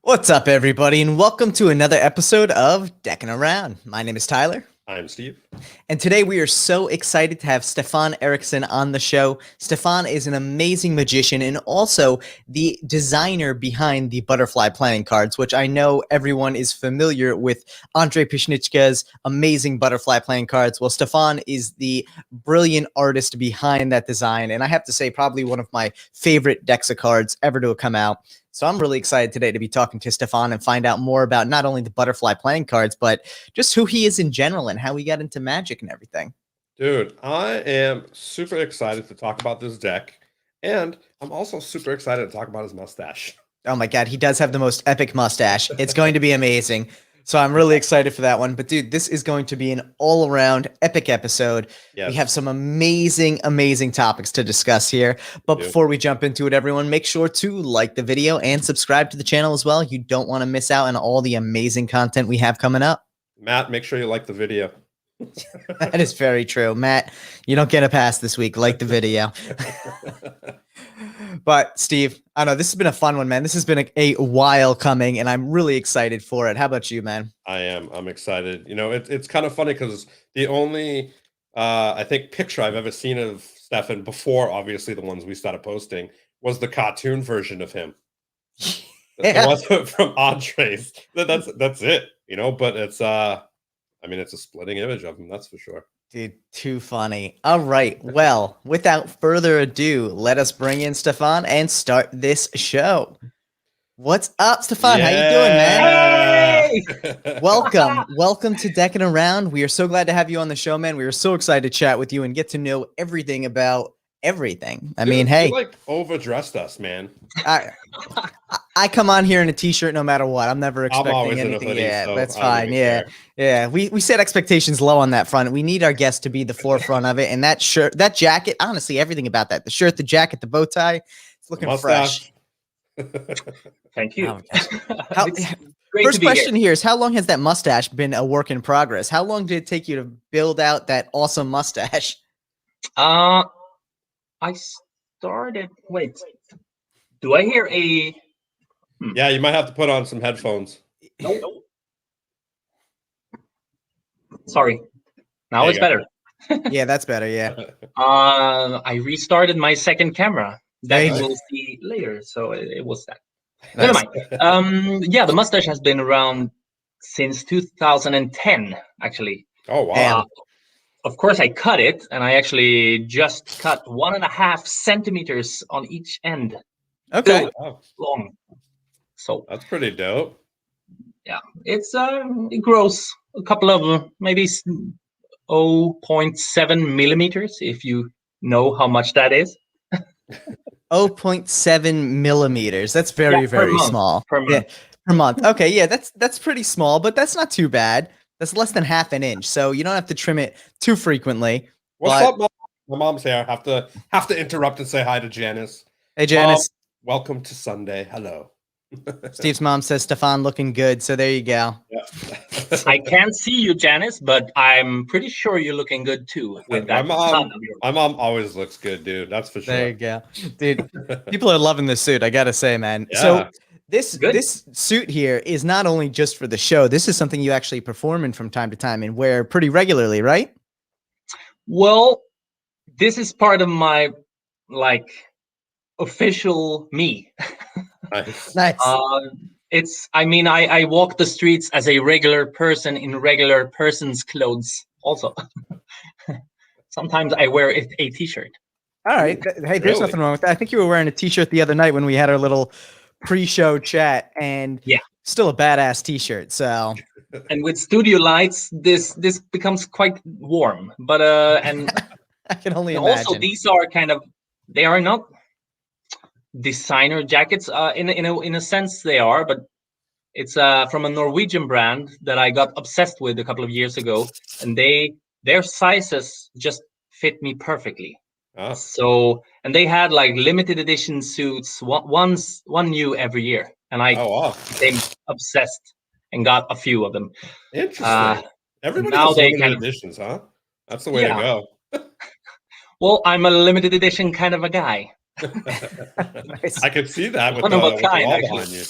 What's up, everybody, and welcome to another episode of Deckin Around. My name is Tyler. I'm Steve. And today we are so excited to have Stefan Eriksson on the show. Stefan is an amazing magician and also the designer behind the butterfly playing cards, which I know everyone is familiar with Andrei Pishnitska's amazing butterfly playing cards. Well, Stefan is the brilliant artist behind that design, and I have to say probably one of my favorite decks of cards ever to have come out. So I'm really excited today to be talking to Stefan and find out more about not only the butterfly playing cards, but just who he is in general and how he got into magic and everything. Dude, I am super excited to talk about this deck, and I'm also super excited to talk about his mustache. Oh my God, he does have the most epic mustache. It's going to be amazing. So I'm really excited for that one. But dude, this is going to be an all-around epic episode. Yes. We have some amazing, amazing topics to discuss here. But before we jump into it, everyone, make sure to like the video and subscribe to the channel as well. You don't want to miss out on all the amazing content we have coming up. Matt, make sure you like the video. That is very true. Matt, you don't get a pass this week. Like the video. But Steve, I know this has been a fun one, man. This has been a while coming, and I'm really excited for it. How about you, man? I am. I'm excited. You know, it's kind of funny because the only, I think, picture I've ever seen of Stefan before, obviously the ones we started posting, was the cartoon version of him. Yeah. The one from Andres. That's it. You know, but it's I mean, it's a splitting image of him. That's for sure. Dude, too funny. All right. Well, without further ado, let us bring in Stefan and start this show. What's up, Stefan? Yeah. How you doing, man? Hey! Welcome to Deckin Around. We are so glad to have you on the show, man. We are so excited to chat with you and get to know everything about everything. I mean, hey, you like overdressed us, man. I come on here in a t-shirt no matter what. I'm never expecting anything. Hoodie, yeah, so that's fine. Yeah. Yeah. We set expectations low on that front. We need our guests to be the forefront of it. And that shirt, that jacket, honestly, everything about that. The shirt, the jacket, the bow tie, it's looking fresh. Thank you. First question here is, how long has that mustache been a work in progress? How long did it take you to build out that awesome mustache? I started. Wait, do I hear a? Yeah, you might have to put on some headphones. Nope. Sorry. Now it's better. Yeah, that's better. Yeah. I restarted my second camera. That you will see later. So it was that. Nice. Never mind. Yeah, the mustache has been around since 2010, actually. Oh wow. Of course, I cut it, and I actually just cut 1.5 centimeters on each end. Okay. Long. So that's pretty dope. Yeah, it's it grows a couple of maybe 0.7 millimeters, if you know how much that is. 0.7 millimeters. That's very small. Per month. Yeah, per month. Okay, yeah, that's pretty small, but that's not too bad. That's less than half an inch, so you don't have to trim it too frequently. What's up, Mom? My mom's here. Have to interrupt and say hi to Janice. Hey, Janice. Welcome to Sunday. Hello. Steve's mom says Stefan looking good, so there you go. Yeah. I can't see you, Janice, but I'm pretty sure you're looking good too. With that my mom always looks good, dude. That's for sure. There you go, dude. People are loving this suit. I gotta say, man. Yeah. So this suit here is not only just for the show. This is something you actually perform in from time to time and wear pretty regularly, right? Well, this is part of my official me. Nice. I mean, I walk the streets as a regular person in regular person's clothes also. Sometimes I wear a t-shirt. All right. Hey, there's nothing wrong with that. I think you were wearing a t-shirt the other night when we had our little pre-show chat, and yeah, still a badass t-shirt. So, and with studio lights, this becomes quite warm. But and I can only imagine. Also, these are they are not designer jackets. In a sense, they are, but it's from a Norwegian brand that I got obsessed with a couple of years ago, and their sizes just fit me perfectly. Oh. So, and they had limited edition suits, one new every year, and I became obsessed and got a few of them. Interesting. Everybody has limited editions, huh? That's the way to go. Well, I'm a limited edition kind of a guy. Nice. I could see that with one the of a kind, wall actually. behind you.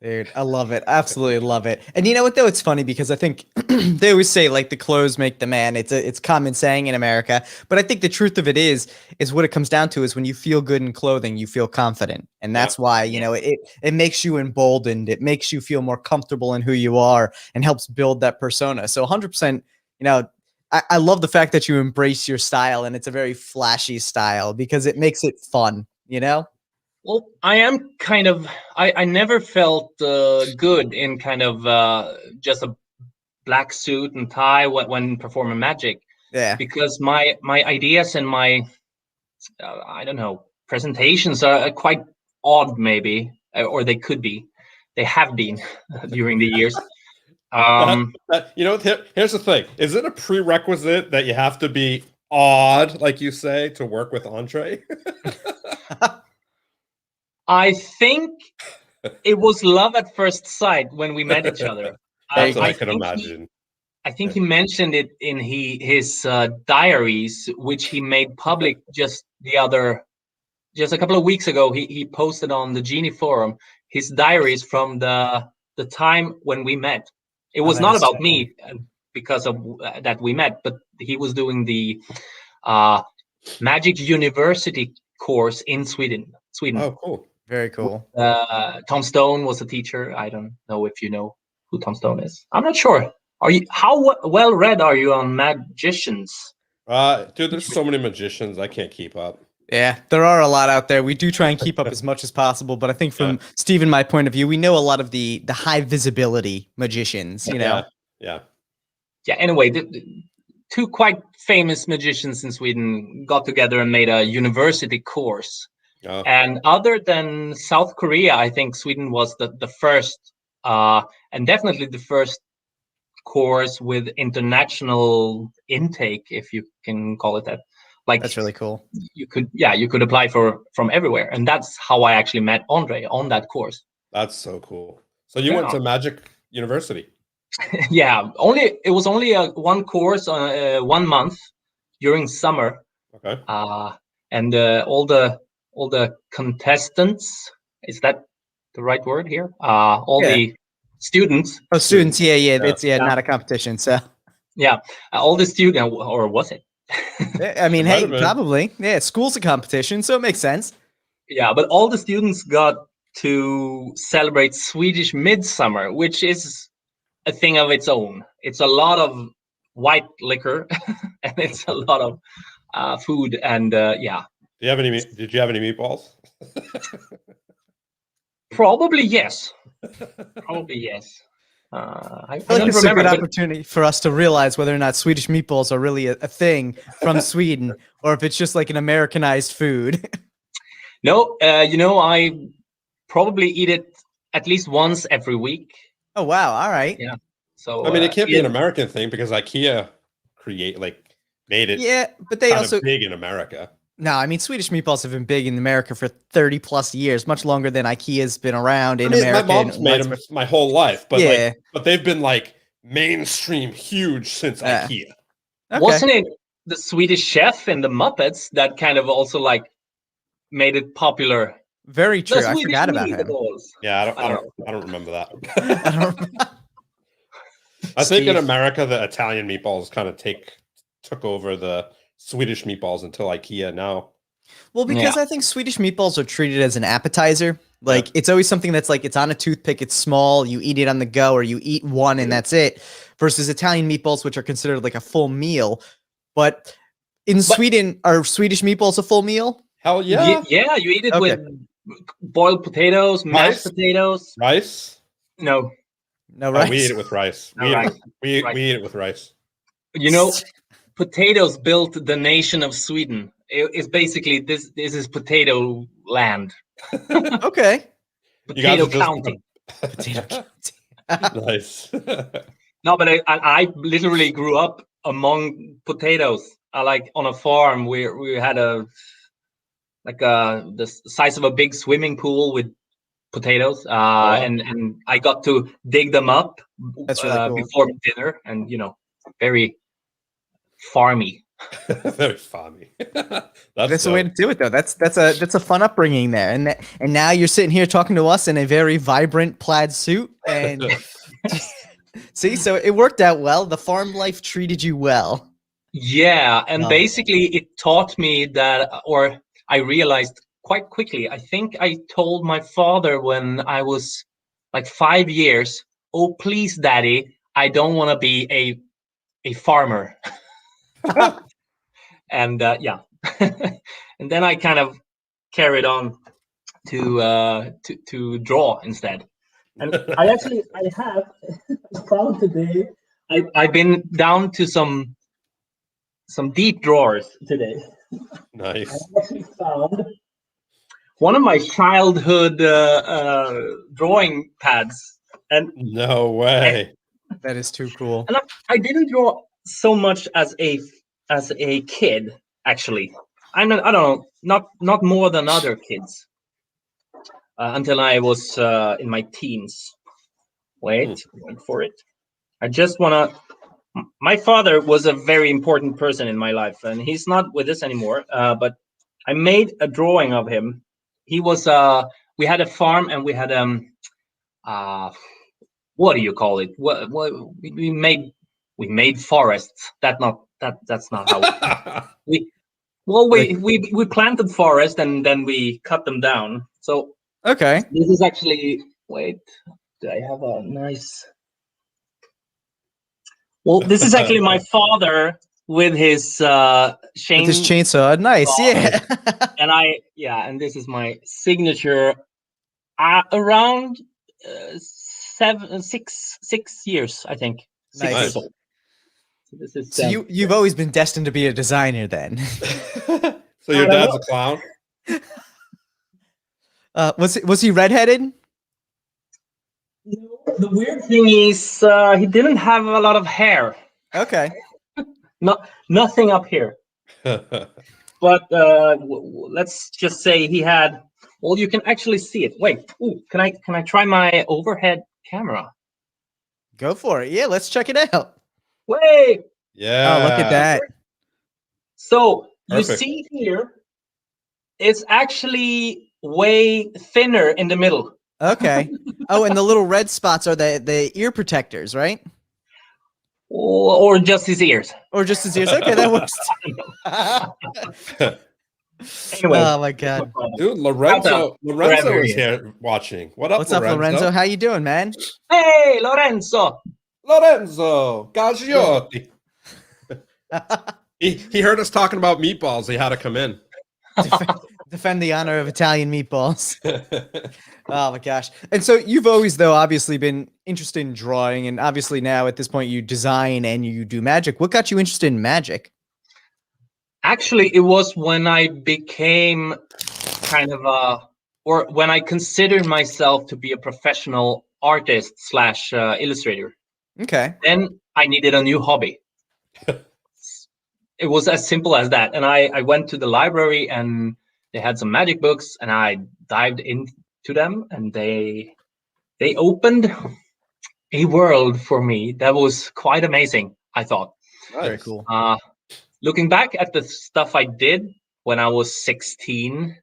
Dude, I love it. Absolutely love it. And you know what though? It's funny because I think they always say like the clothes make the man. It's common saying in America. But I think the truth of it is what it comes down to is when you feel good in clothing, you feel confident. And Yeah. that's why, you know, it makes you emboldened. It makes you feel more comfortable in who you are and helps build that persona. So 100%, you know, I love the fact that you embrace your style and it's a very flashy style because it makes it fun, you know? Well, I am kind of. I never felt good in kind of just a black suit and tie when performing magic, Yeah. because my ideas and my I don't know, presentations are quite odd, maybe, or they could be. They have been during the years. You know, here's the thing: is it a prerequisite that you have to be odd, like you say, to work with Andre? I think it was love at first sight when we met each other. That's what I I can think imagine. I think he mentioned it in his diaries, which he made public just a couple of weeks ago. He posted on the Genie forum his diaries from the time when we met. It Oh, was that not is so about funny. me because of that we met, but he was doing the uh, Magic University course in Sweden. Oh, cool. Very cool. Tom Stone was a teacher. I don't know if you know who Tom Stone is. I'm not sure. Are you well read are you on magicians? Dude, there's so many magicians, I can't keep up. Yeah, there are a lot out there. We do try and keep up as much as possible, but I think Yeah, from Steve and my point of view, we know a lot of the high visibility magicians, you know. yeah. Yeah. Anyway, the two quite famous magicians in Sweden got together and made a university course. Oh, And other than South Korea, I think Sweden was the first, and definitely the first course with international intake, if you can call it that. Like That's really cool. you could apply from everywhere, and that's how I actually met Andre on that course. that's so cool. So you went Yeah. to Magic University. Yeah, it was only one course, 1 month during summer, Okay. and all the contestants, is that the right word here? All Yeah. the students, Oh, students, yeah, Yeah. it's not a competition. So, yeah, all the students, or was it? I mean, It might hey, have been. probably, yeah. School's a competition, so it makes sense. Yeah, but all the students got to celebrate Swedish Midsummer, which is a thing of its own. It's a lot of white liquor, and it's a lot of food, and yeah. Did you have any meatballs? Probably yes. Probably yes. I I feel like don't this is a remember, good but opportunity for us to realize whether or not Swedish meatballs are really a thing from Sweden, or if it's just like an Americanized food. no, I probably eat it at least once every week. Oh wow! All right. Yeah. So I mean, it can't be an yeah, American thing because IKEA made it Yeah, but they kind of also big in America. no. I mean, Swedish meatballs have been big in America for 30 plus years, much longer than IKEA's been around in I mean, my America. mom's and made them my whole life, but Yeah. but they've been like mainstream huge since IKEA. Okay. wasn't it the Swedish chef in the Muppets that kind of also like made it popular? Very The true. I Swedish forgot about him. meatballs. Yeah, I don't know. I don't remember that. I don't. I think in Steve. America the Italian meatballs kind of took over the Swedish meatballs until IKEA now. Well, because Yeah. I think Swedish meatballs are treated as an appetizer. Like it's always something that's like it's on a toothpick, it's small, you eat it on the go, or you eat one and that's it. Versus Italian meatballs, which are considered like a full meal. But in Sweden, are Swedish meatballs a full meal? Hell yeah. Yeah, you eat it Okay. with boiled potatoes, mashed potatoes. Rice? No, No, Oh, right? we eat it with rice. No rice. We Rice. eat it with rice. you know, potatoes built the nation of Sweden. It's basically this is potato land, Okay. You guys potato are just county. Potato nice. No, but I literally grew up among potatoes. I like on a farm. We had the size of a big swimming pool with potatoes, and I got to dig them up That's really cool. before dinner, and very farmy. Very funny. That's the way to do it, though. That's a fun upbringing there, and now you're sitting here talking to us in a very vibrant plaid suit, and see, so it worked out well. The farm life treated you well. Yeah, and Oh. basically it taught me that, or I realized quite quickly. I think I told my father when I was like 5 years, "Oh, please, Daddy, I don't want to be a farmer." And yeah, and then I kind of carried on to draw instead. And I have found today. I've been down to some deep drawers today. Nice. I actually found one of my childhood drawing pads, and No way. That is too cool. And I didn't draw so much as a kid, actually. I don't know, not more than other kids, until I was in my teens. Wait for it. I just wanna. My father was a very important person in my life, and he's not with us anymore. But I made a drawing of him. He was we had a farm, and we had what do you call it? What we made forests. That's not how we planted forest, and then we cut them down. So Okay. this is actually, wait, do I have a nice? Well, this is actually my father with his chain. With his chainsaw. Nice. Yeah. And this is my signature. Around 6 years, I think. 6 Nice. years old. So this is. So you've always been destined to be a designer, then. So your dad's a clown? Was he redheaded? The weird thing is, he didn't have a lot of hair. Okay. Nothing up here. But let's just say he had. Well, you can actually see it. Wait, can I try my overhead camera? Go for it. Yeah, let's check it out. Wait. Yeah. Oh, look at that. So Perfect. You see here, it's actually way thinner in the middle. Okay. Oh, and the little red spots are the ear protectors, right? Or just his ears. Or just his ears. Okay, that works. Anyway. Oh my God. Dude, Lorenzo is here watching. What's up, Lorenzo? How you doing, man? Hey, Lorenzo. Gagliotti. He heard us talking about meatballs. He had to come in. Defend the honor of Italian meatballs. Oh my gosh. And so you've always, though, obviously been interested in drawing, and obviously now at this point you design and you do magic. What got you interested in magic? Actually, it was when I became kind of or when I considered myself to be a professional artist / illustrator. Okay. Then I needed a new hobby. It was as simple as that. And I went to the library, and they had some magic books, and I dived into them, and they opened a world for me that was quite amazing, I thought. Nice. Very cool. Looking back at the stuff I did when I was 16,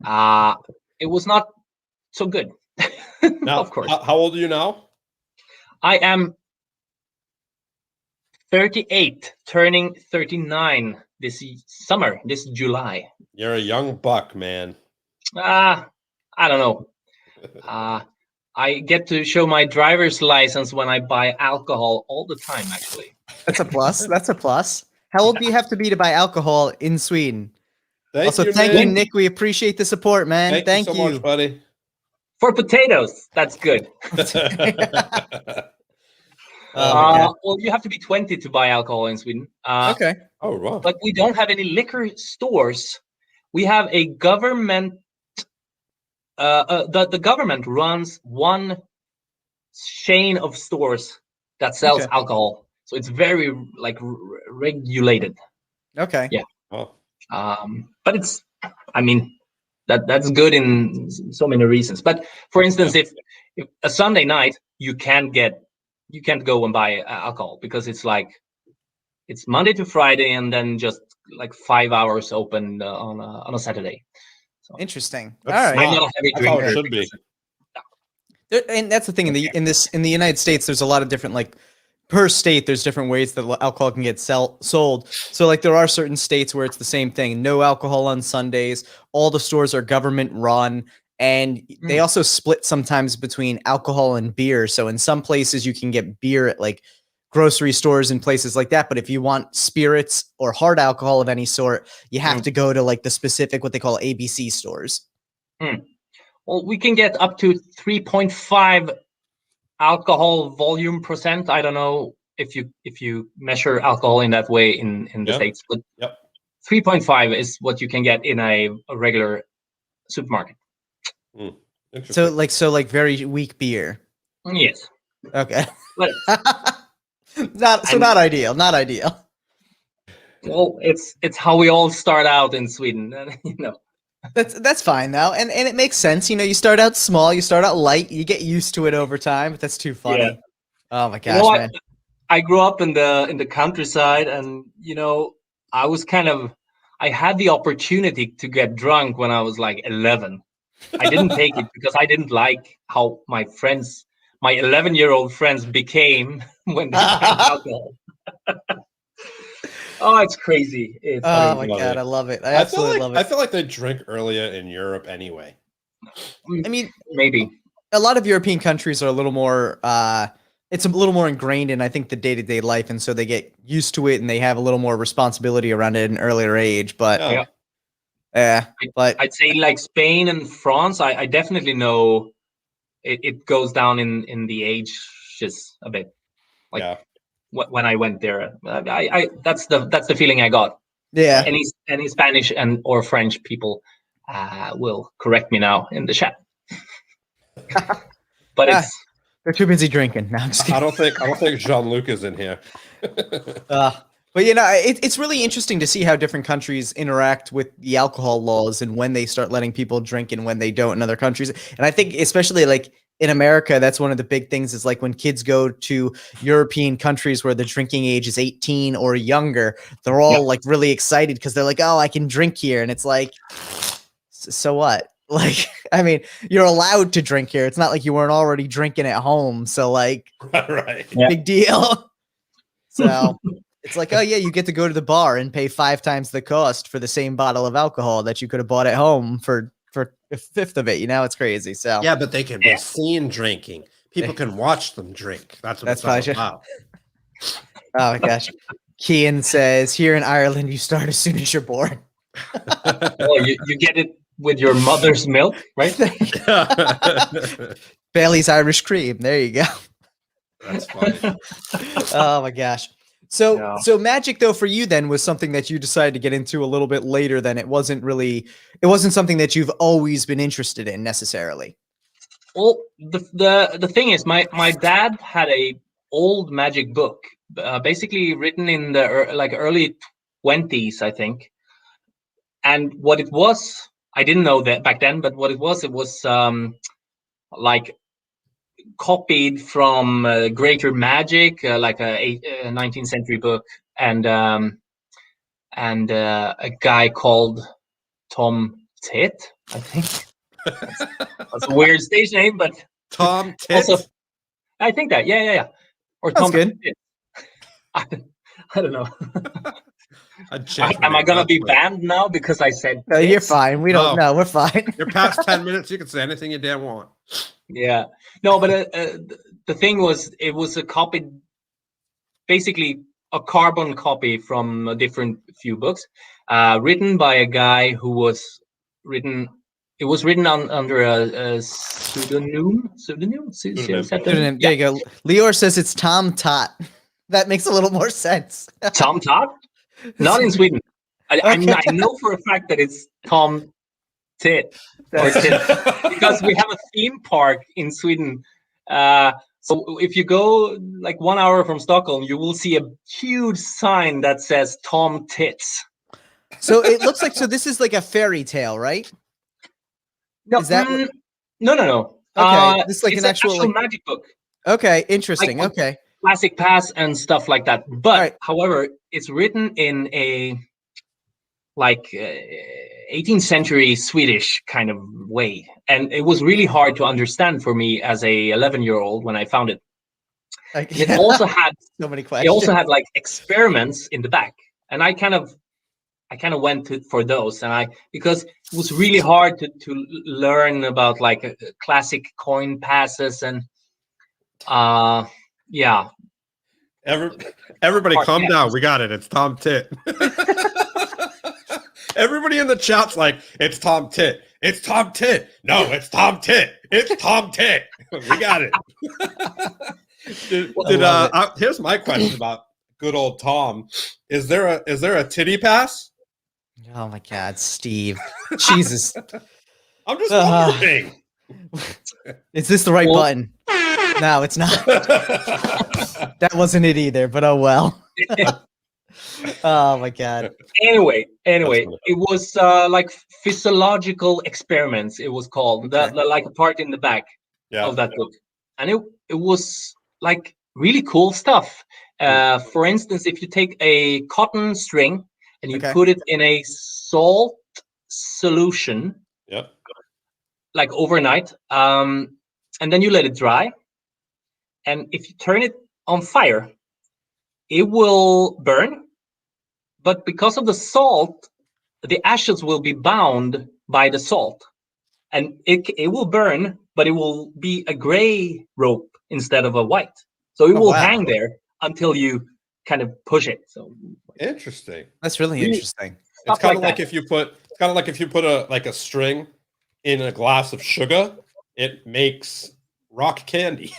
it was not so good. Now, of course. How old are you now? I am 38, turning 39 this summer, this July. You're a young buck, man. I don't know. I get to show my driver's license when I buy alcohol all the time, actually. That's a plus. That's a plus. How old do you have to be to buy alcohol in Sweden? Thank you, Nick. Nick. We appreciate the support, man. Thank you so much, buddy. For potatoes, that's good. Well, you have to be 20 to buy alcohol in Sweden. Okay. Oh, wow. But we don't have any liquor stores. We have a government. The government runs one chain of stores that sells alcohol, so it's very regulated. Okay. Yeah. Oh. But it's, I mean, that's good in so many reasons. But for instance, if a Sunday night you can't go and buy alcohol because it's like it's Monday to Friday, and then just like 5 hours open on a Saturday. So, Interesting. That's All right. I'm not a heavy That's how drinker. it should be. And that's the thing in the United States, there's a lot of different, like, per state, there's different ways that alcohol can get sold. So like there are certain states where it's the same thing: no alcohol on Sundays. All the stores are government run, and they also split sometimes between alcohol and beer. So in some places you can get beer at like grocery stores and places like that, but if you want spirits or hard alcohol of any sort, you have to go to like the specific, what they call ABC stores. Well, we can get up to 3.5 alcohol volume percent. I don't know if you measure alcohol in that way in the States, but 3.5 is what you can get in a regular supermarket. So like very weak beer. Yes. Okay. But not ideal. Not ideal. Well, it's how we all start out in Sweden, you know. That's fine though, and it makes sense. You know, you start out small, you start out light, you get used to it over time. But that's too funny. Yeah. Oh my gosh, man! I grew up in the countryside, and you know, I had the opportunity to get drunk when I was like 11. I didn't take it because I didn't like how my 11-year-old friends became when they drank alcohol. Oh, it's crazy. Oh my god, I love it. I absolutely love it. I feel like they drink earlier in Europe anyway. I mean, maybe a lot of European countries are a little more it's a little more ingrained in, I think, the day-to-day life, and so they get used to it and they have a little more responsibility around it at an earlier age. But but I'd say like Spain and France, I definitely know it goes down in the ages a bit. Like when I went there, I that's the feeling I got. Yeah. Any Spanish or French people will correct me now in the chat. But they're too busy drinking. No, I'm just I don't think Jean-Luc is in here. But you know, it's really interesting to see how different countries interact with the alcohol laws and when they start letting people drink and when they don't in other countries. And I think especially like in America, that's one of the big things is like when kids go to European countries where the drinking age is 18 or younger, they're all like really excited because they're like, oh, I can drink here. And it's like, so what? Like, I mean, you're allowed to drink here. It's not like you weren't already drinking at home. So like, big deal. So it's like, oh yeah, you get to go to the bar and pay 5 times the cost for the same bottle of alcohol that you could have bought at home for a fifth of it. You know, it's crazy. So yeah, but they can be seen drinking. People can watch them drink. That's what it's all about. Oh my gosh. Kian says, here in Ireland, you start as soon as you're born. Well, you get it with your mother's milk, right? Bailey's Irish cream. There you go. That's funny. Oh my gosh. So magic though for you then was something that you decided to get into a little bit later than it wasn't something that you've always been interested in necessarily. Well, the thing is my dad had a old magic book, basically written in the early 20s, I think. And what it was, I didn't know that back then, but what it was like copied from Greater Magic, like a 19th century book, and a guy called Tom Tit, I think. That's a weird stage name, but Tom Tit. Also, I think that, yeah. Or that's Tom good. Tit. I don't know. Am I gonna be banned now because I said? No, you're fine. We don't know. We're fine. You're past 10 minutes. You can say anything you damn want. Yeah. No, but the thing was, it was a copy, basically a carbon copy from a different few books, written by a guy who was written. It was written under a pseudonym. Pseudonym. There you go. Lior says it's Tom Tot. That makes a little more sense. Tom Tot? Not in Sweden. I know for a fact that it's Tom Tit. Because we have a theme park in Sweden. So if you go like 1 hour from Stockholm, you will see a huge sign that says Tom Tits. So it looks like, this is like a fairy tale, right? No, is that no. Okay, this is like an actual magic book. Okay, interesting. Okay. classic pass and stuff like that. But Right. however, it's written in a like 18th century Swedish kind of way, and it was really hard to understand for me as a 11-year-old when I found it. Like, And it also had so many it questions. also had like experiments in the back, and I kind of went for those, and because it was really hard to learn about like classic coin passes and yeah. Everybody calm Yeah. down. We got it. It's Tom Tit. Everybody in the chat's like, it's Tom Tit. It's Tom Tit. No, it's Tom Tit. It's Tom Tit. We got it. Here's my question about good old Tom. Is there a titty pass? Oh my God, Steve. Jesus. I'm just wondering. Is this the right button? No, it's not. That wasn't it either, but oh well. Oh my God. Anyway, it was like Physiological Experiments, it was called. Okay. Like a part in the back of that book. And it was like really cool stuff. For instance, if you take a cotton string and you put it in a salt solution, like overnight, and then you let it dry, and if you turn it on fire, it will burn. But because of the salt, the ashes will be bound by the salt, and it will burn, but it will be a gray rope instead of a white. So it will hang there until you kind of push it. So interesting. That's really interesting. It's kind of like if you put a string in a glass of sugar, it makes rock candy.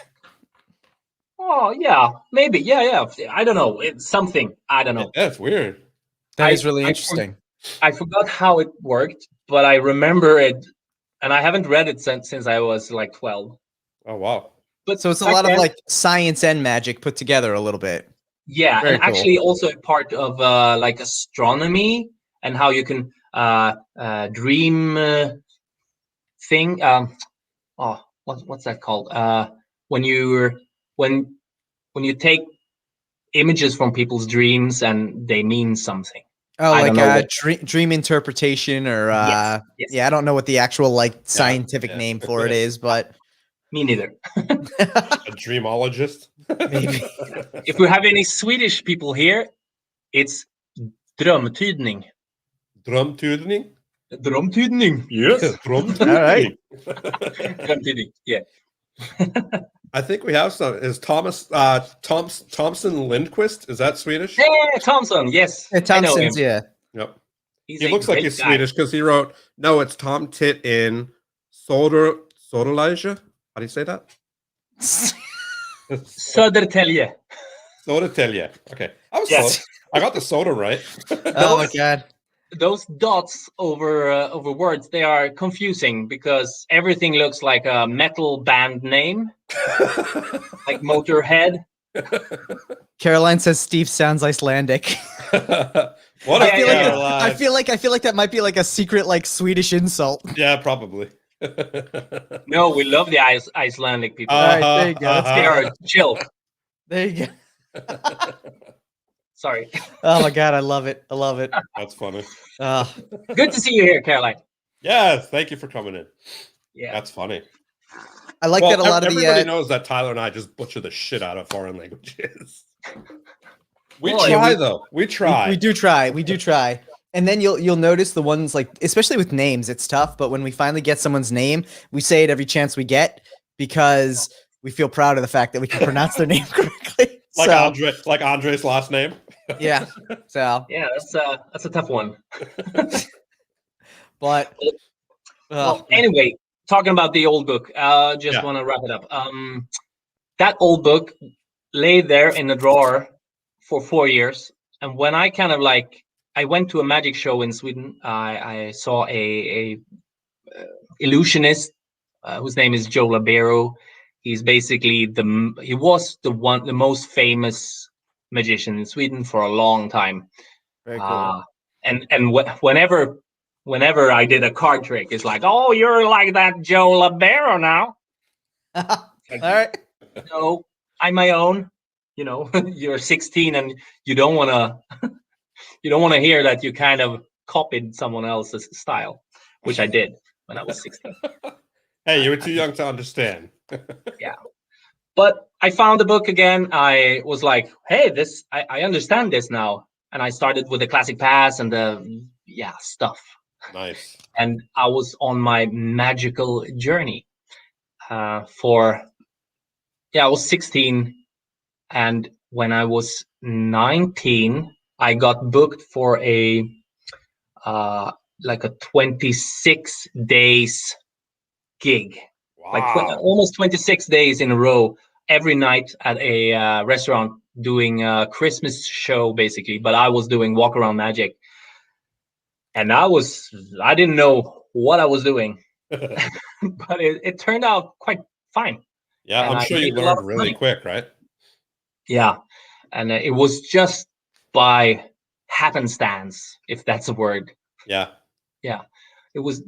Oh yeah, maybe. Yeah. I don't know. It's something. I don't know. That's weird. That is really interesting. I forgot how it worked, but I remember it, and I haven't read it since I was like 12. Oh wow! But so it's a lot of like science and magic put together a little bit. Yeah, very and cool. Actually also a part of like astronomy and how you can dream thing. What's that called? When you take images from people's dreams and they mean something. Oh, like dream interpretation, or yes. Yeah, I don't know what the actual like scientific name for it is, but me neither. A dreamologist, maybe. If we have any Swedish people here, it's drömtydning. Drömtydning. Drömtydning. Yes. Drömtydning. All right. Drömtydning. Yeah. I think we have some. Is Thompson Lindquist? Is that Swedish? Yeah, Thompson. Yes. Yeah, Thompson's. Yeah. Yep. He looks like he's Swedish because he wrote. No, it's Tom Tit in Soderlige. How do you say that? Södertälje. Södertälje. Okay, I was close. I got the soda right. Oh my God. Those dots over words, they are confusing because everything looks like a metal band name, like Motorhead. Caroline says Steve sounds Icelandic. What? I feel like that might be like a secret like Swedish insult. Yeah, probably. No, we love the Icelandic people. All right, there you go. They are chill. There you go. Sorry. Oh my God, I love it. I love it. That's funny. Good to see you here, Caroline. Yes, thank you for coming in. Yeah, that's funny. I like that a lot of everybody knows that Tyler and I just butcher the shit out of foreign languages. We try. We do try. And then you'll notice the ones like, especially with names, it's tough. But when we finally get someone's name, we say it every chance we get because we feel proud of the fact that we can pronounce their name correctly. Like Andre's last name. Yeah. So yeah, that's a tough one. But well, anyway, talking about the old book, just want to wrap it up. That old book lay there in the drawer for 4 years, and when I kind of like, I went to a magic show in Sweden. I saw a illusionist whose name is Joe Labero. He's basically he was the most famous magician in Sweden for a long time. Very cool. And whenever I did a card trick, it's like, oh, you're like that Joe Labero now. All right. No, I'm my own. you're 16 and you don't want to hear that you kind of copied someone else's style, which I did when I was 16. Hey, you were too young to understand. Yeah. But I found the book again. I was like, hey, I understand this now. And I started with the classic pass and the stuff. Nice. And I was on my magical journey I was 16. And when I was 19, I got booked for a 26 days gig. Wow. Almost 26 days in a row, every night at a restaurant, doing a Christmas show basically. But I was doing walk around magic, and I didn't know what I was doing, but it turned out quite fine. Yeah, And I'm I sure you made a lot learned of really money. quick, right? Yeah, and it was just by happenstance, if that's a word. Yeah. Yeah. It was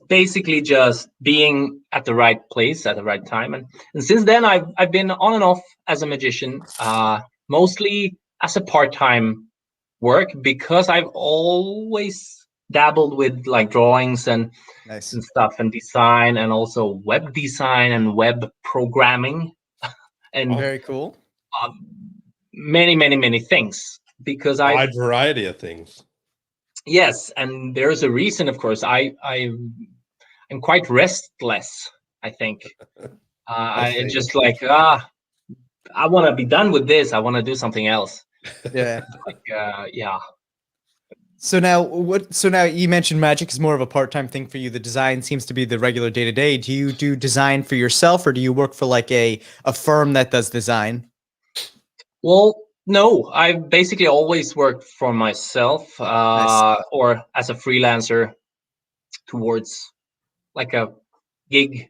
basically just being at the right place at the right time, and since then I've been on and off as a magician, mostly as a part-time work, because I've always dabbled with like drawings and Nice. stuff, and design, and also web design and web programming, and Very cool. many things, because Wide variety of things. yes, and there's a reason, of course. I'm quite restless, I think. I see. just like, I want to be done with this. I want to do something else. Yeah. Yeah. So now you mentioned magic is more of a part-time thing for you. The design seems to be the regular day-to-day. Do you do design for yourself, or do you work for like a firm that does design? Well, no, I've basically always worked for myself, Nice. or as a freelancer towards like a gig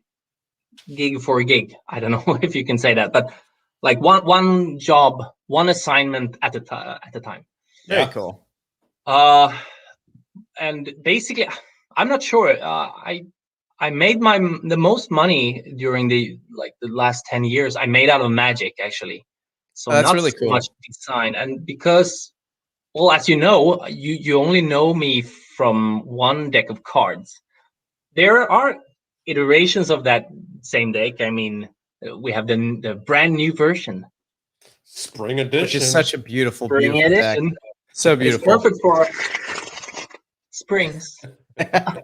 for a gig. I don't know if you can say that, but like one job, one assignment at a time. Very Yeah. cool. And basically, I'm not sure. I made the most money during the last 10 years. I made out of magic, actually. So Oh, that's not really so cool. much design. And because, well, as you know, you only know me from one deck of cards. There are iterations of that same deck. I mean, we have the brand new version, Spring edition. Which is such a beautiful, spring beautiful deck. edition. So It's beautiful. perfect for springs. Yeah,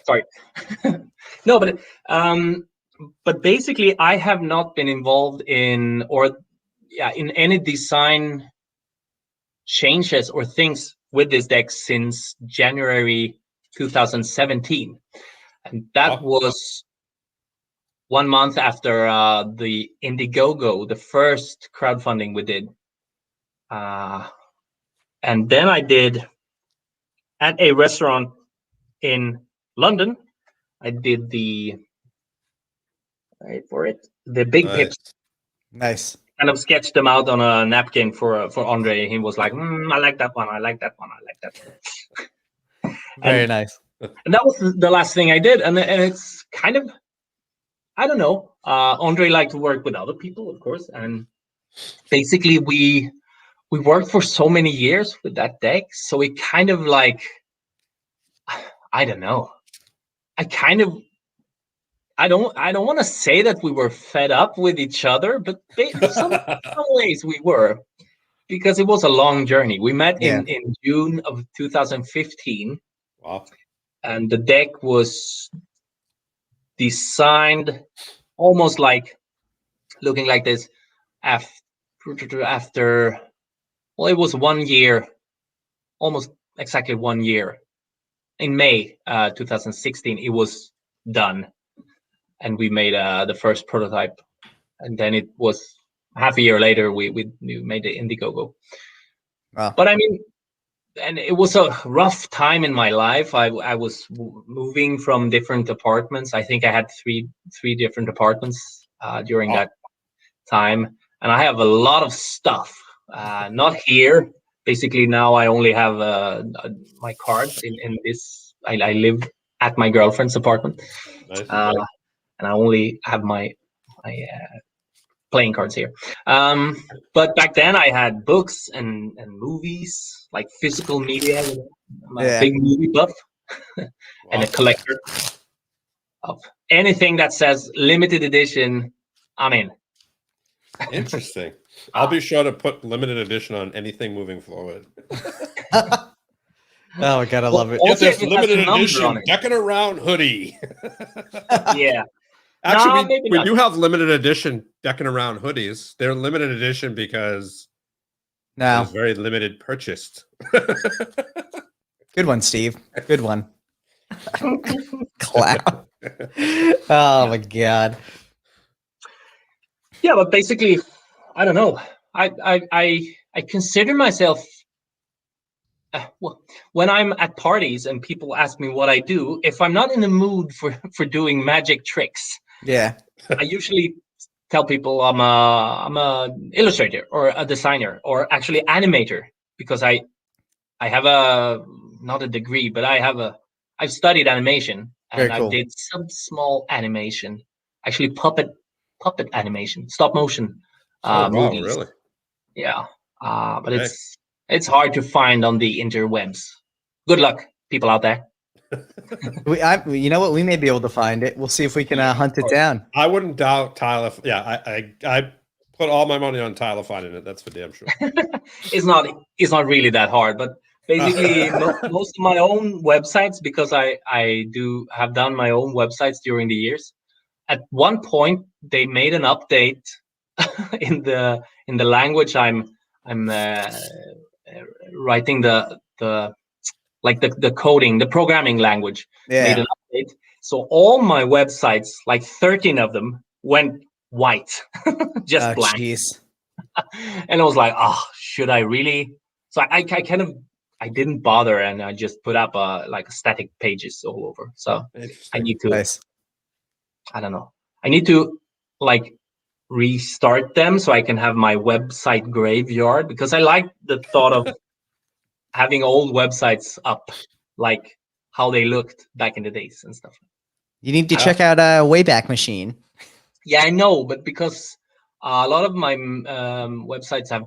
sorry. No, but basically, I have not been involved in any design changes or things with this deck since January 2017, and that was 1 month after the Indiegogo, the first crowdfunding we did, and then I did at a restaurant in London. I did the big Nice. pips. Nice. Kind of sketched them out on a napkin for Andre. He was like, I like that one. I like that one. I like that one. Very nice. And that was the last thing I did. And it's kind of, I don't know. Andre liked to work with other people, of course. And basically, we worked for so many years with that deck. So it kind of like, I don't know. I don't want to say that we were fed up with each other, but some ways we were, because it was a long journey. We met in June of 2015. Wow. And the deck was designed almost like looking like this after well, it was 1 year, almost exactly 1 year. In May 2016, it was done. And we made the first prototype, and then it was half a year later we made the Indiegogo. Wow. But I mean, and it was a rough time in my life. I was moving from different apartments. I think I had three different apartments during that time, and I have a lot of stuff. Not here. Basically, now I only have my cards in this. I live at my girlfriend's apartment. Nice. And I only have my playing cards here. But back then I had books and movies, like physical media. I'm a big movie buff and a collector of anything that says limited edition. I'm in. Interesting. I'll be sure to put limited edition on anything moving forward. Oh my god, I love it. Get this limited edition Deckin Around hoodie. Yeah. Actually, we do have limited edition Deckin Around hoodies. They're limited edition because it's very limited purchased. Good one, Steve. Good one. Clown. Oh my god. Yeah, but basically, I don't know. I consider myself when I'm at parties and people ask me what I do, if I'm not in the mood for doing magic tricks, I usually tell people I'm a illustrator or a designer or actually animator, because I have not a degree, but I've studied animation, and I did some small animation, actually puppet animation, stop motion movies. Really? Yeah, but it's hard to find on the interwebs. Good luck, people out there. You know what? We may be able to find it. We'll see if we can hunt it down. I wouldn't doubt Tyler. Yeah, I put all my money on Tyler finding it. That's for damn sure. It's not really that hard, but basically most of my own websites, because I have done my own websites during the years. At one point, they made an update in the language I'm writing the coding, the programming language. Made an update. So all my websites, like 13 of them, went white, just blank. Geez. And I was like, should I really? So I I didn't bother, and I just put up like static pages all over. So I need to. I don't know. I need to like restart them so I can have my website graveyard, because I like the thought of having old websites up, like how they looked back in the days and stuff. You need to check out Wayback Machine. Yeah, I know, but because a lot of my websites have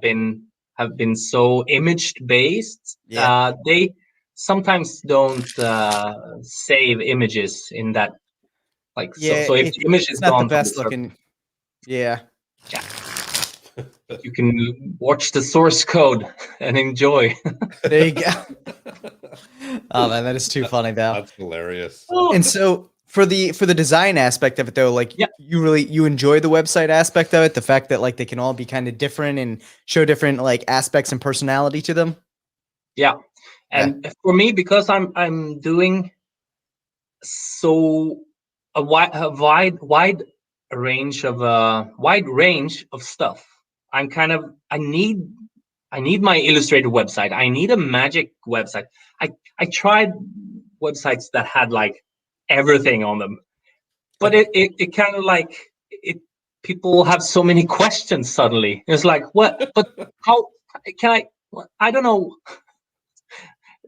been so image based, they sometimes don't save images in that. Like, so if the image is not gone, the best looking. Yeah. You can watch the source code and enjoy. There you go. Oh man, that is too funny though. That's hilarious. And so for the design aspect of it though, like you enjoy the website aspect of it, the fact that like they can all be kind of different and show different like aspects and personality to them. Yeah. And for me, because I'm doing so a wide range of stuff. I'm kind of I need my Illustrator website. I need a magic website. I tried websites that had like everything on them, but it kind of like people have so many questions suddenly. It's like, what? But how can I? I don't know.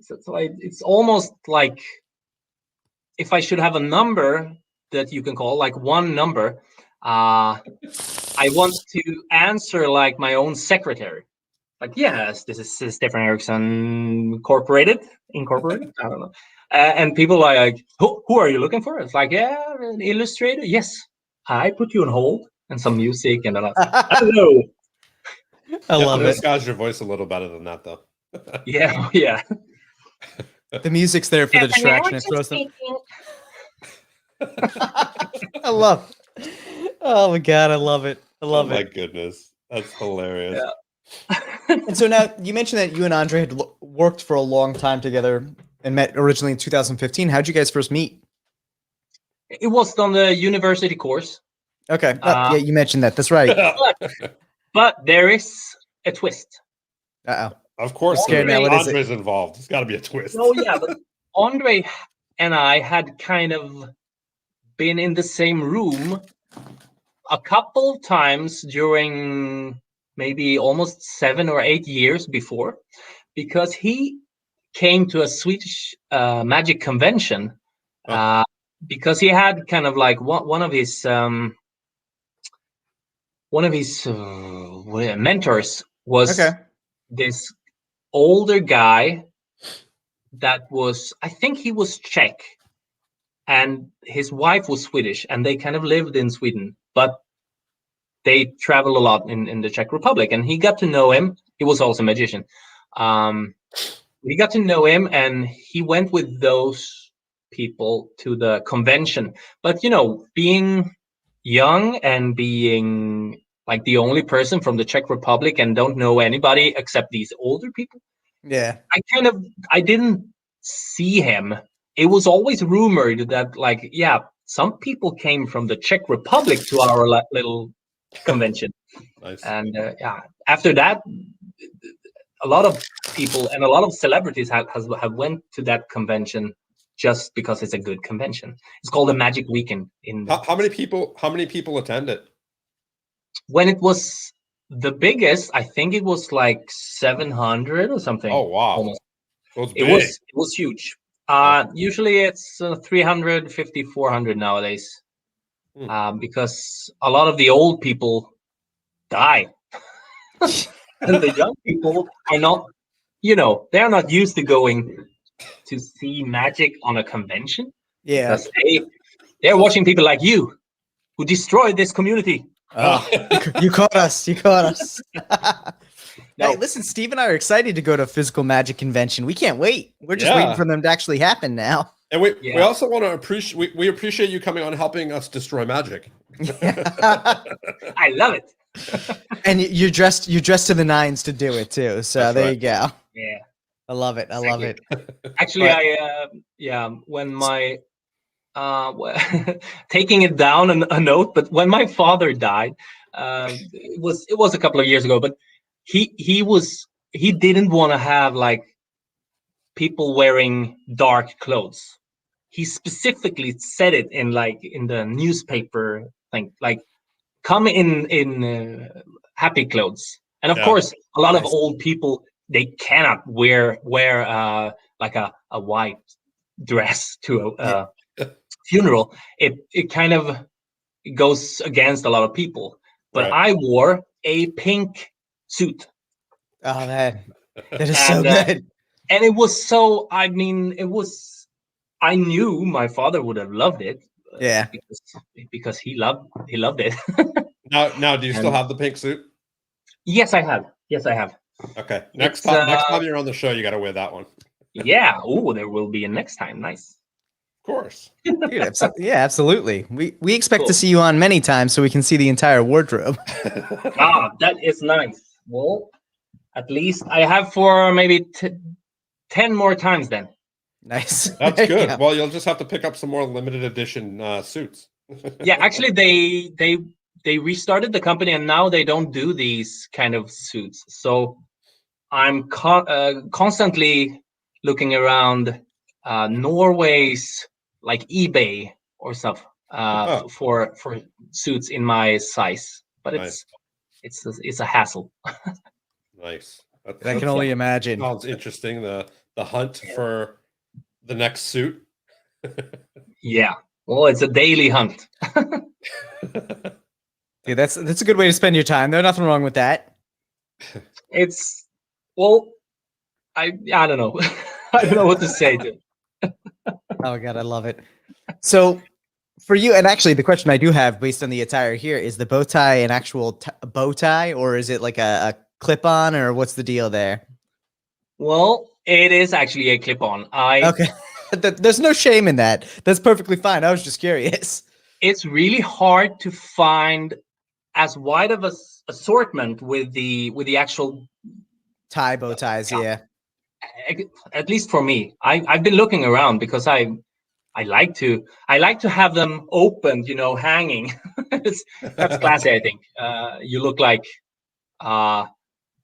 So it's almost like if I should have a number that you can call, like one number, I want to answer like my own secretary. Like, yes, this is Stefan Eriksson Incorporated. I don't know. And people are like, who are you looking for? It's like, an illustrator. Yes, I put you on hold, and some music, and I don't know. I love it. Disguise your voice a little better than that, though. Yeah. The music's there for the distraction. It throws them. I love it. Oh my god, I love it. I love it. Oh my goodness, that's hilarious. And so now you mentioned that you and Andre had worked for a long time together and met originally in 2015. How'd you guys first meet? It was on the university course. Okay. Yeah, you mentioned that. That's right. But there is a twist. Of course, Andre's involved. It's got to be a twist. Oh yeah, but Andre and I had kind of been in the same room a couple times during maybe almost 7 or 8 years before, because he came to a Swedish magic convention because he had kind of like one of his one of his mentors was Okay. this older guy that was, I think he was Czech, and his wife was Swedish, and they kind of lived in Sweden, but they travel a lot in the Czech Republic. And he got to know him. He was also a magician. We got to know him, and he went with those people to the convention. But being young and being like the only person from the Czech Republic and don't know anybody except these older people, Yeah. I didn't see him. It was always rumored that, like, yeah, some people came from the Czech Republic to our little convention. Nice. And after that, a lot of people and a lot of celebrities have went to that convention just because it's a good convention. It's called the Magic Weekend. How many people attend it? When it was the biggest, I think it was like 700 or something. Oh wow! Almost. So It was huge. Usually it's 350, 400 nowadays, because a lot of the old people die. And the young people are not, they're not used to going to see magic on a convention. Yeah. Because they're watching people like you who destroyed this community. You caught us. You caught us. No. Hey, listen, Steve and I are excited to go to a physical magic convention. We can't wait. We're just waiting for them to actually happen now. And we also want to appreciate we appreciate you coming on helping us destroy magic. I love it. And you're dressed to the nines to do it too. So That's there right. you go. Yeah. I love it. I love it. Actually, when my taking it down a note, but when my father died, it was a couple of years ago, but he didn't want to have like people wearing dark clothes. He specifically said it in the newspaper thing, like come in happy clothes. And of course, a lot of old people, they cannot wear like a white dress to a funeral. It kind of goes against a lot of people. But I wore a pink suit. Oh man, that is so good. And it was so. I mean, I knew my father would have loved it. Yeah, because he loved it. Now, do you still have the pink suit? Yes, I have. Okay. Next time you're on the show, you got to wear that one. Yeah. Oh, there will be a next time. Nice. Of course. Dude, yeah, absolutely. We expect to see you on many times so we can see the entire wardrobe. That is nice. Well, at least I have for maybe 10 more times then. Nice. That's good. Yeah. Well, you'll just have to pick up some more limited edition suits. Yeah, actually, they restarted the company, and now they don't do these kind of suits. So I'm constantly looking around Norway's like eBay or stuff for suits in my size, but it's a hassle. Nice. I can only imagine. Sounds interesting. The hunt for the next suit. Yeah. Well, it's a daily hunt. Dude, that's a good way to spend your time. There's nothing wrong with that. I don't know. I don't know what to say to it. Oh god, I love it. So for you, and actually the question I do have based on the attire here, is the bow tie an actual bow tie, or is it like a clip-on, or what's the deal there? Well, it is actually a clip-on. Okay. There's no shame in that. That's perfectly fine. I was just curious. It's really hard to find as wide of a assortment with the actual bow ties. Yeah. At least for me, I've been looking around because I like to have them opened, hanging. That's classy, I think. You look like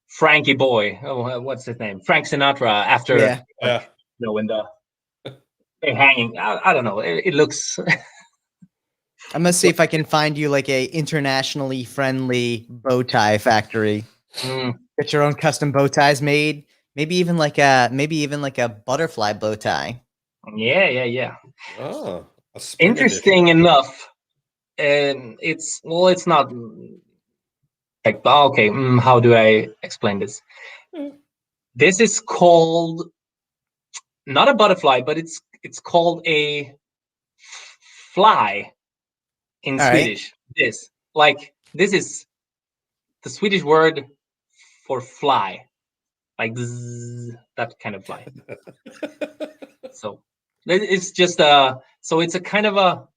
Frankie Boy. Oh, what's his name? Frank Sinatra. After when they're hanging. I don't know. It looks. I'm gonna see if I can find you like a internationally friendly bow tie factory. Get your own custom bow ties made. Maybe even like a butterfly bow tie. Yeah. Oh, interesting enough. And it's not like, okay, how do I explain this? This is called not a butterfly, but it's called a fly in All right. Swedish. This is the Swedish word for fly, like that kind of fly. So it's just so it's a kind of a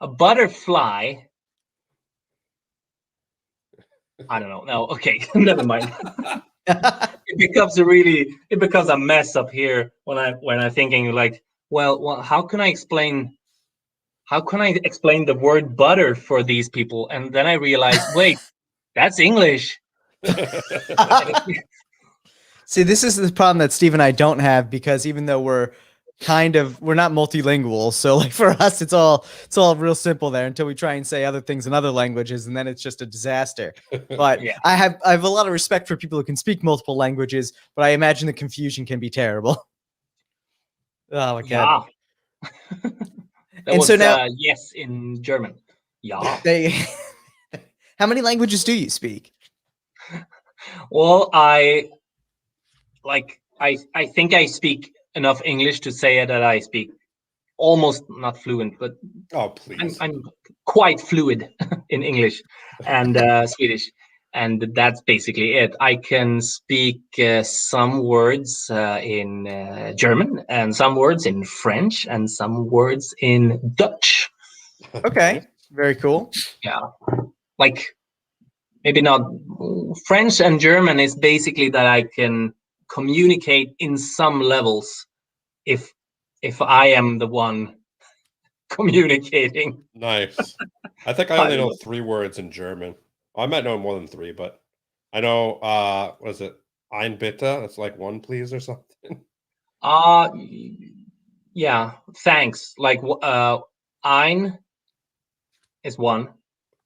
butterfly. I don't know. No, okay, never mind. It becomes a mess up here when I'm thinking like, well, how can I explain the word butter for these people? And then I realized, wait, that's English. See, this is the problem that Steve and I don't have, because even though we're not multilingual, so like for us it's all real simple there until we try and say other things in other languages, and then it's just a disaster. But Yeah. I have a lot of respect for people who can speak multiple languages, but I imagine the confusion can be terrible. Oh my god. That was yes in German. Yeah. How many languages do you speak? Well, I think I speak enough English to say that I speak almost not fluent, but please. I'm quite fluid in English and Swedish, and that's basically it. I can speak some words in German, and some words in French, and some words in Dutch. Okay, very cool. Yeah, like maybe not French and German is basically that I can communicate in some levels if I am the one communicating. Nice. I think I only know 3 words in German. I might know more than 3, but I know what is it? Ein bitte? That's like 1 please or something. Yeah, thanks. Like ein is 1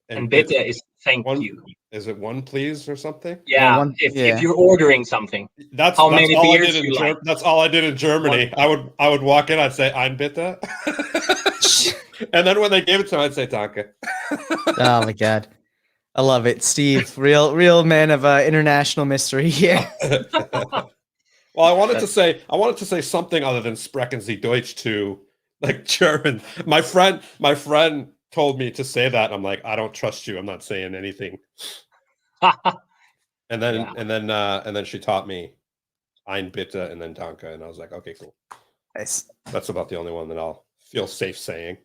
and bitte is thank you. Is it 1 please or something? Yeah, if you're ordering something. That's how all many I beers did in you like? That's all I did in Germany. I would walk in, I'd say Ein bitte. And then when they gave it to me, I'd say Danke. Oh my god. I love it. Steve, real man of international mystery here. Well, I wanted to say something other than Sprechen Sie Deutsch to like German. My friend told me to say that. I'm like, I don't trust you. I'm not saying anything. And then she taught me Ein bitte and then Danke, and I was like, okay, cool. Nice. That's about the only one that I'll feel safe saying.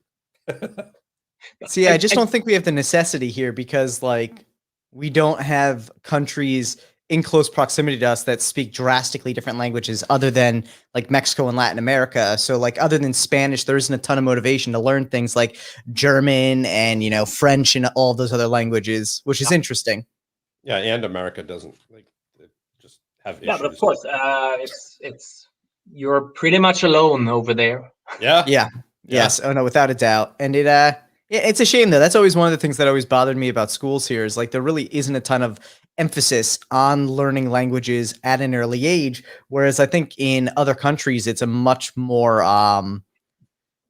See, I just don't think we have the necessity here, because like we don't have countries in close proximity to us that speak drastically different languages other than like Mexico and Latin America. So like other than Spanish, there isn't a ton of motivation to learn things like German and, you know, French and all those other languages, which is interesting. Yeah, and America doesn't like just have issues. Yeah, but of course, it's you're pretty much alone over there. Yeah. Yes. Oh no, without a doubt. And it's a shame though. That's always one of the things that always bothered me about schools here, is like there really isn't a ton of emphasis on learning languages at an early age. Whereas I think in other countries, it's a much more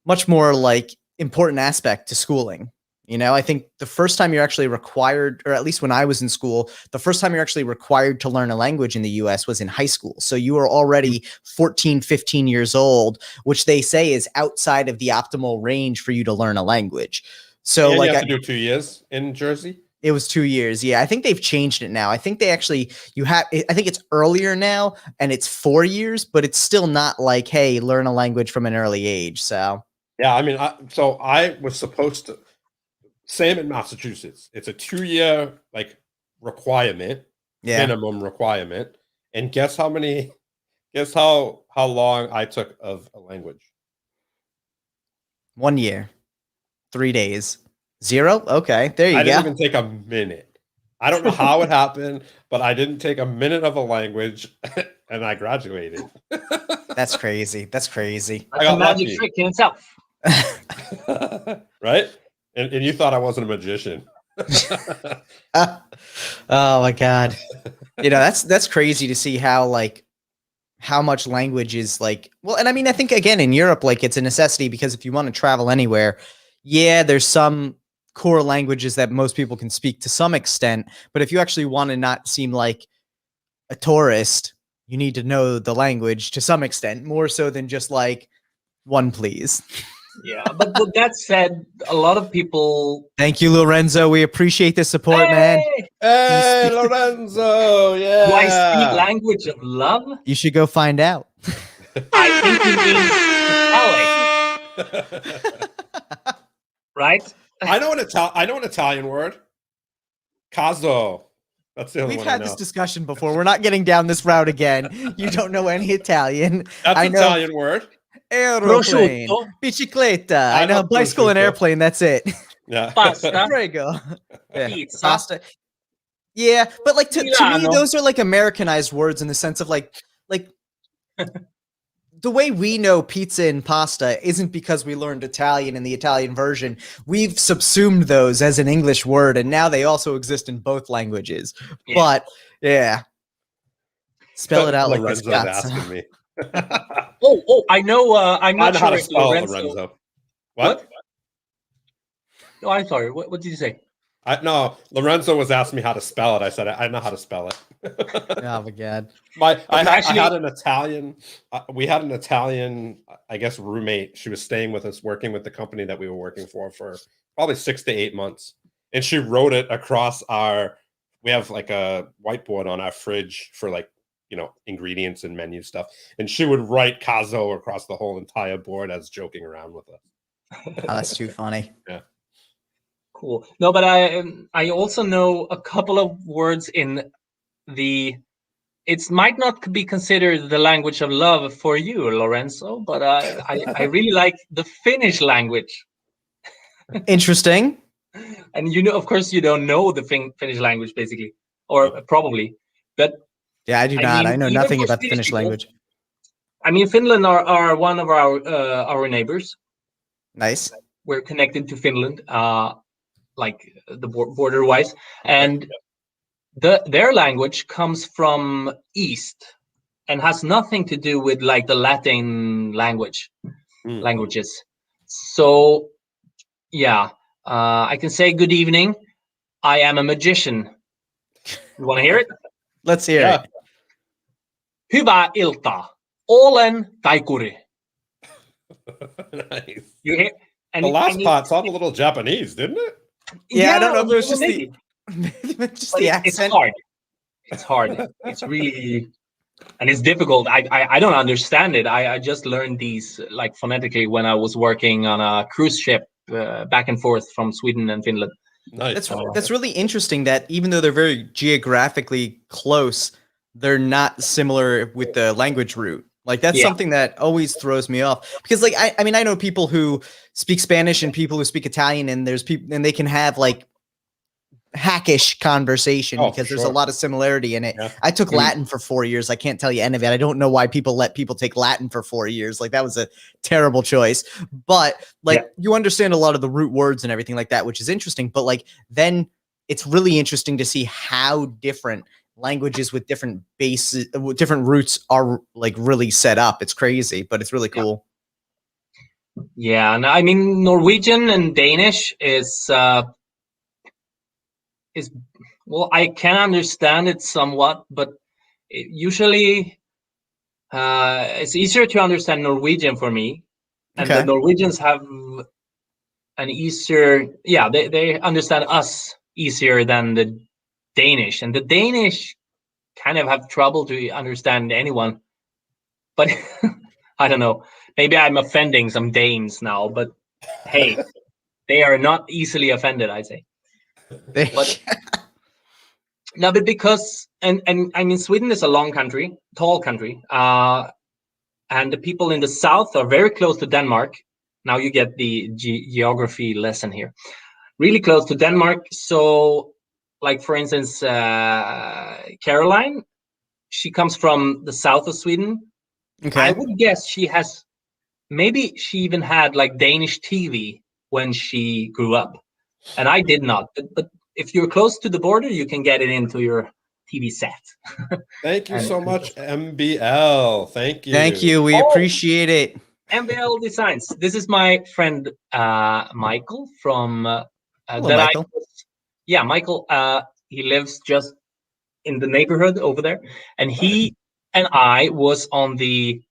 like important aspect to schooling. You know, I think the first time you're actually required, or at least when I was in school, the first time you're actually required to learn a language in the US was in high school. So you were already 14, 15 years old, which they say is outside of the optimal range for you to learn a language. So and like you have to do 2 years in Jersey? It was 2 years. Yeah. I think they've changed it now. I think they actually, I think it's earlier now and it's 4 years, but it's still not like, hey, learn a language from an early age. So, yeah, I mean, I was supposed to, same in Massachusetts. It's a 2-year like requirement, minimum requirement. And guess how long I took of a language? 1 year, 3 days, 0. Okay, there you go. I didn't even take a minute. I don't know how it happened, but I didn't take a minute of a language, and I graduated. That's crazy. That's crazy. That's a magic trick in itself. Right? And you thought I wasn't a magician. Oh my god. You know, that's crazy to see how much language is like, well, and I mean, I think again in Europe, like it's a necessity, because if you want to travel anywhere, yeah, there's some core languages that most people can speak to some extent. But if you actually want to not seem like a tourist, you need to know the language to some extent, more so than just like one, please. Yeah, but with that said, a lot of people. Thank you, Lorenzo. We appreciate the support, man. Hey, Lorenzo! Do I speak Yeah. language of love? You should go find out. I think you mean italic, right? I know an Italian word. Caso. That's the only We've one I had know. this discussion before. We're not getting down this route again. You don't know any Italian. That's I an know Italian word. aeroplane, Prosciutto. bicicletta. I know know bicycle and prosciutto. airplane. That's it. Yeah. Pasta. Prego. Yeah. Pizza. Pasta. Yeah, but like to me, Milano. those are like Americanized words in the sense of like the way we know pizza and pasta isn't because we learned Italian in the Italian version. We've subsumed those as an English word, and now they also exist in both languages. Yeah. But yeah, spell it out like this. Lorenzo's asking me. Oh, I know. I'm I not know how sure to if spell Lorenzo. Lorenzo. What? No, I'm sorry. What did you say? No, Lorenzo was asking me how to spell it. I said I know how to spell it. Oh my god. I had an Italian. We had an Italian, I guess, roommate. She was staying with us, working with the company that we were working for probably 6 to 8 months, and she wrote it across our. We have like a whiteboard on our fridge for like ingredients and menu stuff, and she would write "caso" across the whole entire board as joking around with us. Oh, that's too funny. Yeah. Cool. No, but I also know a couple of words in the. It might not be considered the language of love for you, Lorenzo, but I really like the Finnish language. Interesting. And of course, you don't know the Finnish language, basically, or probably, but Yeah, I do not. mean, I know even nothing for about the Swedish Finnish people, language. I mean, Finland are one of our neighbors. Nice. We're connected to Finland, like the border-wise, and their language comes from east and has nothing to do with like the Latin languages. So yeah, I can say good evening. I am a magician. You want to hear it? Let's hear it. Hyvää iltaa. Olen taikuri. Nice. You hear? And The last part sounded a little Japanese, didn't it? Yeah, I don't know if it was just maybe. the accent. It's hard. It's hard. It's really, and it's difficult. I don't understand it. I just learned these like phonetically when I was working on a cruise ship back and forth from Sweden and Finland. Nice. That's really interesting that even though they're very geographically close, they're not similar with the language root. Like that's something that always throws me off because like I mean I know people who speak Spanish and people who speak Italian and there's people and they can have like hackish conversation because there's a lot of similarity in it. I took Latin for 4 years. I can't tell you any of it. I don't know why people let people take Latin for 4 years. Like that was a terrible choice. But like you understand a lot of the root words and everything like that, which is interesting. But like then it's really interesting to see how different languages with different bases, with different roots are like really set up. It's crazy, but it's really cool. Yeah, and I mean Norwegian and Danish is well, I can understand it somewhat, but usually it's easier to understand Norwegian for me, and the Norwegians have an easier, they understand us easier than the Danish, and the Danish kind of have trouble to understand anyone. But I don't know. Maybe I'm offending some Danes now, but hey, they are not easily offended, I say. But, no, but because and I mean Sweden is a tall country, and the people in the south are very close to Denmark. Now you get the geography lesson here. Really close to Denmark. So, like for instance, Caroline, she comes from the south of Sweden. I would guess she even had like Danish TV when she grew up, and I did not. But if you're close to the border, you can get it into your TV set. Thank you so much, MBL. Thank you. Thank you. We appreciate it. MBL Designs. This is my friend Michael from Hello, that Michael. Michael. He lives just in the neighborhood over there, and he and I was on the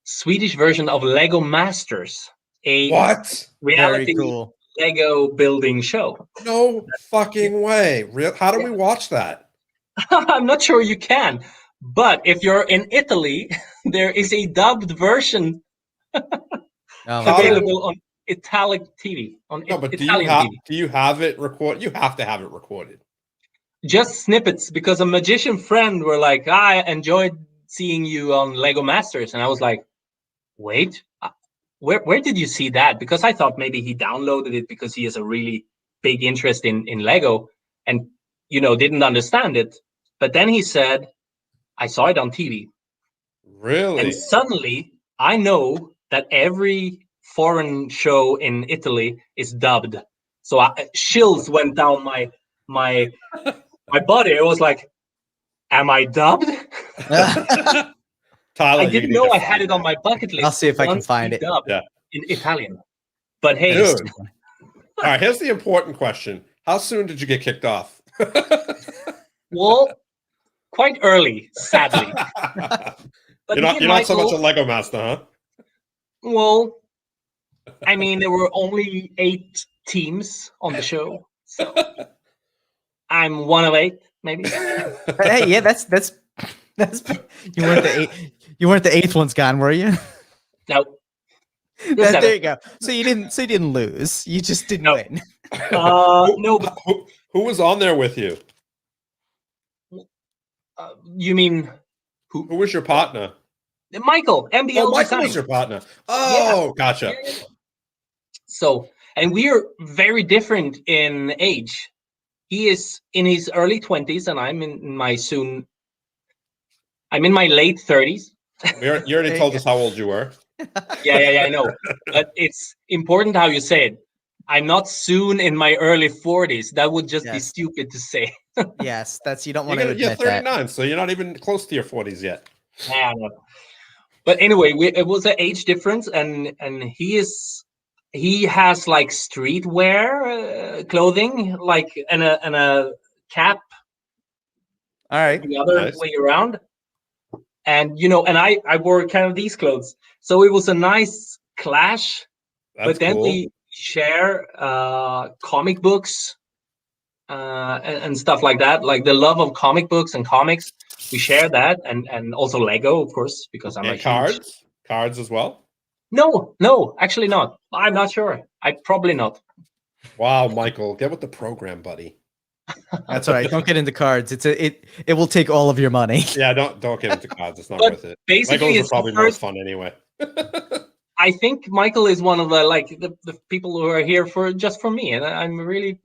Swedish version of Lego Masters, a What? Very reality cool. Lego building show. No fucking way. How do we watch that? I'm not sure you can, but if you're in Italy, there is a dubbed version Oh my How do God. available on Italic TV, on No, but Italian TV. do you have it record? You have to have it recorded. Just snippets, because a magician friend were like, I enjoyed seeing you on Lego Masters, and I was like, wait, where did you see that? Because I thought maybe he downloaded it because he has a really big interest in Lego, and didn't understand it. But then he said, I saw it on TV. Really? And suddenly I know that every foreign show in Italy is dubbed. So chills went down my body. I was like, am I dubbed? Tyler, I you didn't need know to I had find it on that. my bucket list. I'll see if I can once find be it. dubbed Yeah. in Italian. But hey, Dude. All right, here's the important question. How soon did you get kicked off? well, quite early, sadly. But you're not so much a Lego master, huh? Well, I mean, there were only 8 teams on the show, so I'm one of 8, maybe. Hey, yeah, that's you weren't the eighth one's gone, were you? No. There you go. So you didn't lose. You just didn't No. win. No, but Who was on there with you? you mean Who was your partner? Michael, MBL Oh, Michael Design. was your partner. Oh, Yeah. gotcha. Yeah. So, and we are very different in age. He is in his early 20s, and I'm in my late 30s. You already told us how old you were. Yeah, I know. But it's important how you say it. I'm not soon in my early 40s. That would just be stupid to say. Yes, you don't want to You're admit 39, that. so you're not even close to your 40s yet. Yeah, no. But anyway, it was an age difference, and he has like streetwear clothing, like and a cap. All right. The other way around. And and I wore kind of these clothes, so it was a nice clash. That's but then cool. we share comic books and stuff like that, like the love of comic books and comics. We share that, and also Lego, of course, because I'm And a huge... cards as well. No, actually not. I'm not sure. I probably not. Wow, Michael, get with the program, buddy. That's all right. Don't get into cards. It will take all of your money. Yeah, don't get into cards. It's not But worth it. basically, Legos it's are probably more fun anyway. I think Michael is one of the people who are here for me, and I'm really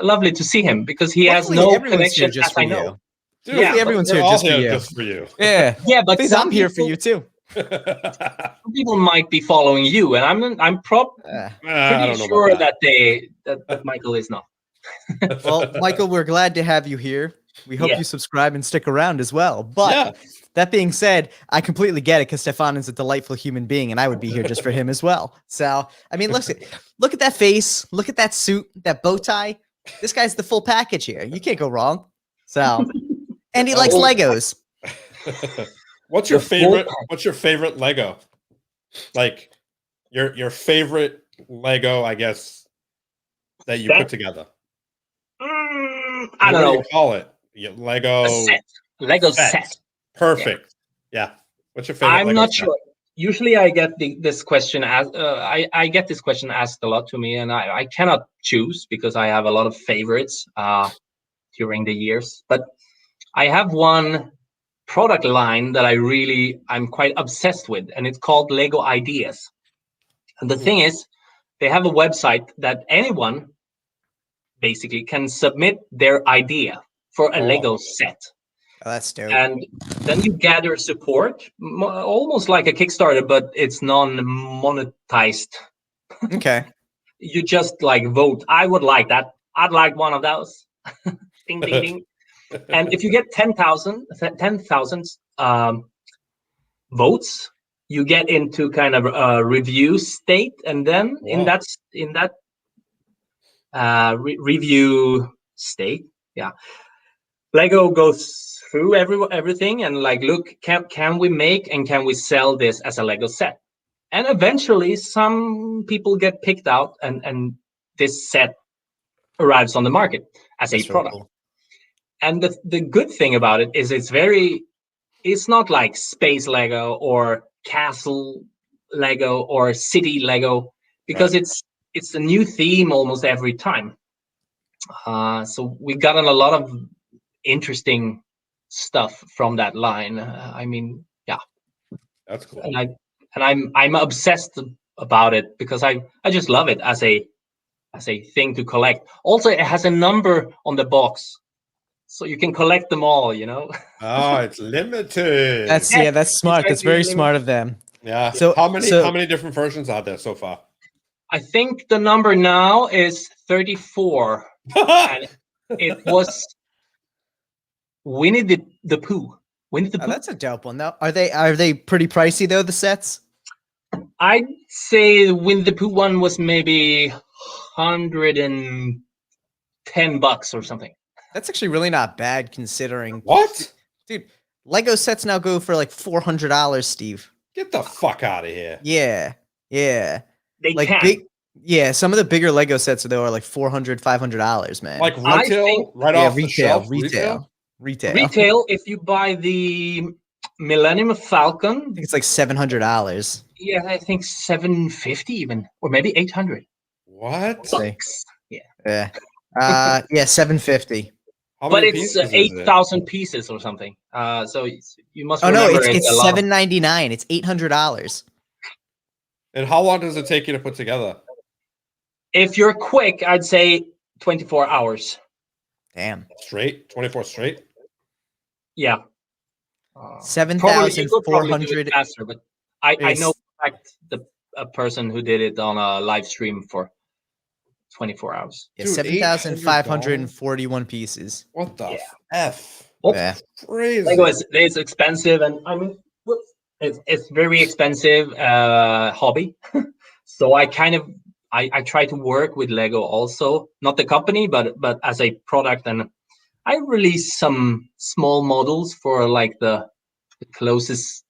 lovely to see him, because he has no connection, as I know. Dude, Yeah, everyone's we're here all just for here you. just for you. Yeah, Yeah, but please, some I'm here for people- you too. Some people might be following you, and I'm I pretty don't know sure about that Michael is not. Well, Michael, we're glad to have you here. We hope Yeah. you subscribe and stick around as well. But Yeah. that being said, I completely get it, because Stefan is a delightful human being, and I would be here just for him as well. So, I mean, look at that face, look at that suit, that bow tie. This guy's the full package here. You can't go wrong. So, and he likes Legos. What's your favorite Lego? Like your favorite Lego, I guess, that you put together. I don't know. What do you call it? Lego set. Lego set. Perfect. Yeah. What's your favorite? I'm Lego not set? sure. Usually, I get this question asked. I get this question asked a lot to me, and I cannot choose, because I have a lot of favorites during the years. But I have one product line that I'm quite obsessed with, and it's called Lego Ideas. And the thing is, they have a website that anyone basically can submit their idea for a Lego set. Oh, that's dope. And then you gather support, almost like a Kickstarter, but it's non-monetized. Okay. You just like vote. I would like that. I'd like one of those. Ding, ding, ding. And if you get 10,000 votes, you get into kind of a review state, and then in that review state. Yeah, Lego goes through everything and like, look, can we make and can we sell this as a Lego set? And eventually, some people get picked out, and this set arrives on the market as That's a really product. cool. And the good thing about it is it's not like space Lego or castle Lego or city Lego, because Right. it's a new theme almost every time. So we got a lot of interesting stuff from that line. I mean, yeah, That's cool. and I'm obsessed about it because I just love it as a thing to collect. Also, it has a number on the box, so you can collect them all. Oh, it's limited. That's Yes, that's it's smart. That's very actually smart of them. Yeah. So How so many different versions are there so far? I think the number now is 34, and it was Winnie the Pooh. Winnie the oh, Pooh. that's a dope one. Now, are they pretty pricey though? The sets? I'd say the Winnie the Pooh one was maybe $110 or something. That's actually really not bad considering. What? Dude, Lego sets now go for like $400, Steve. Get the fuck out of here. Yeah. Yeah. They Like can. big yeah, some of the bigger Lego sets though are like $400, $500, man. Like I retail, think- right yeah, off the shelf. Retail. Retail, if you buy the Millennium Falcon, I think it's like $700. yeah, I think 750 even, or maybe 800 What? See. bucks. Yeah, Yeah. Yeah, 750. How but many it's pieces is it? 8,000 pieces or something. So you must Oh no, remember it's a lot. $799. It's $800. And how long does it take you to put together? If you're quick, I'd say 24 hours. Damn. Straight? 24 straight? Yeah. You could probably do it 7,400 faster, but I is know in fact a person who did it on a live stream for 24 hours. yeah, Dude, 7,541 pieces. What the Yeah. F? Yeah. Crazy. Lego is expensive, and I mean, it's very expensive hobby. So I kind of I try to work with Lego also, not the company, but as a product, and I release some small models for like the closest,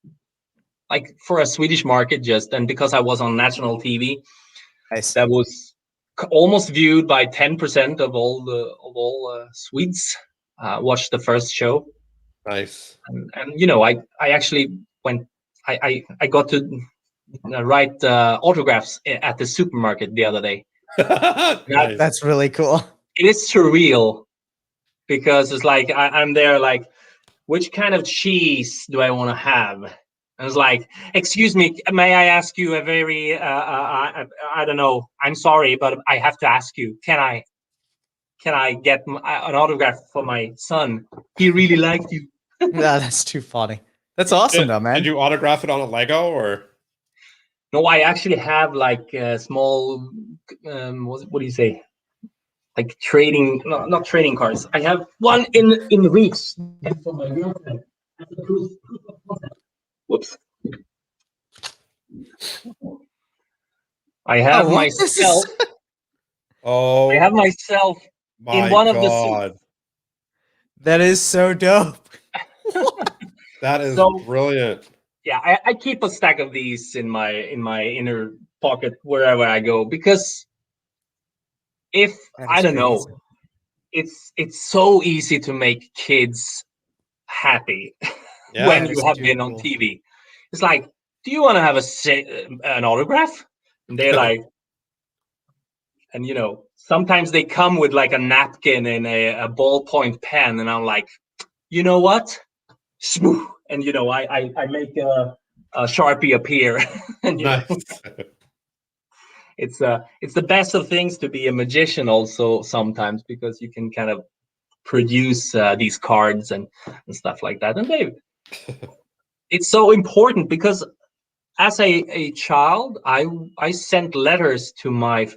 like for a Swedish market, just, and because I was on national TV, Nice. that was almost viewed by 10% of all Swedes watched the first show. Nice. And you know, I actually went, I got to write autographs at the supermarket the other day. Nice. That's really cool. It is surreal because it's like I'm there like, which kind of cheese do I want to have? And it's like, excuse me, may I ask you a very I don't know, I'm sorry, but I have to ask you, can I get an autograph for my son? He really liked you. No, that's too funny. That's awesome though, man. Did you autograph it on a Lego or? No, I actually have like a small, what do you say? Like trading, no, not trading cards. I have one in reach for my girlfriend. Whoops. I have what? This is- myself. Oh, I have myself my in one of the God. suits. That is so dope. That is So- brilliant. Yeah, I keep a stack of these in my inner pocket wherever I go, because if That I is don't know, crazy. it's so easy to make kids happy Yeah. when that you is have too been on cool. TV. It's like, do you want to have an autograph? And they're like, and you know, sometimes they come with like a napkin and a ballpoint pen, and I'm like, you know what? Smooth. And you know, I make a Sharpie appear, and you know, Nice. it's the best of things to be a magician also sometimes, because you can kind of produce these cards and stuff like that. And it's so important because as a child, I sent letters to my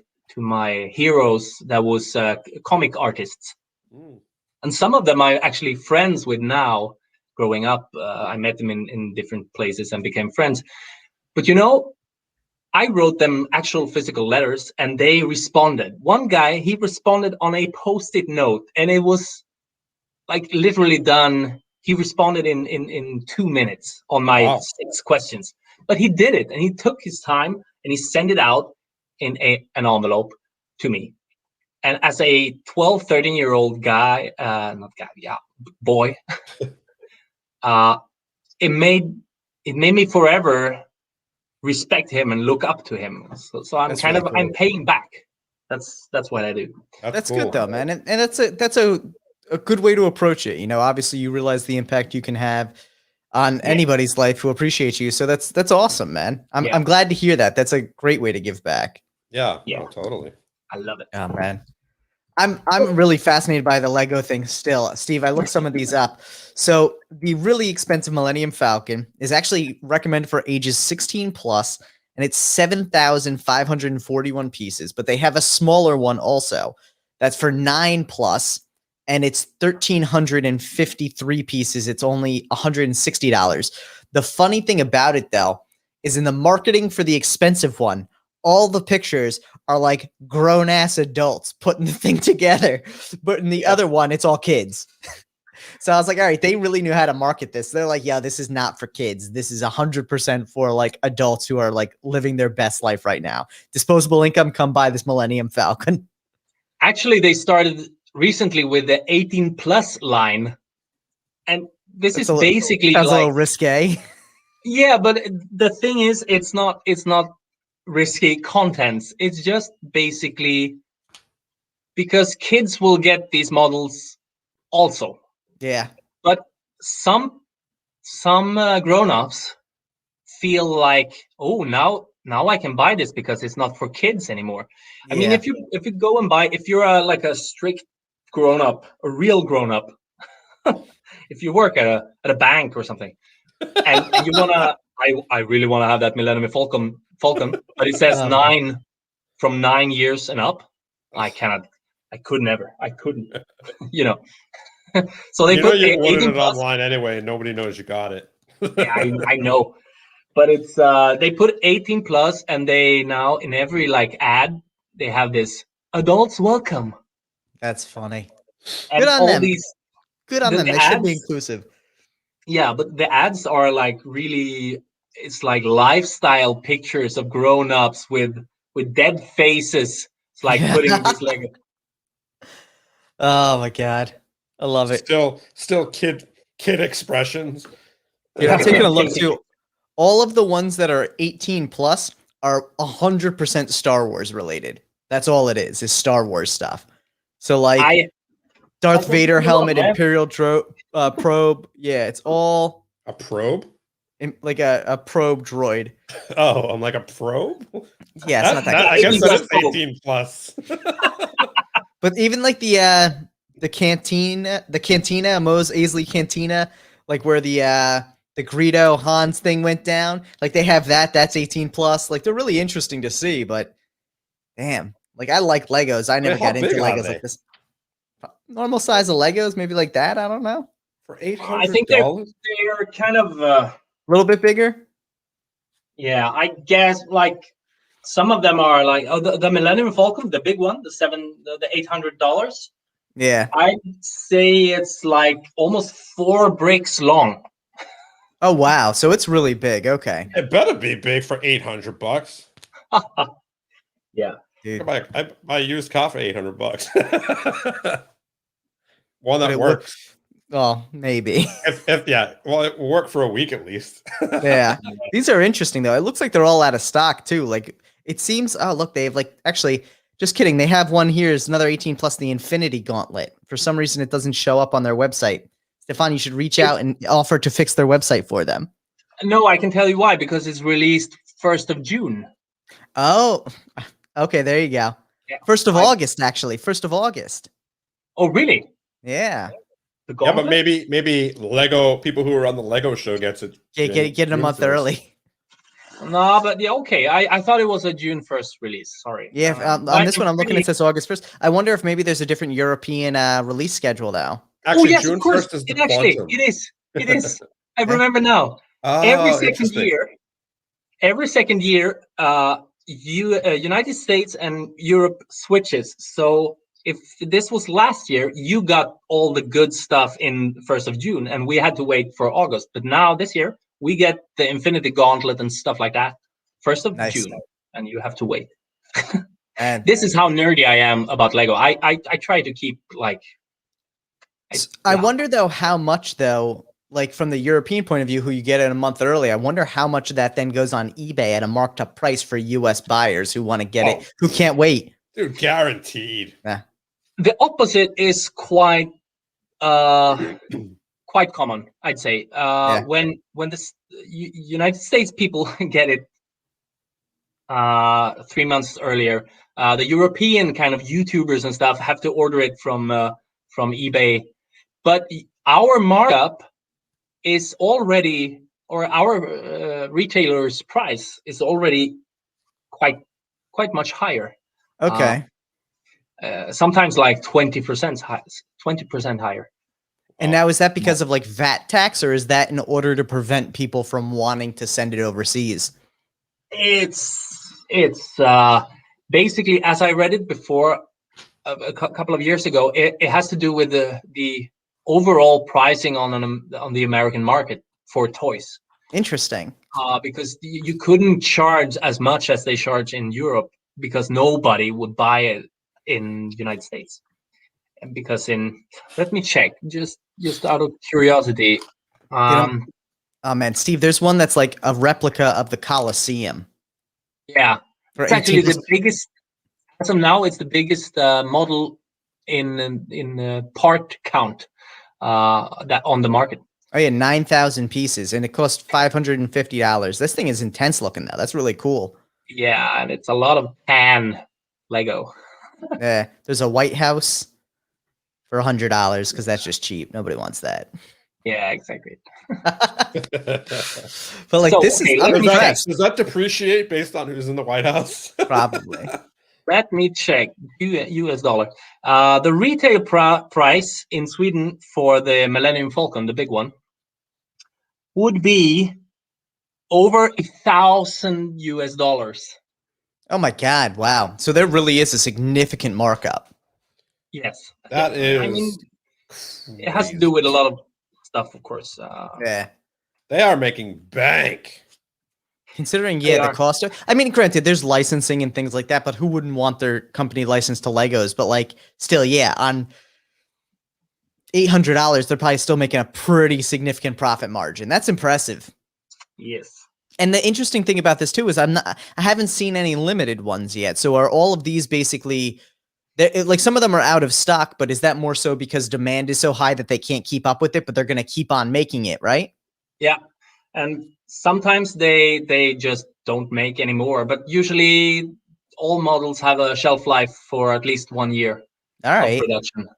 heroes that was comic artists, Mm. and some of them I'm actually friends with now. Growing up, I met them in different places and became friends. But you know, I wrote them actual physical letters, and they responded. One guy, he responded on a post-it note, and it was like literally done. He responded in 2 minutes on my 6 questions. But he did it, and he took his time, and he sent it out in an envelope to me. And as a 12, 13-year-old guy, not guy, yeah, boy, it made me forever respect him and look up to him. So I'm That's kind really of cool. I'm paying back. That's what I do. That's cool. good though, man. And that's a good way to approach it. You know, obviously you realize the impact you can have on anybody's life who appreciates you. So that's awesome, man. I'm glad to hear that. That's a great way to give back. Yeah, Yeah. no, totally. I love it. Oh man. I'm really fascinated by the Lego thing still. Steve, I looked some of these up. So the really expensive Millennium Falcon is actually recommended for ages 16 plus, and it's 7,541 pieces, but they have a smaller one also that's for 9 plus, and it's 1,353 pieces. It's only $160. The funny thing about it though is in the marketing for the expensive one, all the pictures are like grown ass adults putting the thing together, but in the other one, it's all kids. So I was like, all right, they really knew how to market this. They're like, yeah, this is not for kids. This is 100% for like adults who are like living their best life right now. Disposable income, come buy this Millennium Falcon. Actually, they started recently with the 18 plus line, and this is basically sounds like a little risque. Yeah, but the thing is, it's not risky contents. It's just basically because kids will get these models also. Yeah. But some grown-ups feel like, oh, now I can buy this because it's not for kids anymore. I mean, if you go and buy, if you're like a strict grown-up, a real grown-up, if you work at a bank or something, and you wanna, I really wanna have that Millennium Falcon, but it says 9 years and up. I couldn't, you know. So they put you ordered 18 it plus. online anyway, and nobody knows you got it. Yeah, I know, but it's they put 18 plus, and they now in every like ad they have this adults welcome. That's funny. And good on all them. These, good on them. They should be inclusive. Yeah, but the ads are like really, it's like lifestyle pictures of grown-ups with dead faces. It's like putting this like. Oh my god, I love it. Still kid expressions. Dude, I'm taking a look too. All of the ones that are 18 plus are 100% Star Wars related. That's all it is Star Wars stuff. So like Darth Vader helmet, Imperial probe. Yeah, it's all a probe. Like a probe droid. Oh, I'm like a probe. Yeah, it's not that. I guess that is 18 plus. But even like the cantina, Mos Eisley Cantina, like where the Greedo Hans thing went down, like they have that. That's 18 plus. Like they're really interesting to see. But damn, like I like Legos. I never got into Legos like this. Normal size of Legos, maybe like that. I don't know. For $800, I think they're kind of a little bit bigger. Yeah, I guess like some of them are like the Millennium Falcon, the big one, the $800. Yeah, I'd say it's like almost 4 bricks long. Oh wow, so it's really big. Okay, it better be big for $800. Yeah, dude. I buy a used car for $800. One that works. Well, maybe. Well, it will work for a week at least. Yeah, these are interesting though. It looks like they're all out of stock too. Like it seems. Oh, look, they have like actually. Just kidding. They have one here. Is another 18 plus the Infinity Gauntlet. For some reason, it doesn't show up on their website. Stefan, you should reach out and offer to fix their website for them. No, I can tell you why. Because it's released 1st of June. Oh, okay. There you go. Yeah. 1st of August, actually. 1st of August. Oh, really? Yeah. Yeah, but maybe Lego people who are on the Lego show gets it. Get it a month early. No, but yeah, okay. I thought it was a June 1st release. Sorry. Yeah, on this one, I'm looking. It says August 1st. I wonder if maybe there's a different European release schedule now. Actually, yes, June of course. 1st is the It is. I remember now. Every second year, every second year, United States and Europe switches. So if this was last year, you got all the good stuff in 1st of June, and we had to wait for August. But now this year, we get the Infinity Gauntlet and stuff like that 1st of Nice. June, and you have to wait. And This is how nerdy I am about Lego. I try to keep like. I wonder though how much though, like from the European point of view, who you get it a month early. I wonder how much of that then goes on eBay at a marked up price for U.S. buyers who want to get it, who can't wait. Dude, guaranteed. Yeah. The opposite is quite common, I'd say. When the United States people get it 3 months earlier, the European kind of YouTubers and stuff have to order it from eBay. But our markup is already, or our retailer's price is already quite much higher. Okay. Sometimes like 20% higher. And now is that because of like VAT tax, or is that in order to prevent people from wanting to send it overseas? It's basically, as I read it before a couple of years ago, it has to do with the overall pricing on the American market for toys. Interesting. Because you couldn't charge as much as they charge in Europe, because nobody would buy it in United States. And because let me check, just out of curiosity. Oh man, Steve, there's one that's like a replica of the Colosseum. Yeah, it's actually the biggest. As of now, it's the biggest model in part count that on the market. Oh yeah, 9,000 pieces, and it cost $550. This thing is intense looking though. That's really cool. Yeah, and it's a lot of pan Lego. Yeah, there's a White House for $100 because that's just cheap. Nobody wants that. Yeah, exactly. But like, so, this is does that depreciate based on who's in the White House? Probably. Let me check. US dollar. The retail price in Sweden for the Millennium Falcon, the big one, would be over $1,000. Oh my God! Wow. So there really is a significant markup. Yes, that is. I mean, it has to do with a lot of stuff, of course. Yeah, they are making bank. Considering, the cost of, I mean, granted, there's licensing and things like that, but who wouldn't want their company licensed to Legos? But like, still, on $800, they're probably still making a pretty significant profit margin. That's impressive. Yes. And the interesting thing about this too is I haven't seen any limited ones yet. So are all of these basically, like some of them are out of stock, but is that more so because demand is so high that they can't keep up with it, but they're going to keep on making it, right? Yeah. And sometimes they just don't make anymore, but usually all models have a shelf life for at least 1 year of production.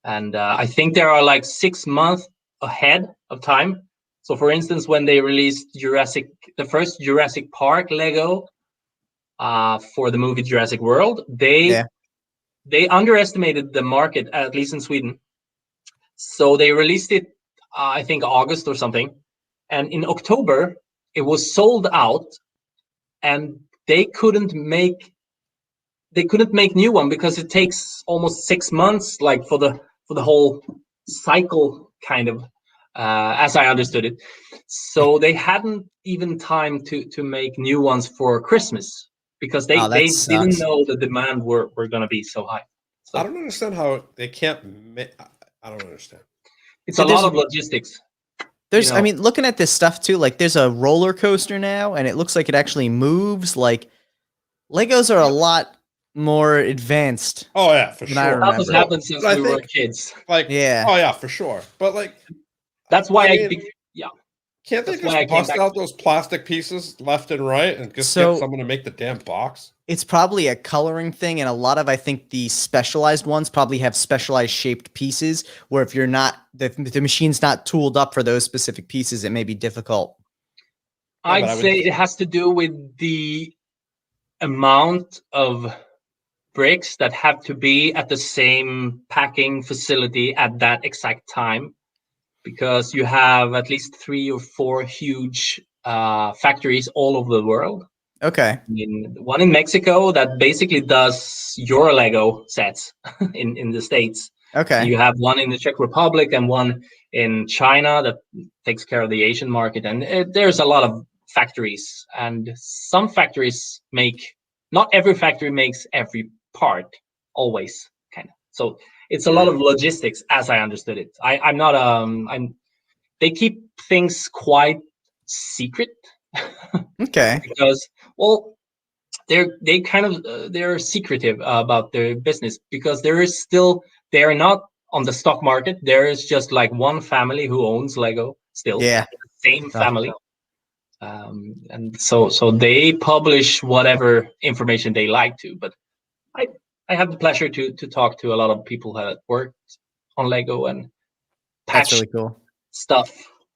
And I think there are like 6 months ahead of time. So for instance, when they released the first Jurassic Park Lego for the movie Jurassic World, they underestimated the market, at least in Sweden. So they released it, I think August or something. And in October, it was sold out, and they couldn't make new one because it takes almost 6 months, like for the whole cycle, kind of, as I understood it. So they hadn't even time to make new ones for Christmas because they didn't know the demand were going to be so high. So, I don't understand how they can't make. I don't understand. It's a lot of logistics. There's, I mean, looking at this stuff too, like there's a roller coaster now, and it looks like it actually moves. Like Legos are a lot more advanced. Oh yeah, for sure. That was happened since we were kids. Like, yeah. Oh yeah, for sure. But like, that's why can't they just bust out those plastic pieces left and right and just get someone to make the damn box? It's probably a coloring thing, and a lot of, I think, the specialized ones probably have specialized shaped pieces where if you're not, the machine's not tooled up for those specific pieces, it may be difficult. I'd say it has to do with the amount of bricks that have to be at the same packing facility at that exact time, because you have at least 3 or 4 huge factories all over the world. Okay. One in Mexico that basically does your Lego sets in the States. Okay. You have one in the Czech Republic and one in China that takes care of the Asian market. And there's a lot of factories, and some factories not every factory makes every part always, kind of. So it's a lot of logistics, as I understood it. I'm not they keep things quite secret. Okay. Because, well, they're secretive about their business, because they are not on the stock market. There is just like one family who owns Lego still. Yeah. Same family. And so they publish whatever information they like to, but I have the pleasure to talk to a lot of people that worked on Lego and That's patch really cool. stuff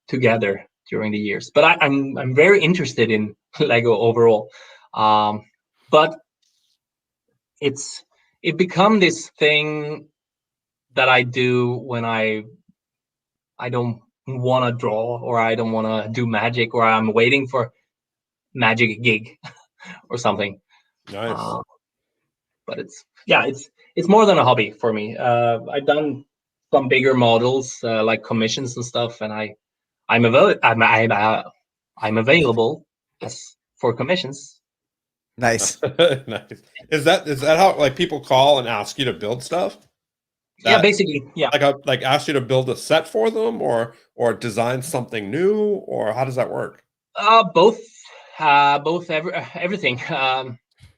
together during the years. But I'm very interested in Lego overall. But it become this thing that I do when I don't want to draw, or I don't want to do magic, or I'm waiting for magic gig or something. Nice. But it's more than a hobby for me. I've done some bigger models, like commissions and stuff, and I'm available for commissions. Nice. Nice. Is that how like people call and ask you to build stuff? Yeah, basically, yeah. Like ask you to build a set for them, or design something new, or how does that work? Both, everything.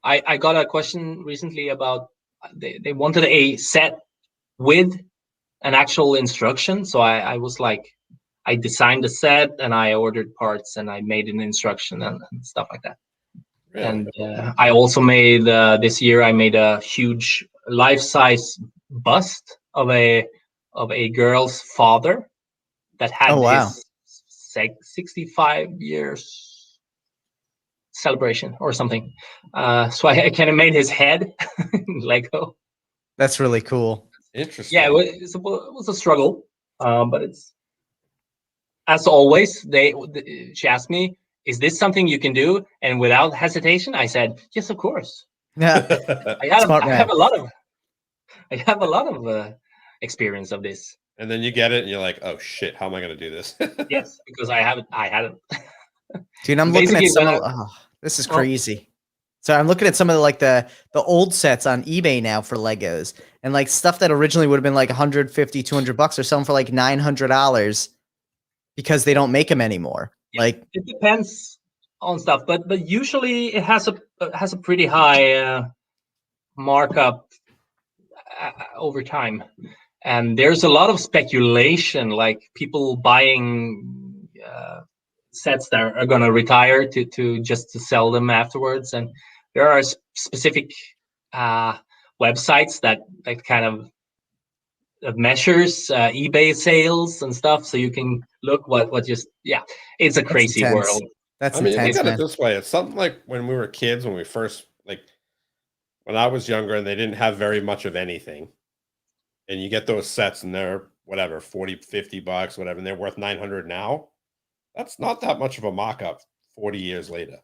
I got a question recently about they wanted a set with an actual instruction. So I was like, I designed the set and I ordered parts and I made an instruction and stuff like that. Really? And I also made this year. I made a huge life-size bust of a girl's father that had his 65 years celebration or something. So I kind of made his head in Lego. That's really cool. Interesting. Yeah, it was a struggle, but it's, as always. She asked me, "Is this something you can do?" And without hesitation, I said, "Yes, of course." Yeah. I have a lot of experience of this. And then you get it, and you're like, "Oh shit, how am I going to do this?" Yes, because I had it. Dude, I'm looking at some of this is crazy. So I'm looking at some of the old sets on eBay now for Legos, and like stuff that originally would have been like $150, $200 or something for like $900 because they don't make them anymore. Yeah. Like it depends on stuff, but usually it has a pretty high markup over time, and there's a lot of speculation, like people buying sets that are going to retire to just to sell them afterwards. And there are specific websites that kind of measures eBay sales and stuff, so you can look what just it's a crazy world. That's intense, look at it this way. It's something like when we were kids, when I was younger and they didn't have very much of anything, and you get those sets and they're whatever, $40-$50, whatever, and they're worth 900 now. That's not that much of a mock-up 40 years later.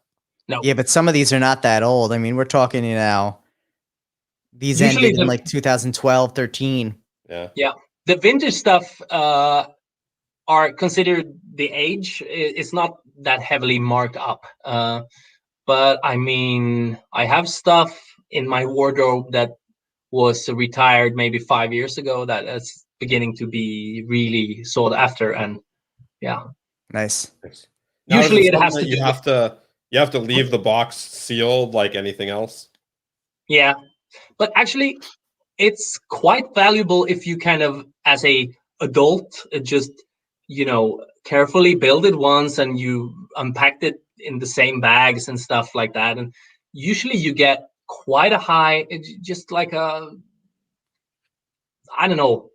No. Yeah, but some of these are not that old. I mean, we're talking, these usually ended in like 2012, 13. Yeah. The vintage stuff are considered the age. It's not that heavily marked up. But I mean, I have stuff in my wardrobe that was retired maybe 5 years ago that is beginning to be really sought after, and Nice. Now, usually it has to you have to leave the box sealed like anything else. Yeah, but actually it's quite valuable if you kind of, as a adult, just carefully build it once and you unpacked it in the same bags and stuff like that, and usually you get quite a high, just like I don't know,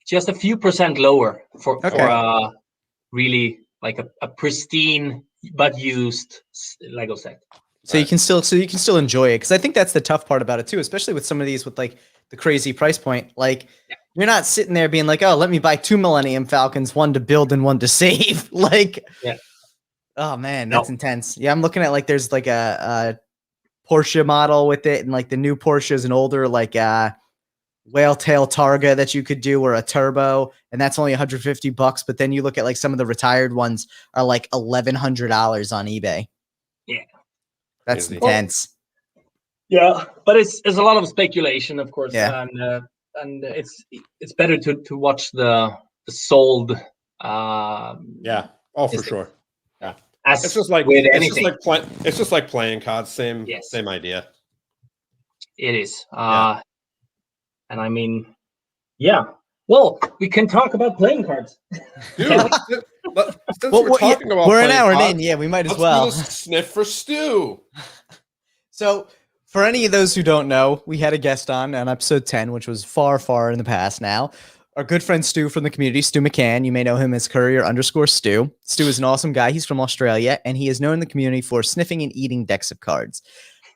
just a few percent lower for really like a pristine but used Lego set. So you can still enjoy it, because I think that's the tough part about it too, especially with some of these with like the crazy price point. Like you're not sitting there being like, oh, let me buy 2 Millennium Falcons, one to build and one to save. Like Oh man, No. that's intense. Yeah, I'm looking at like there's like a Porsche model with it, and like the new Porsche is an older like whale tail Targa that you could do, or a turbo, and that's only $150. But then you look at like some of the retired ones are like $1,100 on eBay. Yeah, That's Crazy. intense. Yeah, but it's a lot of speculation, of course, Yeah. and it's better to watch the sold. Yeah. Oh, for sure. Yeah. As It's just like with it's anything, just like playing cards. Same Yes. same idea. it is. Yeah. And I mean, yeah. Well, we can talk about playing cards. Dude, Can we? since Well, we're talking about we're an playing hour cards, in. Yeah, we might as let's well. do a sniff for Stu. So, for any of those who don't know, we had a guest on episode 10, which was far, far in the past now. Our good friend Stu from the community, Stu McCann. You may know him as Courier_Stu. Stu is an awesome guy. He's from Australia, and he is known in the community for sniffing and eating decks of cards.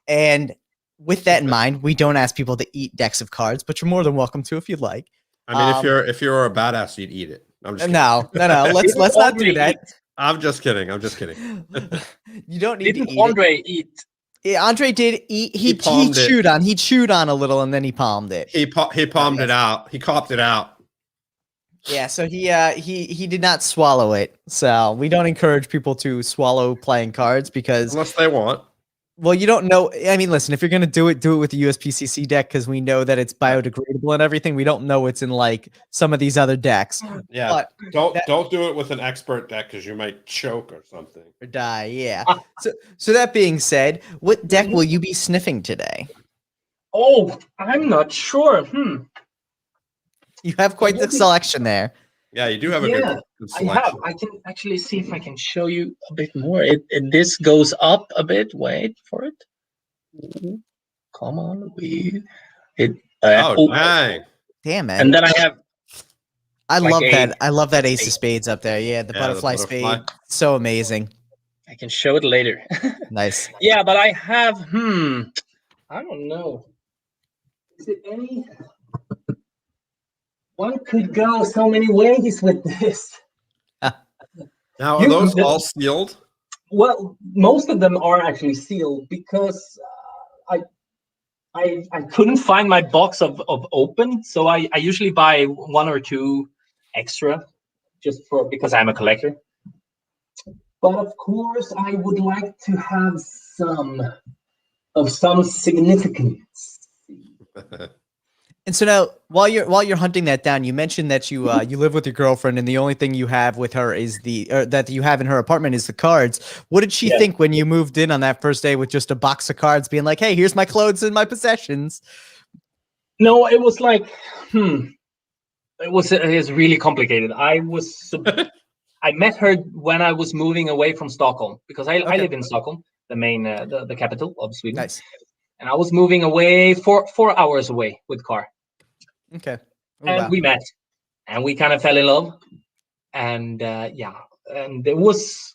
And with that in mind, we don't ask people to eat decks of cards, but you're more than welcome to if you'd like. I mean, if you're a badass, you'd eat it. I'm just kidding. No. Let's not do that. I'm just kidding. You don't need Didn't to eat Andre eat? Yeah, Andre did eat. He palmed it. chewed on a little, and then he palmed it. He palmed it out. He copped it out. Yeah, so he did not swallow it. So we don't encourage people to swallow playing cards because Unless they want. well, you don't know. I mean, listen, if you're gonna do it with a USPCC deck because we know that it's biodegradable and everything. We don't know it's in like some of these other decks. Yeah, But don't do it with an expert deck because you might choke or something. or die. Yeah. So that being said, what deck will you be sniffing today? Oh, I'm not sure. You have quite the selection there. Yeah, you do have a Yeah, good I selection. have. I can actually see if I can show you a bit more. This goes up a bit. Wait for it. Come on, Dang. Damn, man. And then I have. I like love a- that. I love that Ace of Spades up there. Yeah, the Yeah, butterfly the butterfly. spade. So amazing. I can show it later. Nice. Yeah, but I have. I don't know. Is it any? One could go so many ways with this. Now, are those all sealed? Well, most of them are actually sealed because I couldn't find my box of open, so I usually buy one or two extra just because I'm a collector. But of course, I would like to have some significance. And so now, while you're hunting that down, you mentioned that you you live with your girlfriend, and the only thing you have with her is that you have in her apartment is the cards. What did she think when you moved in on that first day with just a box of cards, being like, "Hey, here's my clothes and my possessions"? No, it was like, it was really complicated. I met her when I was moving away from Stockholm because I live in Stockholm, the main the capital of Sweden. Nice. And I was moving away 4 hours away with car. Okay. Oh, And wow. we met, and we kind of fell in love. And and it was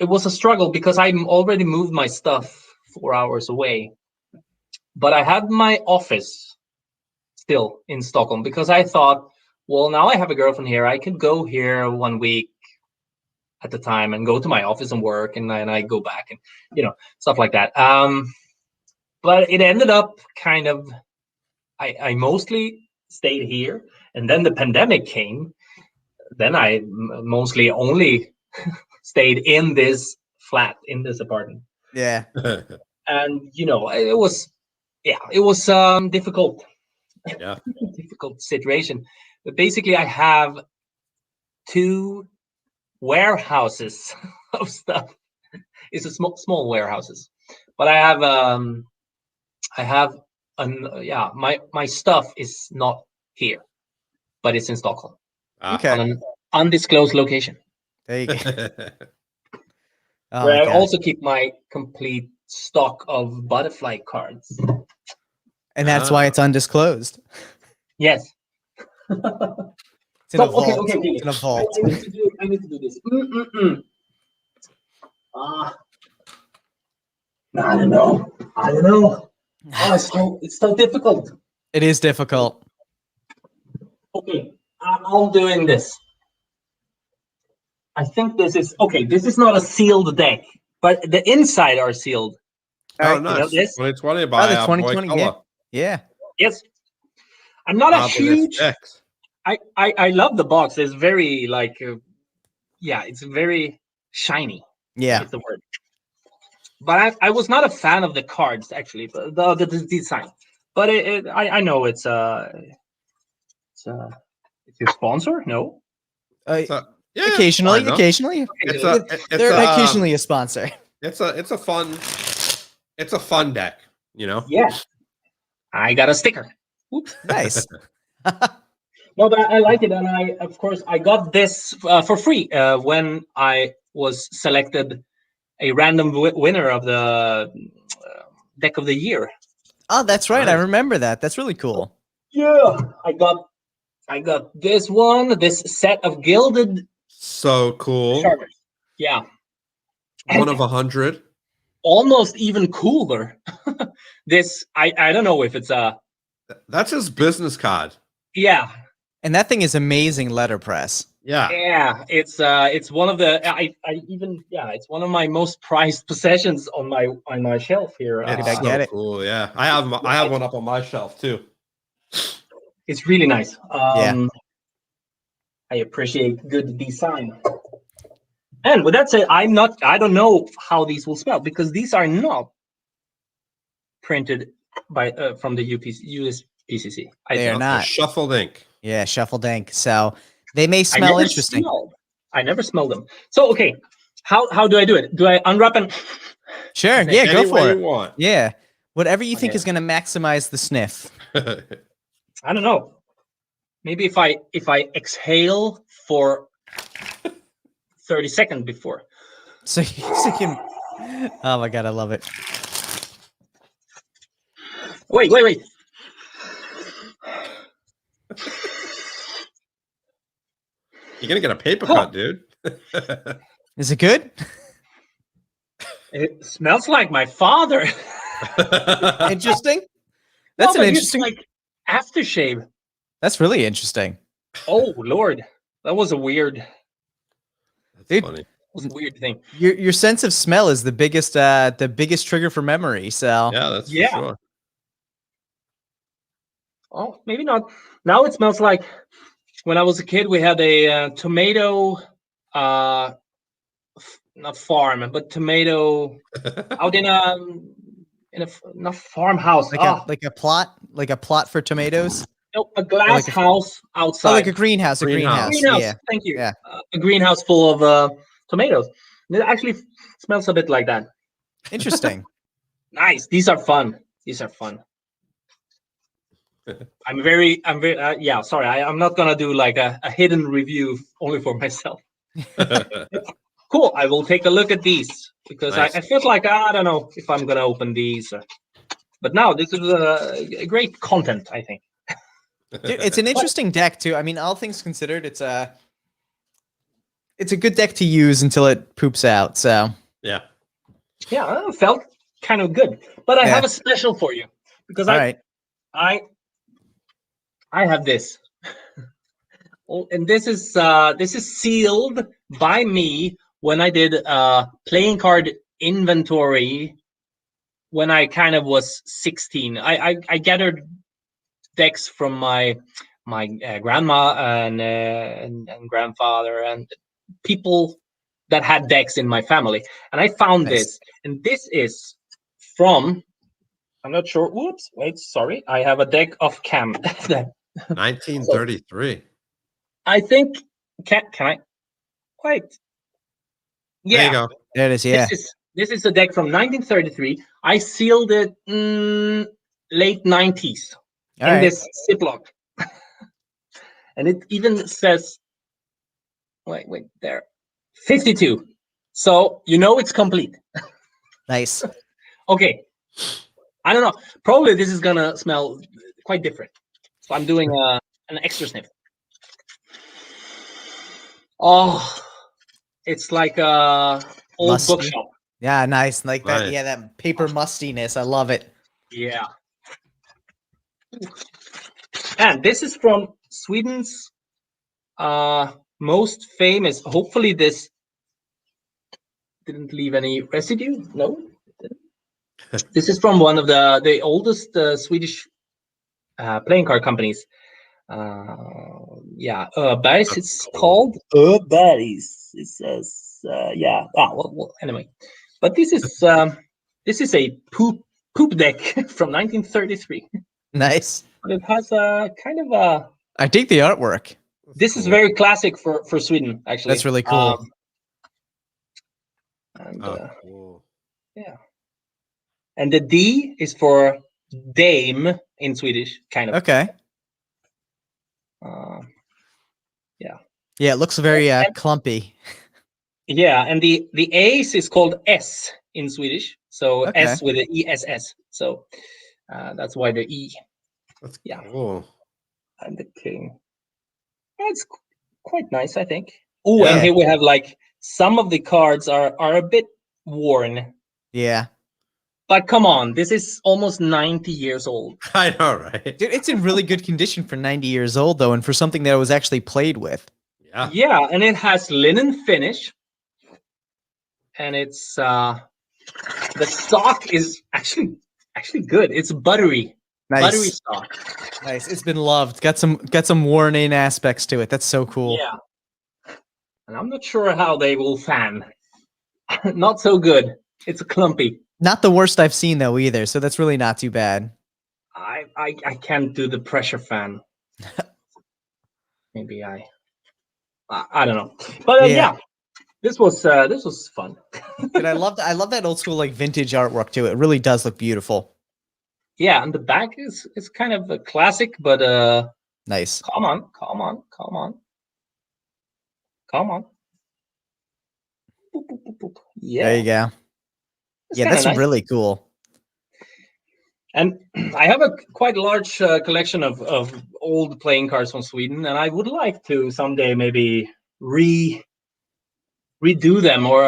a struggle because I already moved my stuff 4 hours away, but I had my office still in Stockholm because I thought, well, now I have a girlfriend here. I could go here 1 week at the time and go to my office and work, and then I go back and stuff like that. But it ended up kind of, I mostly stayed here, and then the pandemic came. Then I mostly only stayed in this flat, in this apartment. Yeah. And it was difficult. Yeah. Difficult situation. But basically, I have 2 warehouses of stuff. It's a small warehouses, but I have my stuff is not here, but it's in Stockholm. Okay. On an undisclosed location. There you go. Oh, Where I God. also keep my complete stock of butterfly cards. And that's why it's undisclosed. Yes. It's in a vault. It's in a vault. I need to do this. I don't know. Oh, it's so difficult. It is difficult. Okay, I'm doing this. I think this is okay. This is not a sealed deck, but the inside are sealed. All Oh, right. nice. this? 2020 Oh, by the Boy 2020. Color. Yeah. Yes. I'm not a Marvelous huge. decks. I love the box. It's very like, it's very shiny. Yeah. Is the word. But I was not a fan of the cards actually, but the design. But I know it's it's your sponsor. No. So, yeah, Occasionally, fine, no? occasionally, they're occasionally a sponsor. It's a fun deck, you know. Yeah. I got a sticker. Oops. Nice. No, but I like it, and of course I got this for free when I was selected a random winner of the deck of the year. Oh, that's right. I Nice. remember that. That's really cool. Yeah, I got this one, this set of gilded So cool. charters. Yeah, One of 100. almost even cooler. This I don't know if it's a That's his business card. yeah. And that thing is amazing letterpress. Yeah. Yeah, it's one of the it's one of my most prized possessions on my shelf here. It's I so get it. cool. Yeah. I have one up on my shelf too. It's really nice. Yeah. I appreciate good design. And with that said, I don't know how these will smell because these are not printed by from the USPCC. They are not. Shuffled ink. Yeah, shuffled ink. So they may smell interesting. I never smelled them. So okay, how do I do it? Do I unwrap and? Sure. Okay. Yeah, go Any way for you it. want. Yeah. Whatever you think Okay. is going to maximize the sniff. I don't know. Maybe if I exhale for 30 seconds before. So you can. Oh my god, I love it. Wait. You're gonna get a paper cut, dude. Is it good? It smells like my father. Interesting. No, That's an but it's interesting. like aftershave. That's really interesting. Oh Lord, that was a weird That's funny. thing. Your sense of smell is the biggest trigger for memory. So Yeah, that's Yeah. for sure. Oh, maybe not. Now it smells like when I was a kid. We had a tomato, not farm, but tomato out in a not farmhouse. like a plot for tomatoes. No, a glass like a- house outside. Oh, like a greenhouse. A Greenhouse. greenhouse. Yeah. Thank you. Yeah. A greenhouse full of tomatoes. And it actually smells a bit like that. Interesting. Nice. These are fun. I'm very sorry. I'm not gonna do like a hidden review only for myself. Cool. I will take a look at these because Nice. I felt like I don't know if I'm gonna open these. But now this is a great content, I think. Dude, it's an interesting deck too. I mean, all things considered, it's a good deck to use until it poops out. So Yeah. Yeah, it felt kind of good. But I Yeah. have a special for you because all right. I have this. Oh, and this is sealed by me when I did playing card inventory when I kind of was 16. I gathered decks from my grandma and grandfather and people that had decks in my family, and I found Nice. this, and this is from. I'm not sure. Whoops! Wait, sorry. I have a deck of Cam. 1933. I think. Can I? Wait. Yeah. There you go. There it is. Yeah. This is a deck from 1933. I sealed it late 90s All in right. this Ziploc, and it even says, "Wait, there, 52." So you know it's complete. Nice. Okay. I don't know. Probably this is gonna smell quite different. So I'm doing an extra sniff. Oh, it's like a old Musty. bookshop. Yeah. Nice. Like that. Nice. Yeah. That paper mustiness. I love it. Yeah. And this is from Sweden's most famous. Hopefully, this didn't leave any residue. No, this is from one of the oldest Swedish playing card companies. Bergs. It's called Bergs. It says anyway, but this is a poop deck from 1933. Nice. But it has a kind of a. I dig the artwork. This is very classic for Sweden, actually. That's really cool. Cool. Yeah. And the D is for dame in Swedish, kind of. Okay. Yeah. Yeah, it looks very clumpy. Yeah, and the ace is called S in Swedish, so Okay. S with an ESS. So that's why the E. That's Yeah. cool. And the king. That's quite nice, I think. Oh, Yeah. and here we have like some of the cards are a bit worn. Yeah. But come on, this is almost 90 years old. I know, right? Dude, it's in really good condition for 90 years old, though, and for something that was actually played with. Yeah. Yeah, and it has linen finish. And it's the stock is actually good. It's buttery. Nice. Buttery stock. Nice. It's been loved. Got some worn in aspects to it. That's so cool. Yeah. And I'm not sure how they will fan. Not so good. It's clumpy. Not the worst I've seen though either, so that's really not too bad. I can't do the pressure fan. Maybe I don't know. But yeah. This was fun. And I love that old school like vintage artwork too. It really does look beautiful. Yeah, and the back is kind of a classic, but nice. Come on. Boop, boop, boop, boop. Yeah. There you go. It's Yeah, that's nice. really cool. And I have a quite large collection of old playing cards from Sweden, and I would like to someday maybe redo them or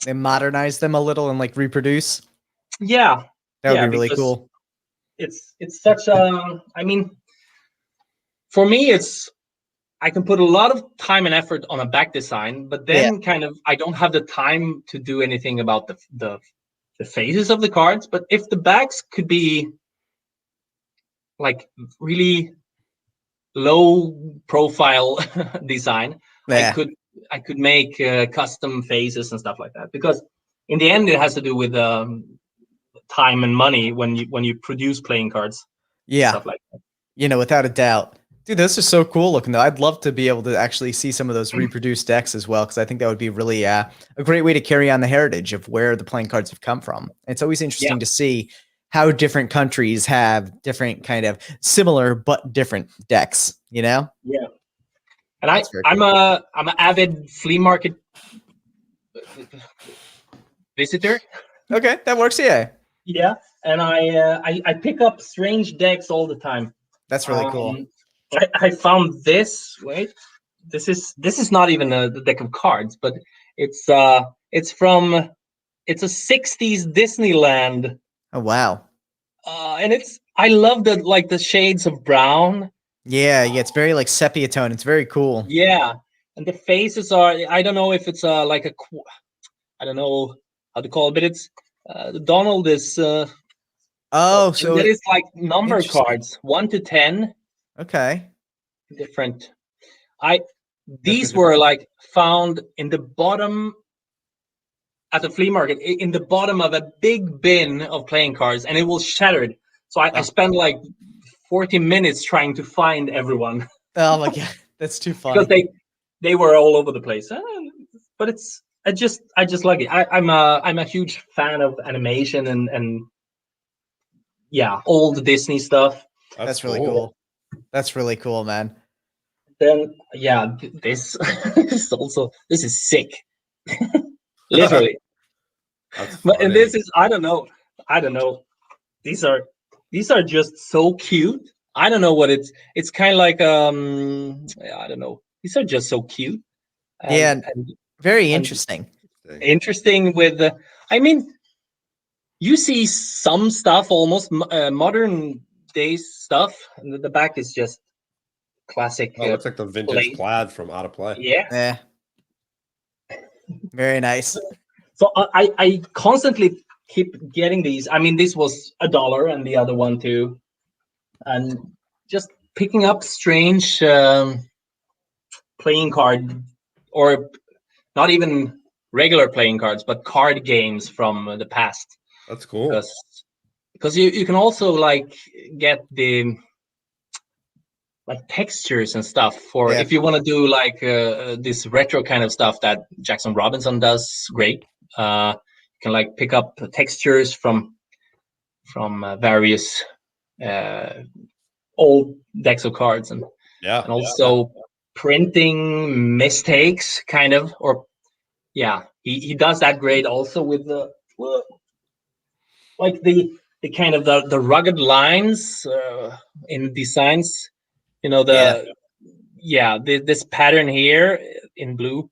And modernize them a little and like reproduce. Yeah, that would be really cool. It's such a. I mean, for me, I can put a lot of time and effort on a back design, but then kind of I don't have the time to do anything about the faces of the cards. But if the backs could be like really low profile design, I could make custom faces and stuff like that. Because in the end, it has to do with time and money when you produce playing cards. Yeah, stuff like that. You know, without a doubt. Dude, those are so cool looking, though. I'd love to be able to actually see some of those reproduced decks as well, because I think that would be really a great way to carry on the heritage of where the playing cards have come from. It's always interesting to see how different countries have different kind of similar but different decks, you know? Yeah. And I'm an avid flea market visitor. Okay, that works, yeah. Yeah, and I pick up strange decks all the time. That's really cool. I found this. Wait, this is not even the deck of cards, but it's a 60s Disneyland. Oh wow! And I love the shades of brown. Yeah, it's very like sepia tone. It's very cool. Yeah, and the faces are. I don't know if it's I don't know how to call it, but it's Donald is. So that is like number cards 1 to 10. Okay. Different. These were like found in the bottom at the flea market, in the bottom of a big bin of playing cards, and it was shattered. So I spent like 40 minutes trying to find everyone. Oh my god, that's too funny. Because they were all over the place. But I just like it. I'm a huge fan of animation and old Disney stuff. That's really cool. That's really cool, man. Then this this is sick. Literally. And this is I don't know. These are just so cute. I don't know what it's kind of like I don't know. These are just so cute. And very interesting. Interesting with I mean, you see some stuff almost modern day stuff, and the back is just classic. Oh, it looks like the vintage plate. plaid from Out of Play. Yeah. Yeah. Very nice. So I constantly keep getting these. I mean, this was $1 and the other one too, and just picking up strange playing card, or not even regular playing cards, but card games from the past. That's cool. Because you can also like get the like textures and stuff for if you want to do like this retro kind of stuff that Jackson Robinson does great. You can like pick up textures from various old decks of cards, and also printing mistakes kind of, or he does that great also with the like the kind of the rugged lines in designs, you know, this pattern here in blue,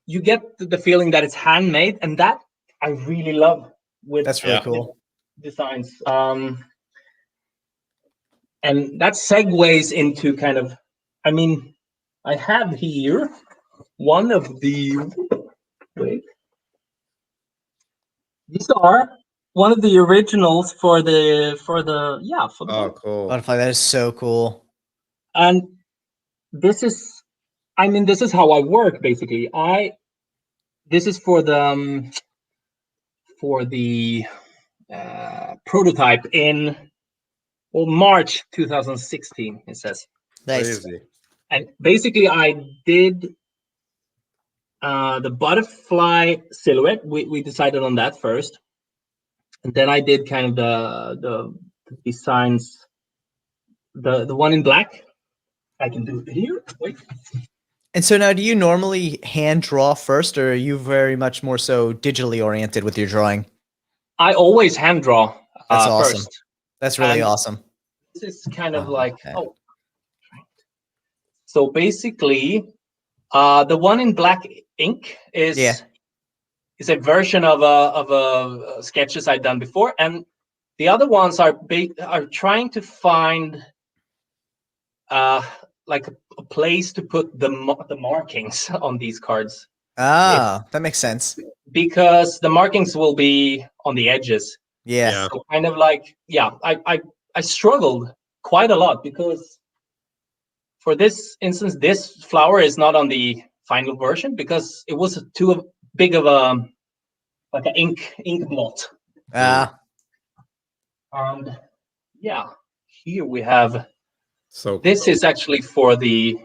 you get the feeling that it's handmade, and that I really love with that's really cool designs. And that segues into kind of, I mean, I have here one of the, wait, these are one of the originals for the cool. butterfly. That is so cool. And this is, I mean, this is how I work basically. This is for the prototype in March 2016. It says. Nice. Crazy. And basically, I did the butterfly silhouette. We decided on that first, and then I did kind of the designs. The one in black, I can do it here. Wait. And so now, do you normally hand draw first, or are you very much more so digitally oriented with your drawing? I always hand draw That's awesome. first. That's really awesome. This is kind of like so basically, the one in black ink is a version of a sketches I've done before, and the other ones are trying to find like a place to put the markings on these cards. Ah, that makes sense. Because the markings will be on the edges. Yeah. So kind of like, I struggled quite a lot, because for this instance, this flower is not on the final version because it was too big of a like an ink blot. And here we have. So this is actually for the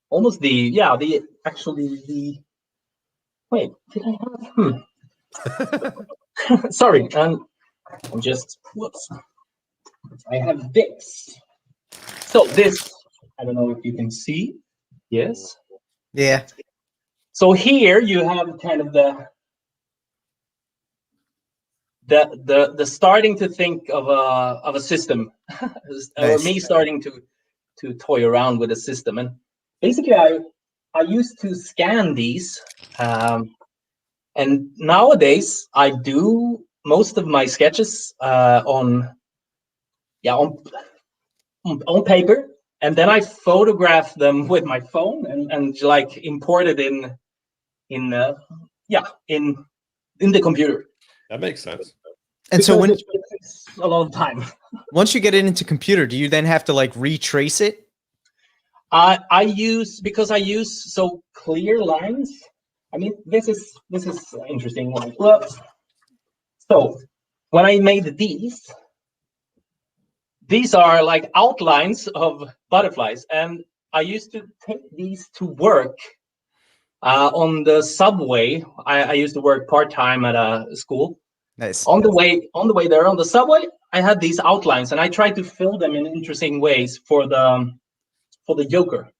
almost the wait, did I have sorry, I'm just whoops. I have this. So this, I don't know if you can see. Yes. Yeah. So here you have kind of the starting to think of a system, or me starting to toy around with a system. And basically I used to scan these, and nowadays I do most of my sketches on paper, and then I photograph them with my phone and like import it in the computer. That makes sense. And so when it takes a lot of time. Once you get it into computer, do you then have to like retrace it? I use so clear lines. I mean, this is interesting. So when I made these are like outlines of butterflies, and I used to take these to work on the subway. I used to work part-time at a school. Nice. On the way there on the subway, I had these outlines, and I tried to fill them in interesting ways for the Joker,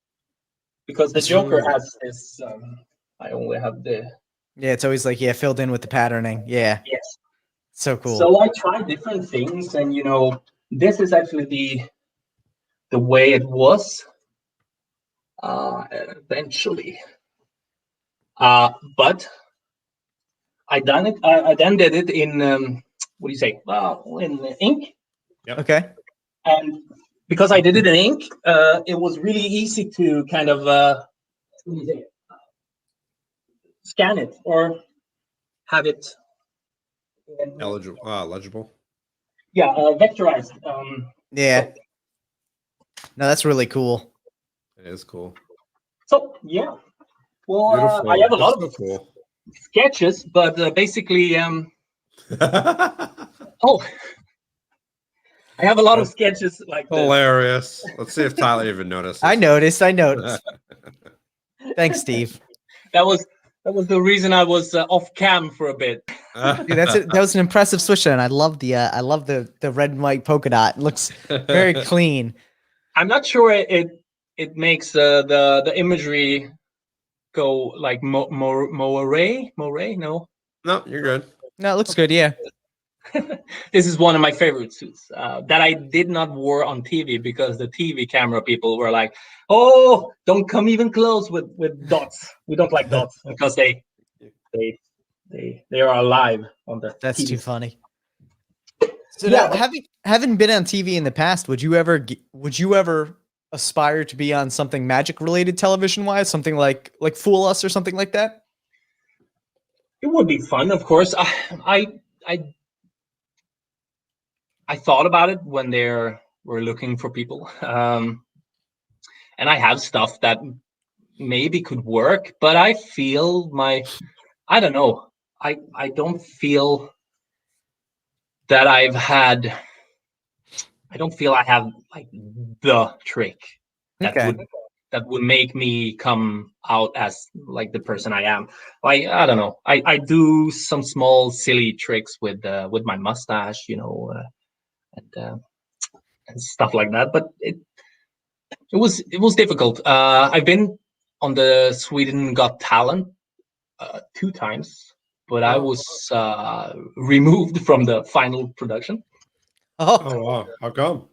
because the Joker has this. I only have the. Yeah, it's always like filled in with the patterning. Yeah. Yes. So cool. So I tried different things, and this is actually the way it was eventually. But I done it. I then did it in what do you say? In ink. Yep. Okay. And because I did it in ink, it was really easy to kind of scan it or have it legible. Yeah, vectorized. Yeah. No, that's really cool. It is cool. So yeah, well, Beautiful. I have a lot That's of so cool. sketches, but basically, oh, I have a lot of sketches like this. Hilarious. Let's see if Tyler even noticed. I noticed. Thanks, Steve. That was the reason I was off cam for a bit. Dude, that was an impressive switch there, and I love the red and white polka dot. It looks very clean. I'm not sure it makes the imagery go like moire. No, you're good. No, it looks good. Yeah. This is one of my favorite suits that I did not wear on TV because the TV camera people were like, "Oh, don't come even close with dots. We don't like dots because they are alive on the." That's TV. too funny. So now, having been on TV in the past, would you ever aspire to be on something magic related television wise, something like Fool Us or something like that? It would be fun, of course. I thought about it when they were looking for people, and I have stuff that maybe could work, but I feel I don't know. I don't feel that I don't feel I have like the trick that would make me come out as like the person I am. Like, I don't know. I do some small silly tricks with my mustache, and stuff like that. But it was difficult. I've been on the Sweden Got Talent 2 times, but I was removed from the final production. Oh wow! How come?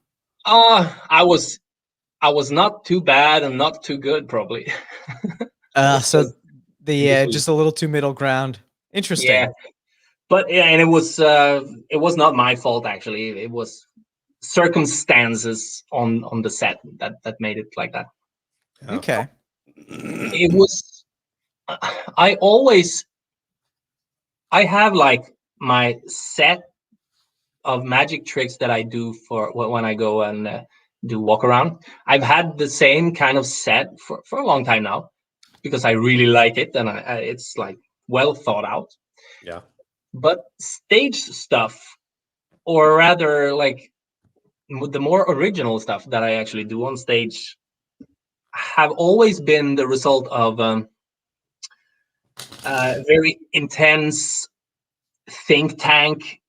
I was not too bad and not too good, probably. So just a little too middle ground. Interesting. Yeah, but yeah, and it was not my fault actually. It was circumstances on the set that made it like that. Okay. It was. I have like my set of magic tricks that I do for when I go and do walk around. I've had the same kind of set for a long time now because I really like it and it's like well thought out. Yeah. But stage stuff, or rather like the more original stuff that I actually do on stage, have always been the result of very intense think tank,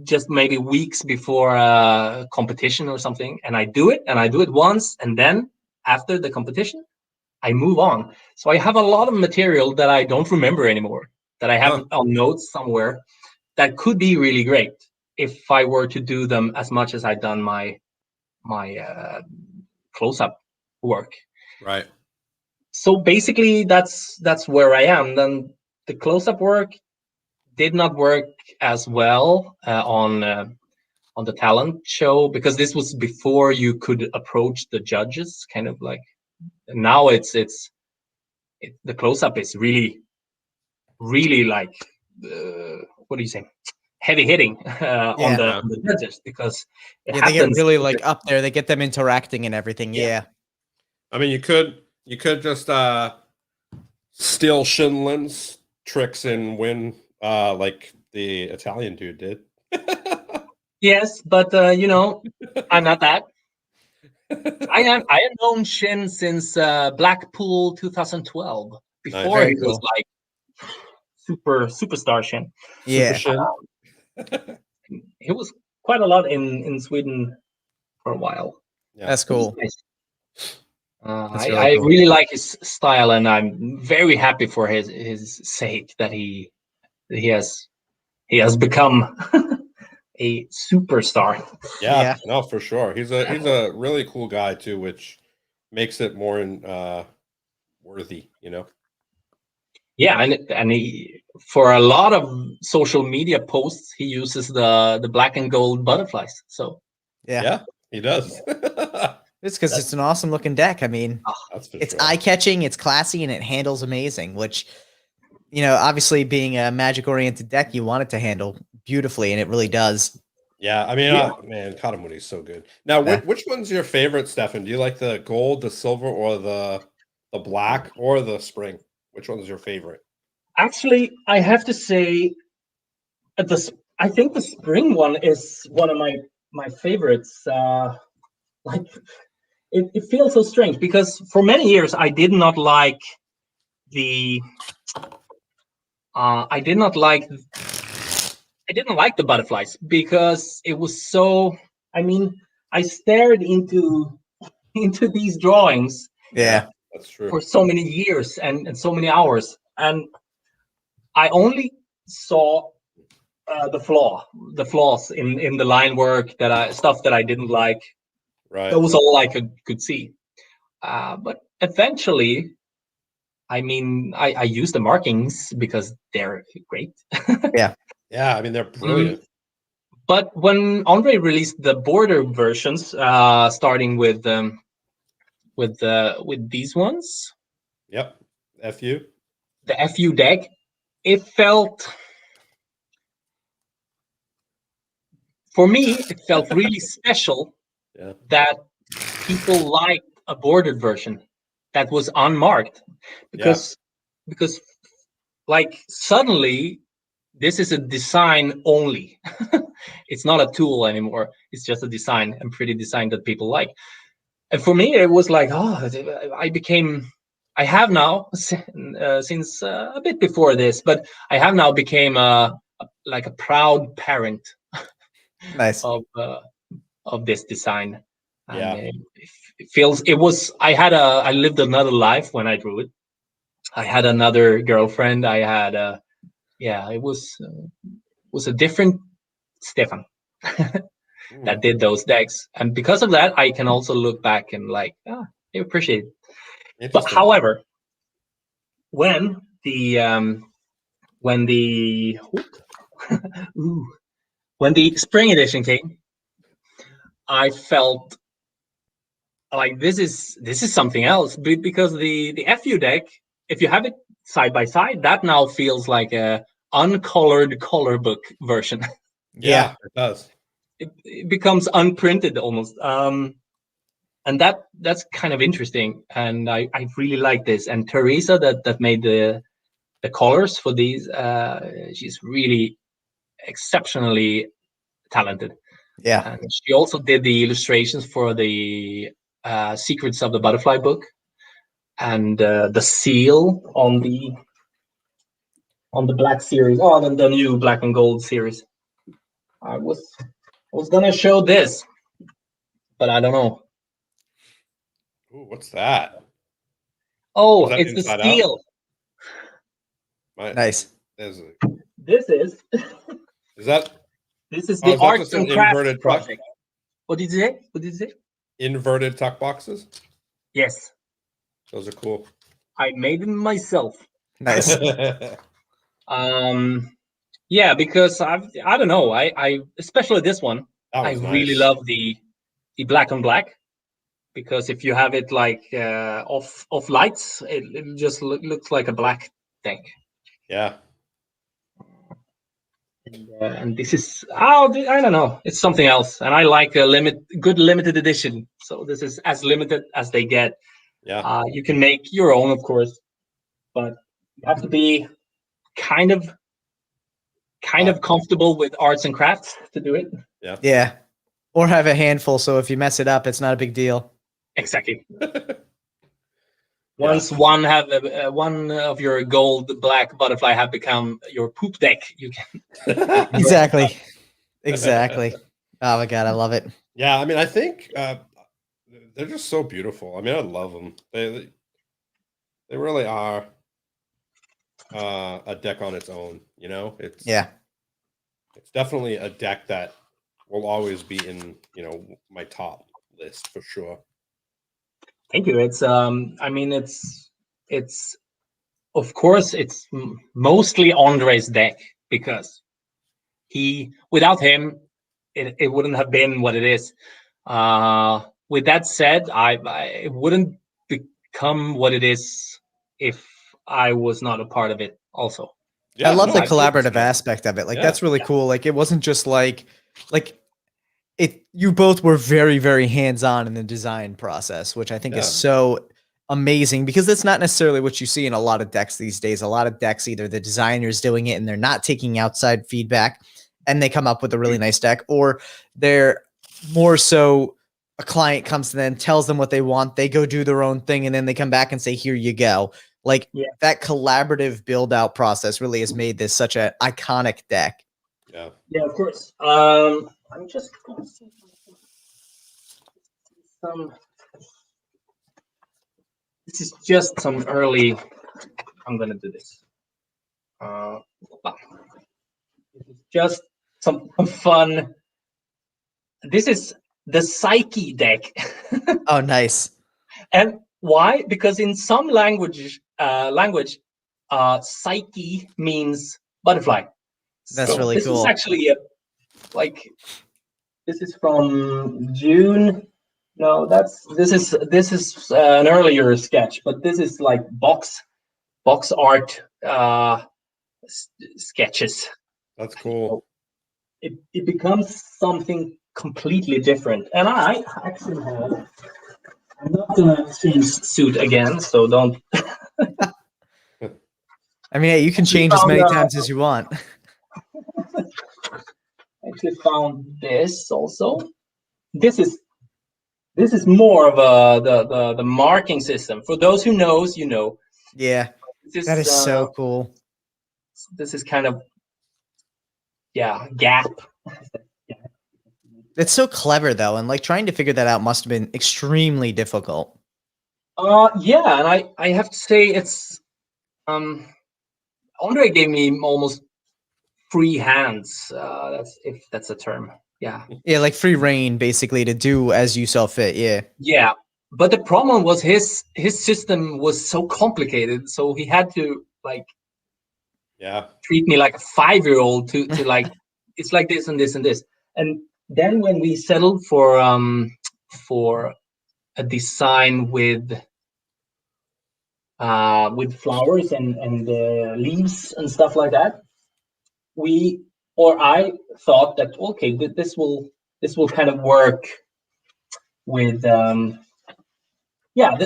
just maybe weeks before a competition or something, and I do it once, and then after the competition I move on. So I have a lot of material that I don't remember anymore, that I have on notes somewhere, that could be really great if I were to do them as much as I've done my close-up work. Right. So basically that's where I am. Then the close-up work did not work as well on the talent show, because this was before you could approach the judges, kind of like. Now the close-up is really like what do you say, heavy hitting on the judges, because it happens. They get really like up there. They get them interacting and everything. Yeah. I mean, you could just steal Shinlin's tricks and win like the Italian dude did. Yes, but I'm not that. I have known Shin since Blackpool 2012. Before he was like superstar Shin. Yeah. Shin. He was quite a lot in Sweden for a while. Yeah. That's cool. Nice. I really like his style, and I'm very happy for his sake that he has become a superstar. Yeah, no, for sure. He's a really cool guy too, which makes it more worthy, Yeah, and he, for a lot of social media posts, he uses the black and gold butterflies. So yeah he does. It's because it's an awesome looking deck. I mean, That's for it's sure. eye catching, it's classy, and it handles amazing. Which, you know, obviously being a magic oriented deck, you want it to handle beautifully, and it really does. Yeah, I mean, Yeah. man, Katamuni is so good. Now, Yeah. which one's your favorite, Stefan? Do you like the gold, the silver, or the black, or the spring? Which one's your favorite? Actually, I have to say, I think the spring one is one of my favorites. Like it feels so strange because for many years I did not like the I did not like I didn't like the butterflies because it was so. I mean, I stared into these drawings Yeah. That's true. for so many years and so many hours, and I only saw the flaws in the line work stuff that I didn't like. Right. That was all I could see. But eventually, I mean, I use the markings because they're great. Yeah. Yeah, I mean, they're brilliant. But when Andre released the border versions, starting with these ones, Yep. FU. the FU deck, it felt for me it felt really special Yeah. that people liked a bordered version that was unmarked because like suddenly this is a design only. It's not a tool anymore. It's just a design and pretty design that people like. And for me, it was like, I have now, since a bit before this, but I have now became like a proud parent Nice. of this design. Yeah. And I lived another life when I drew it. I had another girlfriend. It was a different Stefan that did those decks, and because of that, I can also look back and like, I appreciate it. But Interesting. however, when the when the when the spring edition came, I felt like this is something else because the FU deck, if you have it side by side, that now feels like a uncolored color book version. Yeah, it does. It becomes unprinted almost. And that's kind of interesting, and I really like this. And Teresa that made the colors for these, she's really exceptionally talented. Yeah. And she also did the illustrations for the Secrets of the Butterfly book and the seal on the Black series. Oh, the new Black and Gold series. I was gonna show this, but I don't know. Ooh, what's that? Oh, Was that it's the inside out? seal. Nice. This is Is that? this is Oh, the is that arts just and an crafts inverted tuck? project. What did you say? What did you say? Inverted tuck boxes. Yes, Those are cool. I made them myself. Nice. Yeah, because I don't know. I especially this one. That I was really nice. love the black on black, because if you have it like off lights, it just looks like a black deck. Yeah. And this is I don't know. It's something else, and I like a good limited edition. So this is as limited as they get. Yeah. You can make your own, of course, but you have to be kind of comfortable with arts and crafts to do it. Yeah. Yeah. Or have a handful, so if you mess it up, it's not a big deal. Exactly. Once one of your gold black butterfly have become your poop deck, you can Exactly. Exactly. Oh my god, I love it. Yeah, I mean, I think they're just so beautiful. I mean, I love them. They really are a deck on its own. You know, it's definitely a deck that will always be in my top list for sure. Thank you. It's I mean it's of course it's mostly Andre's deck, because without him it wouldn't have been what it is. with that said, it wouldn't become what it is if I was not a part of it also. I love the I feel collaborative so. aspect of it. Like Yeah. that's really cool. Like it wasn't just like it. You both were very, very hands-on in the design process, which I think is so amazing because that's not necessarily what you see in a lot of decks these days. A lot of decks, either the designer's doing it and they're not taking outside feedback, and they come up with a really nice deck, or they're more so a client comes to them, tells them what they want, they go do their own thing, and then they come back and say, "Here you go." Like that collaborative build out process really has made this such an iconic deck. Yeah, of course. I'm just going to see some. This is just some early. I'm going to do this. This is just some fun. This is the Psyche deck. Oh, nice. And why? Because in some language, Psyche means butterfly. That's really this cool. This is actually this is from June. No, this is an earlier sketch, but this is like box art sketches. That's cool. So it becomes something completely different. And I actually have. I'm not gonna change suit again, so don't. I mean, hey, you can change as many times as you want. Actually found this also. This is more of the marking system. For those who knows, you know. Yeah, that is so cool. This is kind of gap. It's so clever though, and like trying to figure that out must have been extremely difficult. Yeah, and I have to say it's Andre gave me almost free hands. If that's a term. Yeah. Yeah, like free reign basically to do as you saw fit. Yeah. Yeah, but the problem was his system was so complicated, so he had to like treat me like a 5-year-old to like it's like this and this and this. And then when we settled for a design with flowers and leaves and stuff like that, I thought that okay, this will kind of work with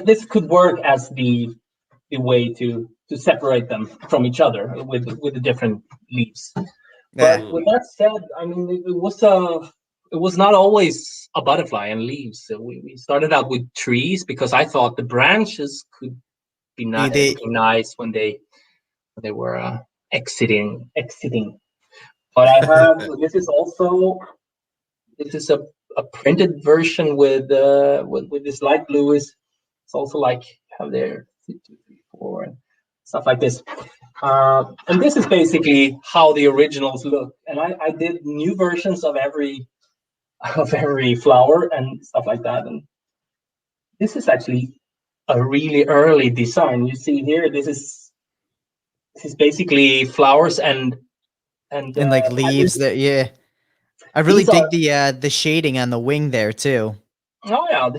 this could work as the way to separate them from each other with the different leaves. But with that said, I mean it was not always a butterfly and leaves. So we started out with trees because I thought the branches could be nice when they were exiting. But I have this is a printed version with this light blue. It's also like have there 2, 3, 4 and stuff like this. And this is basically how the originals look. And I did new versions of every flower and stuff like that. And this is actually a really early design. You see here, this is basically flowers and like leaves that. Yeah, I really dig the shading on the wing there too. Oh yeah,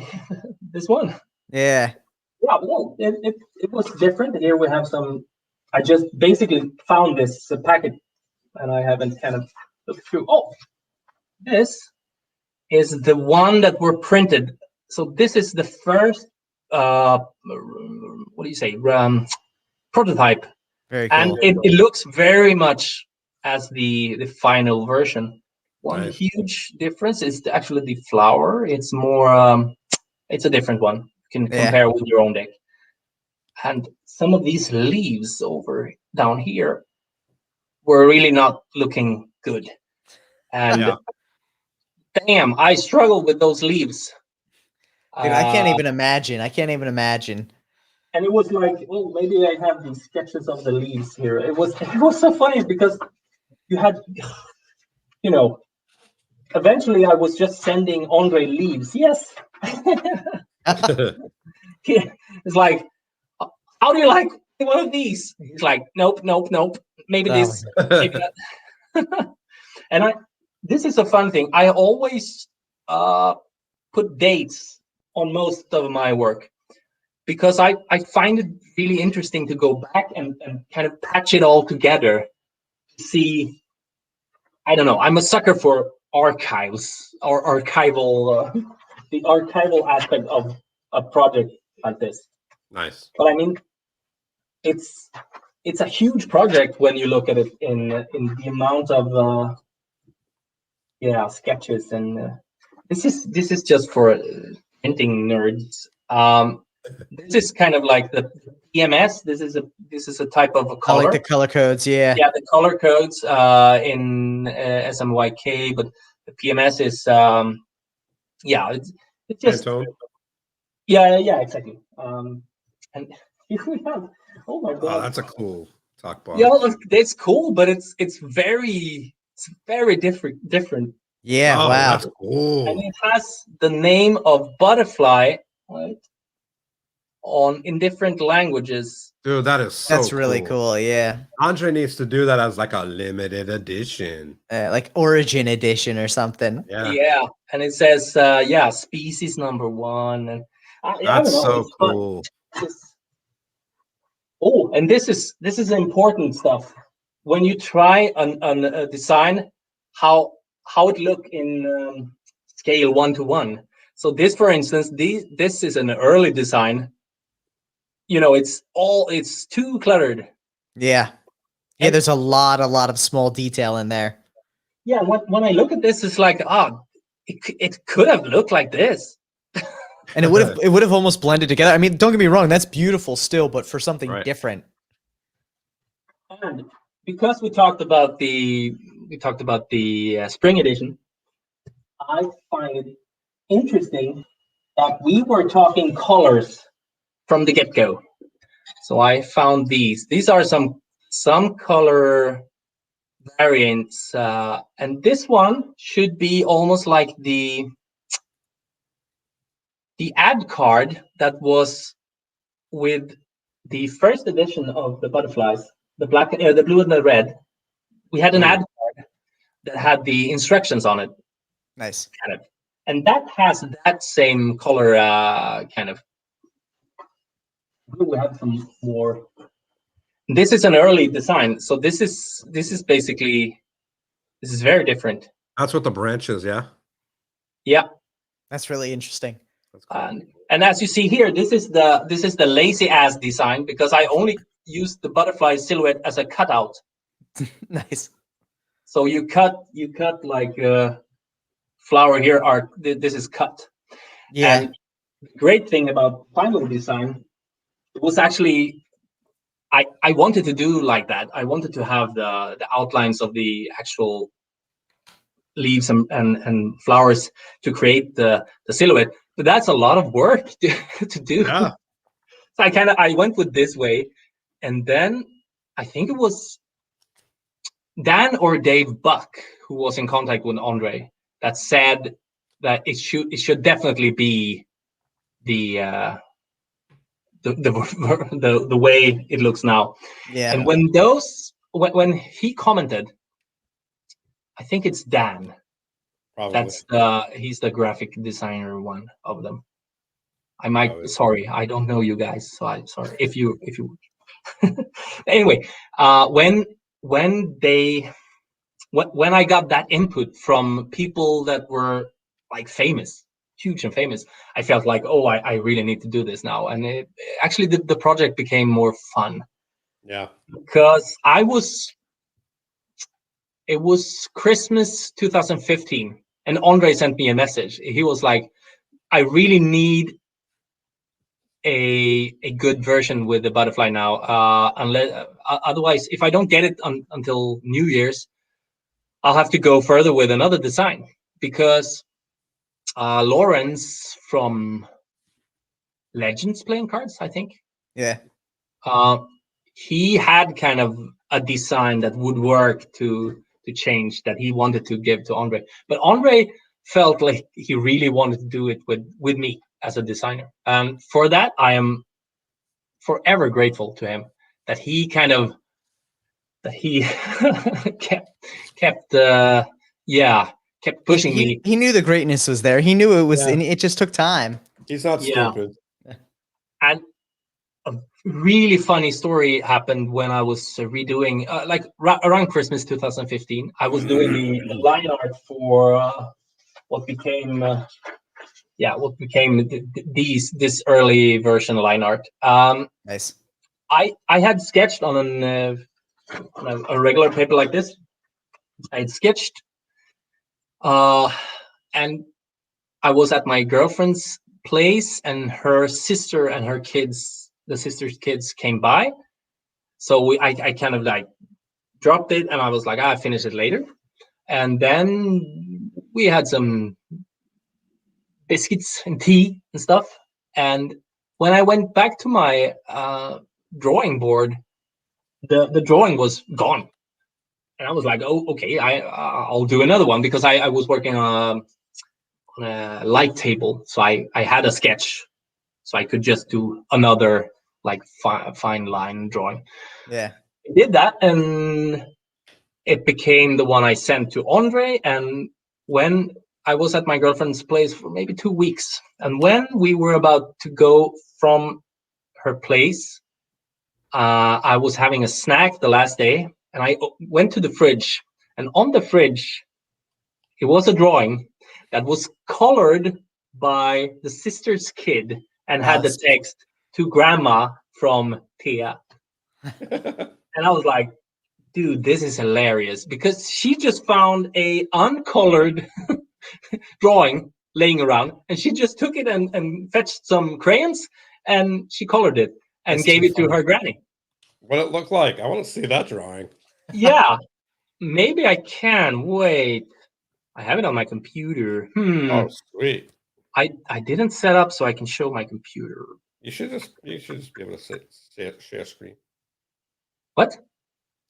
this one. Yeah. Yeah, well, it was different. Here we have some. I just basically found this packet, and I haven't kind of looked through. Oh, this is the one that were printed. So this is the first. What do you say? Prototype. Very cool. And it looks very much as the final version. One huge difference is actually the flower. It's more. It's a different one. You can compare with your own deck. And some of these leaves over down here were really not looking good. And damn, I struggled with those leaves. Dude, I can't even imagine. And it was like, well, maybe I have these sketches of the leaves here. It was so funny because you had, eventually I was just sending Andre leaves. Yes. It's like, how do you like one of these? He's like, nope. Maybe this, maybe that. And this is a fun thing. I always put dates on most of my work, because I find it really interesting to go back and kind of patch it all together to see. I don't know. I'm a sucker for archives or archival, the archival aspect of a project like this. Nice. But I mean, it's a huge project when you look at it in the amount of sketches, and this is just for printing nerds. This is kind of like the PMS. This is a type of a I like color. the color codes. Yeah. Yeah, the color codes in SMYK, but the PMS is it's just Pantone. yeah, exactly. And here we have, oh my Oh, god, that's a cool talk box. yeah, look, it's cool, but it's very different. Yeah. Oh, Wow. that's cool. And it has the name of butterfly, right, in different languages. Dude, that is so That's really cool. Yeah. Andre needs to do that as like a limited edition. Like Origin Edition or something. Yeah. And it says species number 1, and I That's don't know, so it's fun. cool. Oh, and this is important stuff. When you try a design, how it look in scale 1:1. So this, for instance, this is an early design. You know, it's too cluttered. Yeah. Yeah, there's a lot of small detail in there. Yeah, when I look at this, it's like, it could have looked like this. And it would have almost blended together. I mean, don't get me wrong, that's beautiful still, but for something different. And because we talked about the spring edition, I find it interesting that we were talking colors from the get-go. So I found these. These are some color variants, and this one should be almost like the ad card that was with the first edition of the butterflies, the black, the blue and the red. We had an ad card that had the instructions on it. Nice. Kind of. And that has that same color kind of. We have some more. This is an early design, so this is basically, this is very different. That's what the branch is, yeah? Yeah. That's really interesting. That's cool. And as you see here, this is the lazy ass design, because I only used the butterfly silhouette as a cutout. Nice. So you cut like flower here. This is cut. Yeah. And the great thing about final design was actually, I wanted to do like that. I wanted to have the outlines of the actual leaves and flowers to create the silhouette, but that's a lot of work to do. Yeah. So I went with this way, and then I think it was Dan or Dave Buck who was in contact with Andre that said that it should definitely be the way it looks now. Yeah. And when he commented, I think it's Dan. Probably. He's the graphic designer one of them. I might, sorry, I don't know you guys, so I'm sorry if you anyway, when I got that input from people that were like famous, huge and famous, I felt like, oh, I really need to do this now. And actually the project became more fun. Yeah. Because it was Christmas 2015, and Andre sent me a message. He was like, I really need a good version with the butterfly now. Otherwise, if I don't get it until New Year's, I'll have to go further with another design, because Lawrence from Legends Playing Cards, I think. Yeah. He had kind of a design that would work to change, that he wanted to give to Andre. But Andre felt like he really wanted to do it with me as a designer. And for that, I am forever grateful to him that he kept pushing me. He knew the greatness was there. He knew it was, and it just took time. He's not Yeah. stupid. And a really funny story happened when I was redoing, around Christmas 2015. I was doing the line art for what became this early version line art. Nice. I had sketched on a regular paper like this. I had sketched, and I was at my girlfriend's place, and her sister and her kids, the sister's kids, came by. So I kind of like dropped it, and I was like, I'll finish it later. And then we had some biscuits and tea and stuff. And when I went back to my drawing board, the drawing was gone. And I was like, oh, okay, I'll do another one, because I was working on a light table. So I had a sketch. So I could just do another like fine line drawing. Yeah. I did that, and it became the one I sent to Andre. And when I was at my girlfriend's place for maybe 2 weeks, and when we were about to go from her place, I was having a snack the last day, and I went to the fridge, and on the fridge, it was a drawing that was colored by the sister's kid and had the text, "To Grandma from Thea." And I was like, dude, this is hilarious, because she just found a uncolored drawing laying around, and she just took it and fetched some crayons, and she colored it and gave it to her granny. What it looked like? I want to see that drawing. Yeah, maybe I can. Wait, I have it on my computer. Oh, sweet. I didn't set up so I can show my computer. You should just be able to share screen. What?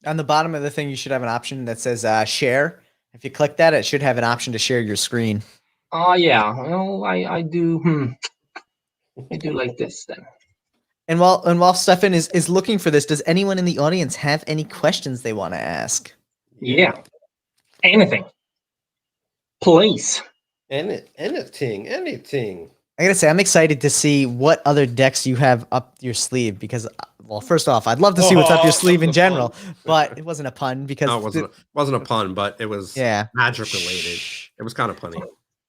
On the bottom of the thing, you should have an option that says share. If you click that, it should have an option to share your screen. Oh, yeah. Well, I do. I do like this then. And while Stefan is looking for this, does anyone in the audience have any questions they want to ask? Yeah. Anything. Please. Anything. I gotta say, I'm excited to see what other decks you have up your sleeve, because, well, first off, I'd love to see what's up your sleeve in general, but it wasn't a pun, because no, it wasn't a pun, but it was magic related. It was kind of funny.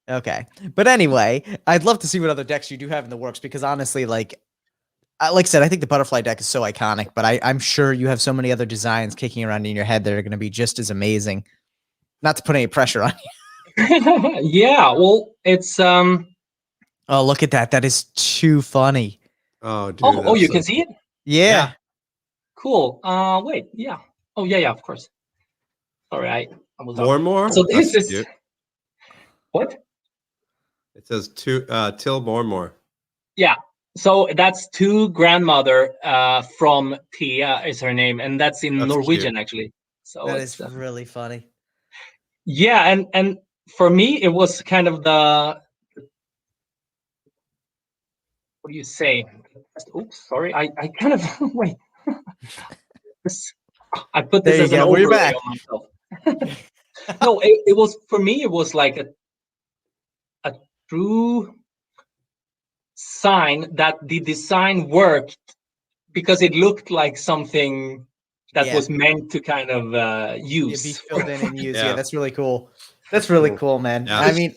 Okay, but anyway, I'd love to see what other decks you do have in the works, because honestly, like I said, I think the butterfly deck is so iconic, but I'm sure you have so many other designs kicking around in your head that are going to be just as amazing. Not to put any pressure on you. Yeah, well, it's Oh, look at that! That is too funny. Oh, dude, you can see it? Yeah. Cool. Wait, yeah. Oh, yeah, of course. Sorry, I was more. So this is cute. What? It says Till more. Yeah. So that's To Grandmother from Thea is her name, and that's in Norwegian cute. Actually. So that is really funny. Yeah, and for me it was kind of the, what do you say? Oops, sorry. I kind of wait. I put this as an overlay on myself. No, it was, for me, it was like a true sign that the design worked, because it looked like something that was meant to kind of use. Be filled in and used. Yeah, that's really cool. That's really cool, man. Yeah. I mean,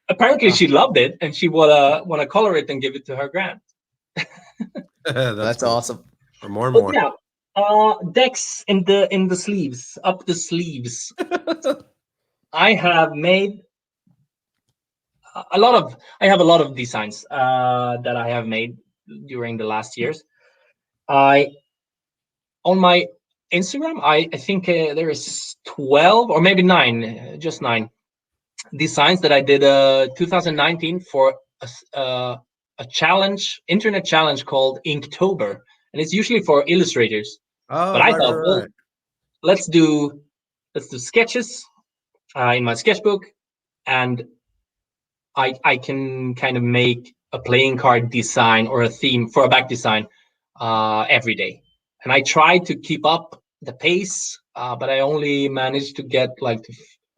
apparently she loved it, and she want to color it and give it to her grand. That's cool. Awesome. For more. Yeah. Decks in the sleeves, up the sleeves. I have made a lot of designs that I have made during the last years. On my Instagram, I think there is 12 or maybe 9, just 9 designs that I did 2019 for a challenge, internet challenge called Inktober, and it's usually for illustrators. Oh, but I thought, well, let's do sketches in my sketchbook, and I can kind of make a playing card design or a theme for a back design every day. And I tried to keep up the pace, but I only managed to get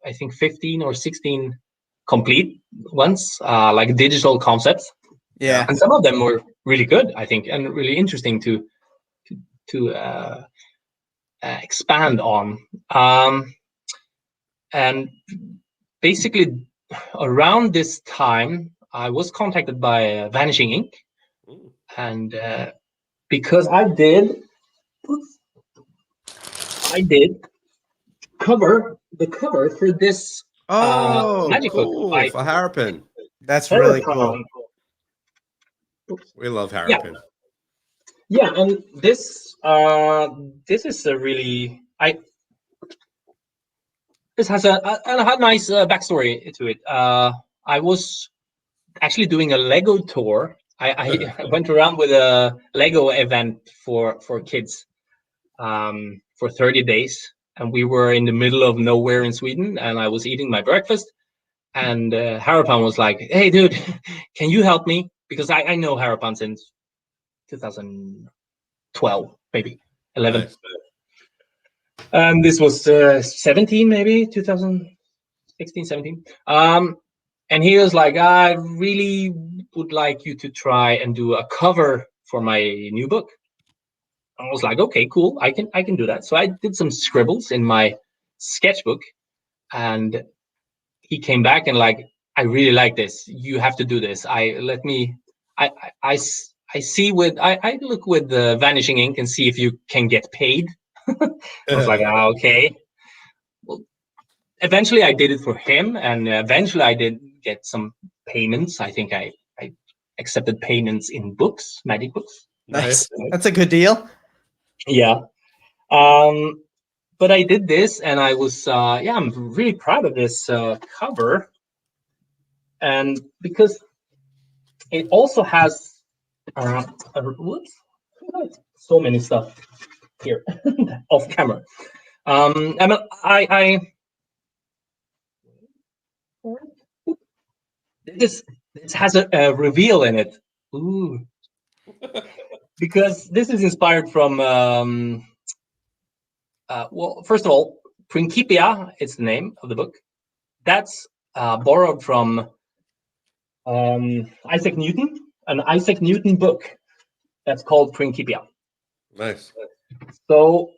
I think 15 or 16 complete ones, like digital concepts. Yeah. And some of them were really good, I think, and really interesting to expand on. And basically, around this time, I was contacted by Vanishing Ink, and because I did cover the cover for this magic book Cool by for Harrapin. That's really cool. We love Yeah. Harrapin. Yeah, and this is a really this has a nice backstory to it. I was actually doing a Lego tour. I went around with a Lego event for kids for 30 days, and we were in the middle of nowhere in Sweden, and I was eating my breakfast, and Harrapin was like, "Hey, dude, can you help me?" Because I know Harrapin since 2012, maybe 11. Nice. And this was 17, maybe 2016, 17. And he was like, I really would like you to try and do a cover for my new book. I was like, okay, cool. I can do that. So I did some scribbles in my sketchbook, and he came back and like, I really like this. You have to do this. I look with the Vanishing Ink and see if you can get paid. I was like, okay. Well, eventually I did it for him, and eventually I did get some payments. I think I accepted payments in books, magic books. Nice. That's a good deal. Yeah. But I did this, and I was I'm really proud of this cover, and because it also has whoops, so many stuff here off camera. This has a reveal in it. Ooh. Because this is inspired from well, first of all, Principia, it's the name of the book. That's borrowed from Isaac Newton, an Isaac Newton book that's called Principia. Nice. So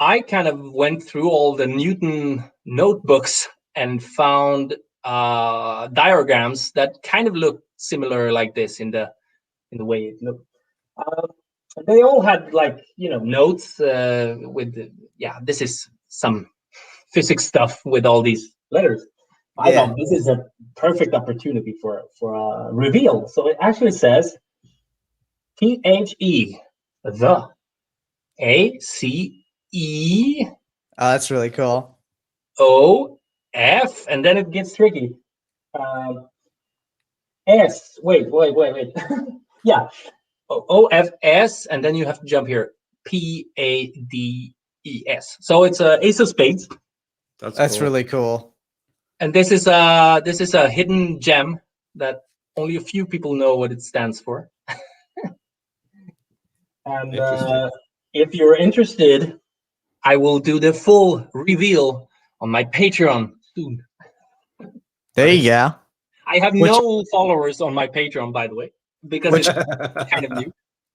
I kind of went through all the Newton notebooks and found diagrams that kind of look similar like this in the way it looked. They all had like notes with this is some physics stuff with all these letters. I thought this is a perfect opportunity for a reveal. So it actually says THE, the ACE. Oh, that's really cool. OF, and then it gets tricky. S. Wait. Yeah. OFS, and then you have to jump here. PADES. So it's a ace of spades. That's cool. Really cool. And this is a hidden gem that only a few people know what it stands for. And if you're interested, I will do the full reveal on my Patreon soon. There you go. I have no followers on my Patreon, by the way, because it's kind of new.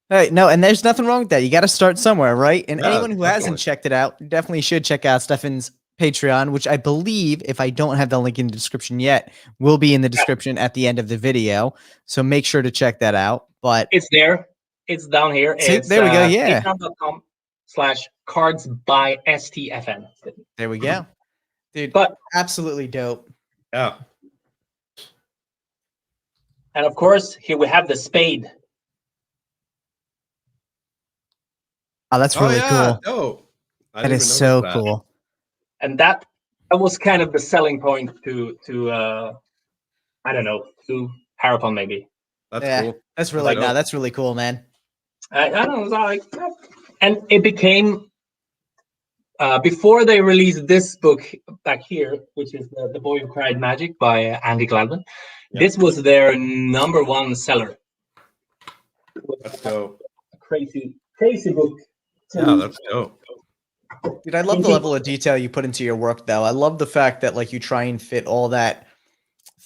Hey, no, and there's nothing wrong with that. You got to start somewhere, right? And anyone who hasn't checked it out definitely should check out Stefan's Patreon, which I believe, if I don't have the link in the description yet, will be in the description at the end of the video. So make sure to check that out. But it's there. It's down here. It's, there we go. Yeah. patreon.com/cards-by-STFN. There we go. Dude, but absolutely dope. Yeah. And of course, here we have the spade. Oh, that's really cool. Dope. That is so cool. And that was kind of the selling point to I don't know, to Harrapin maybe. That's cool. That's really that's really cool, man. I don't know, and it became before they released this book back here, which is the Boy Who Cried Magic by Andy Glaldman. Yep. This was their #1 seller. That's dope. A crazy book. Yeah, that's dope. Dude, I love the level of detail you put into your work, though. I love the fact that like you try and fit all that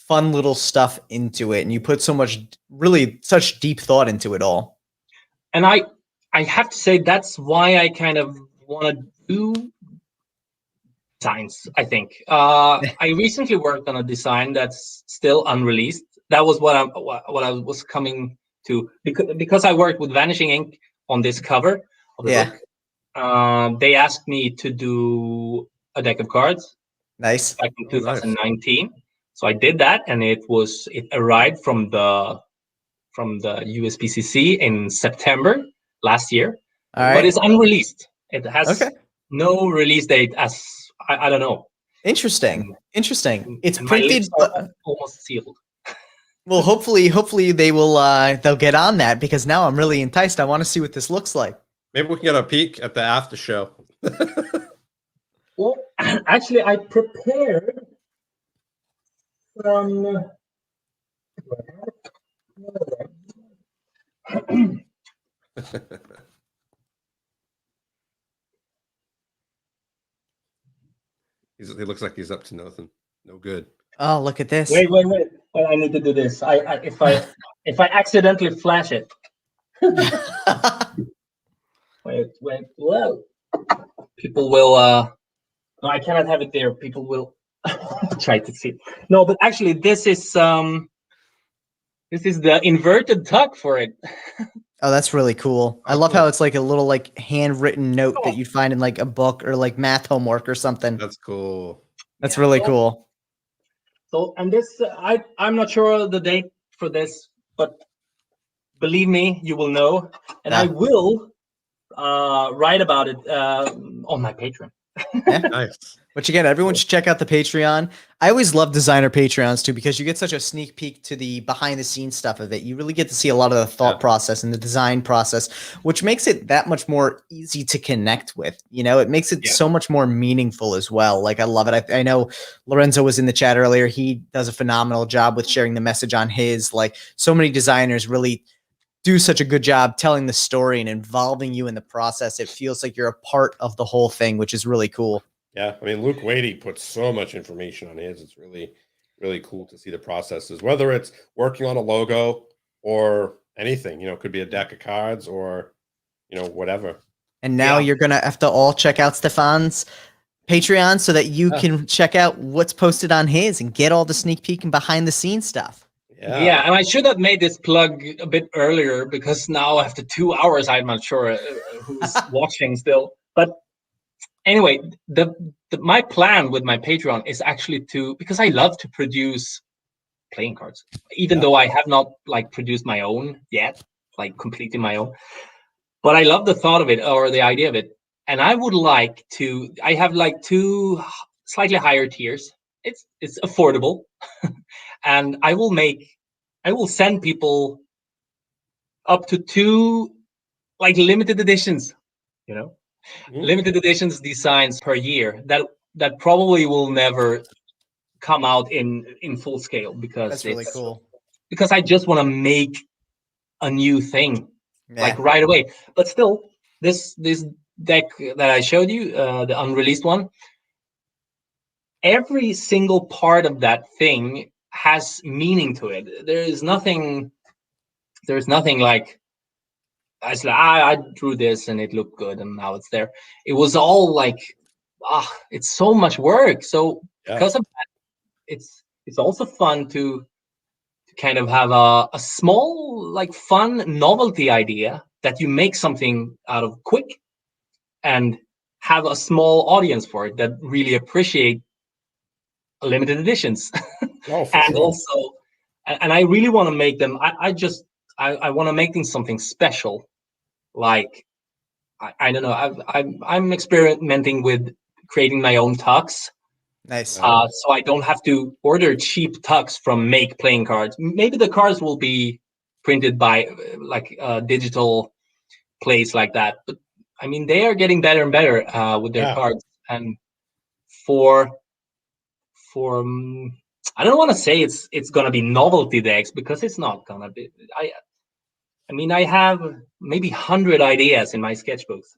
fun little stuff into it, and you put so much, really such deep thought into it all. And I have to say that's why I kind of want to do designs. I think I recently worked on a design that's still unreleased. That was what I was coming to, because I worked with Vanishing Ink on this cover of the book. They asked me to do a deck of cards. Nice. Back in 2019. So I did that, and it arrived from the USPCC in September last year. But it's unreleased. It has no release date, as I don't know. Interesting. It's and printed, but almost sealed. Well, hopefully they will they'll get on that, because now I'm really enticed. I want to see what this looks like. Maybe we can get a peek at the after show. Well, actually, I prepared some. He looks like he's up to nothing. No good. Oh, look at this. Wait. I need to do this. If I accidentally flash it. Wait. Whoa. People will. No, I cannot have it there. People will try to see it. No, but actually, this is the inverted tuck for it. Oh, that's really cool. I love how it's like a little like handwritten note that you'd find in like a book or like math homework or something. That's cool. That's really cool. So, and this, I'm not sure the date for this, but believe me, you will know. And I will write about it on my Patreon. Yeah. Nice. Which again, everyone should check out the Patreon. I always love designer Patreons too, because you get such a sneak peek to the behind the scenes stuff of it. You really get to see a lot of the thought process and the design process, which makes it that much more easy to connect with. You know, it makes it so much more meaningful as well. Like, I love it. I know Lorenzo was in the chat earlier. He does a phenomenal job with sharing the message on his. Like, so many designers really do such a good job telling the story and involving you in the process. It feels like you're a part of the whole thing, which is really cool. Yeah, I mean, Luke Wadey puts so much information on his. It's really, really cool to see the processes, whether it's working on a logo or anything. You know, it could be a deck of cards or, you know, whatever. And now you're going to have to all check out Stefan's Patreon so that you can check out what's posted on his and get all the sneak peek and behind the scenes stuff. Yeah, and I should have made this plug a bit earlier, because now after 2 hours, I'm not sure who's watching still. But anyway, my plan with my Patreon is actually because I love to produce playing cards, even though I have not like produced my own yet, like completely my own. But I love the thought of it, or the idea of it. And I would like to, I have like 2 slightly higher tiers. It's affordable. And I will send people up to 2 like limited editions, you know, limited editions designs per year that probably will never come out in full scale, because that's really cool. Because I just want to make a new thing like right away. But still, this deck that I showed you, the unreleased one, every single part of that thing has meaning to it. There's nothing like I drew this and it looked good and now it's there. It was all like, it's so much work. So because of that, it's also fun to kind of have a small, like, fun novelty idea that you make something out of quick, and have a small audience for it that really appreciate limited editions. Also, and I really want to make them. I want to make them something special. Like, I don't know. I'm experimenting with creating my own tucks. Nice. So I don't have to order cheap tucks from Make playing cards. Maybe the cards will be printed by like digital place like that. But I mean, they are getting better and better with their cards. And for I don't want to say it's gonna be novelty decks, because it's not gonna be. I mean, I have maybe 100 ideas in my sketchbooks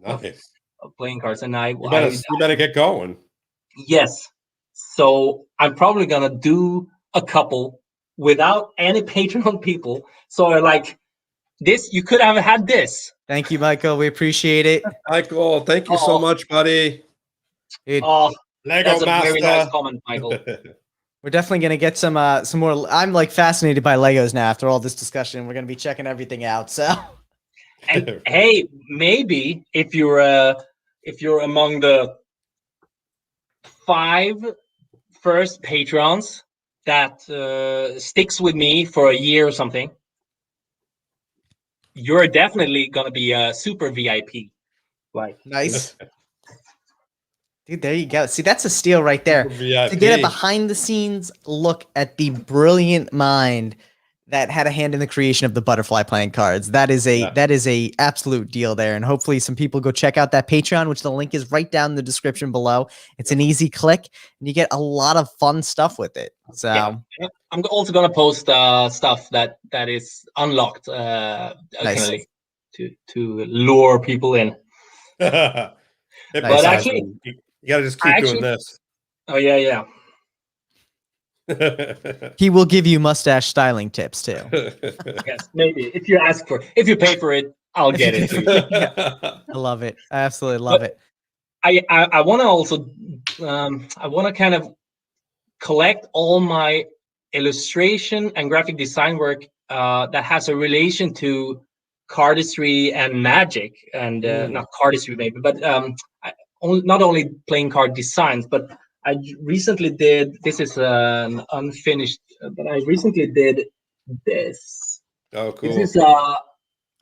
of playing cards, and you better get going. Yes. So I'm probably gonna do a couple without any Patreon people. So like this, you could have had this. Thank you, Michael. We appreciate it. Michael, thank you so much, buddy. Dude, Oh, Lego that's a Master. very nice comment, Michael. we're definitely gonna get some more. I'm like fascinated by Legos now after all this discussion. We're gonna be checking everything out. So, And hey, maybe if you're among the 5 first patrons that sticks with me for a year or something, you're definitely gonna be a super VIP. Like nice. Dude, there you go. See, that's a steal right there. VIP. To get a behind the scenes look at the brilliant mind that had a hand in the creation of the butterfly playing cards. That is a absolute deal there. And hopefully some people go check out that Patreon, which the link is right down in the description below. It's an easy click and you get a lot of fun stuff with it. So yeah. I'm also gonna post stuff that is unlocked occasionally to lure people in. But actually, you gotta just keep doing this. Oh yeah. He will give you mustache styling tips too. Yes, maybe if you pay for it, I'll get it to you. Yeah. I love it. I absolutely love it. I want to also I want to kind of collect all my illustration and graphic design work that has a relation to cardistry and magic, and not cardistry maybe, but not only playing card designs, but I recently did, this is an unfinished, but I recently did this. Oh, cool. This is